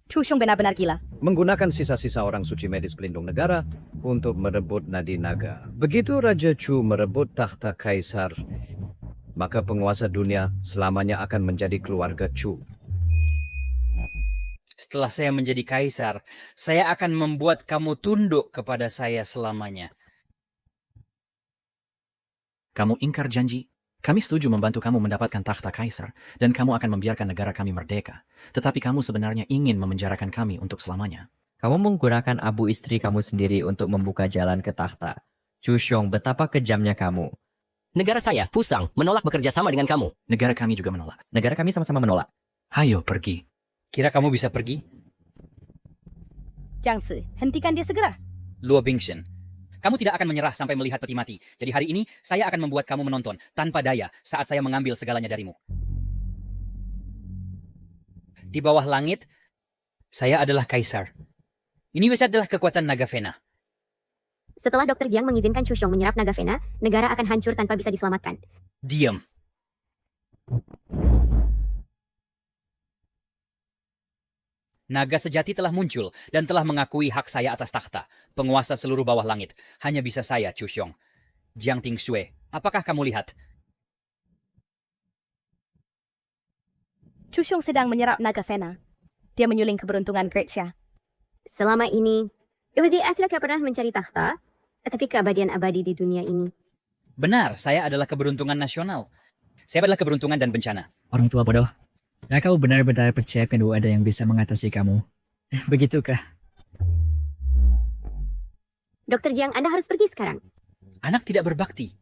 Chushong benar-benar gila. Menggunakan sisa-sisa orang suci medis pelindung negara untuk merebut nadi naga. Begitu Raja Chu merebut takhta kaisar, maka penguasa dunia selamanya akan menjadi keluarga Chu. Setelah saya menjadi kaisar, saya akan membuat kamu tunduk kepada saya selamanya. Kamu ingkar janji. Kami setuju membantu kamu mendapatkan takhta kaisar, dan kamu akan membiarkan negara kami merdeka. Tetapi kamu sebenarnya ingin memenjarakan kami untuk selamanya. Kamu menggunakan abu istri kamu sendiri untuk membuka jalan ke takhta. Chushong, betapa kejamnya kamu. Negara saya, Fusang, menolak bekerja sama dengan kamu. Negara kami juga menolak. Negara kami sama-sama menolak. Hayo pergi. Kira kamu bisa pergi? Jiang Zi, hentikan dia segera. Luo Bingshen, kamu tidak akan menyerah sampai melihat peti mati. Jadi hari ini, saya akan membuat kamu menonton tanpa daya saat saya mengambil segalanya darimu. Di bawah langit, saya adalah kaisar. Ini adalah kekuatan naga Vena. Setelah Dr. Jiang mengizinkan Chushong menyerap naga Vena, negara akan hancur tanpa bisa diselamatkan. Diam. Naga sejati telah muncul dan telah mengakui hak saya atas takhta. Penguasa seluruh bawah langit. Hanya bisa saya, Chushong. Jiang Tingshui, apakah kamu lihat? Chushong sedang menyerap naga Vena. Dia menyuling keberuntungan Great Xia. Selama ini, Dia tidak pernah mencari takhta, tapi keabadian abadi di dunia ini. Benar, saya adalah keberuntungan nasional. Saya adalah keberuntungan dan bencana. Orang tua bodoh. Nah, kau benar-benar percaya kedua ada yang bisa mengatasi kamu. Begitukah? Dr. Jiang, Anda harus pergi sekarang. Anak tidak berbakti.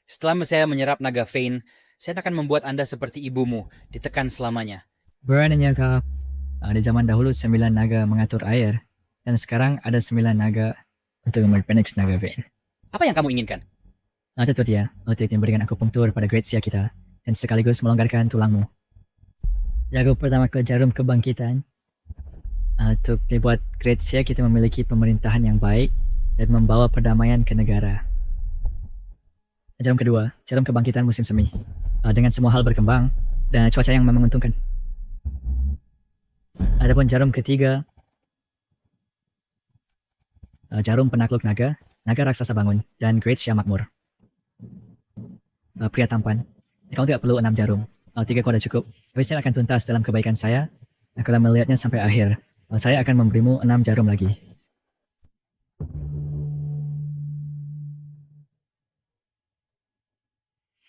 Setelah saya menyerap naga Vane, saya akan membuat Anda seperti ibumu, ditekan selamanya. Beraninya kau. Di zaman dahulu 9 naga mengatur air, dan sekarang ada 9 naga untuk memperpendek naga Vane. Apa yang kamu inginkan? Tentu dia, untuk memberikan akupunktur pada Great Xia kita, dan sekaligus melonggarkan tulangmu. Jago pertama ke jarum kebangkitan. Untuk dibuat Great Xia kita memiliki pemerintahan yang baik dan membawa perdamaian ke negara. Jarum kedua, jarum kebangkitan musim semi. Dengan semua hal berkembang dan cuaca yang menguntungkan. Adapun jarum ketiga, jarum penakluk naga, naga raksasa bangun, dan Great Xia makmur. Pria tampan, kamu tidak perlu 6 jarum. 3 kau sudah cukup. Tapi saya akan tuntas dalam kebaikan saya Aku akan melihatnya sampai akhir. Saya akan memberimu 6 jarum lagi.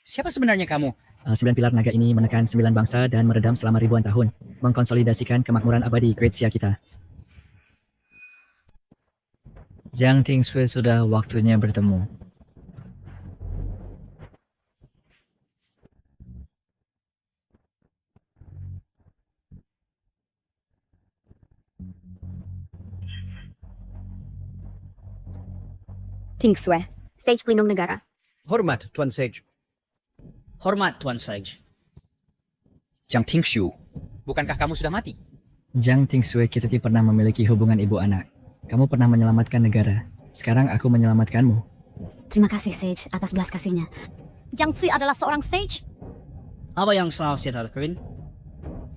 Siapa sebenarnya kamu? 9 pilar naga ini menekan 9 bangsa dan meredam selama ribuan tahun, mengkonsolidasikan kemakmuran abadi Great Xia kita. Jiang Tingshui sudah waktunya bertemu. Tingshui. Sage pelindung negara. Hormat, Tuan Sage. Hormat, Tuan Sage. Jiang Tingshu, bukankah kamu sudah mati? Jiang Tingshui, kita tidak pernah memiliki hubungan ibu anak. Kamu pernah menyelamatkan negara. Sekarang aku menyelamatkanmu. Terima kasih Sage atas belas kasihnya. Jiang Zi adalah seorang sage? Apa yang seharusnya dilakukan?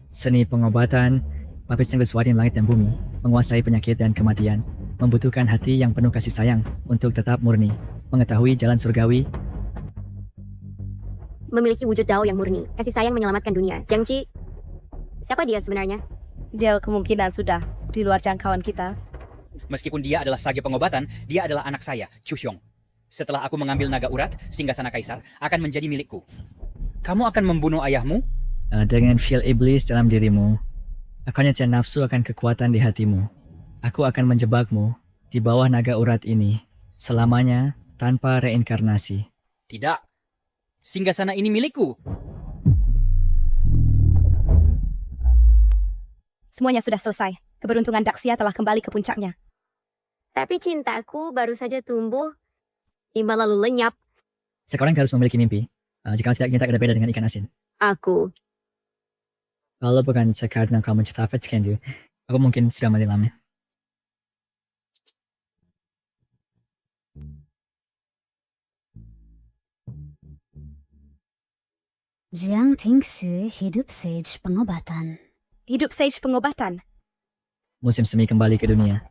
Seni pengobatan, lapis yang bersuara di langit dan bumi, menguasai penyakit dan kematian, membutuhkan hati yang penuh kasih sayang untuk tetap murni, mengetahui jalan surgawi, Memiliki wujud Dao yang murni, kasih sayang menyelamatkan dunia. Jiang Qi, siapa dia sebenarnya? Dia kemungkinan sudah di luar jangkauan kita. Meskipun dia adalah saja pengobatan, dia adalah anak saya, Chu Xiong. Setelah aku mengambil naga urat, singgasana kaisar akan menjadi milikku. Kamu akan membunuh ayahmu? dengan feel iblis dalam dirimu, akan nyata nafsu akan kekuatan di hatimu. Aku akan menjebakmu di bawah naga urat ini, selamanya tanpa reinkarnasi. Tidak. Singgasana ini milikku. Semuanya sudah selesai. Keberuntungan Daxia telah kembali ke puncaknya. Tapi cintaku baru saja tumbuh, imbal lalu lenyap. Sekarang harus memiliki mimpi. Jika tidak, kita ada beda dengan ikan asin. Aku. Kalau bukan sekarang kamu cepat kendu, aku mungkin sudah mati lama. Jiang Tingshu hidup sage pengobatan. Hidup sage pengobatan. Musim semi kembali ke dunia.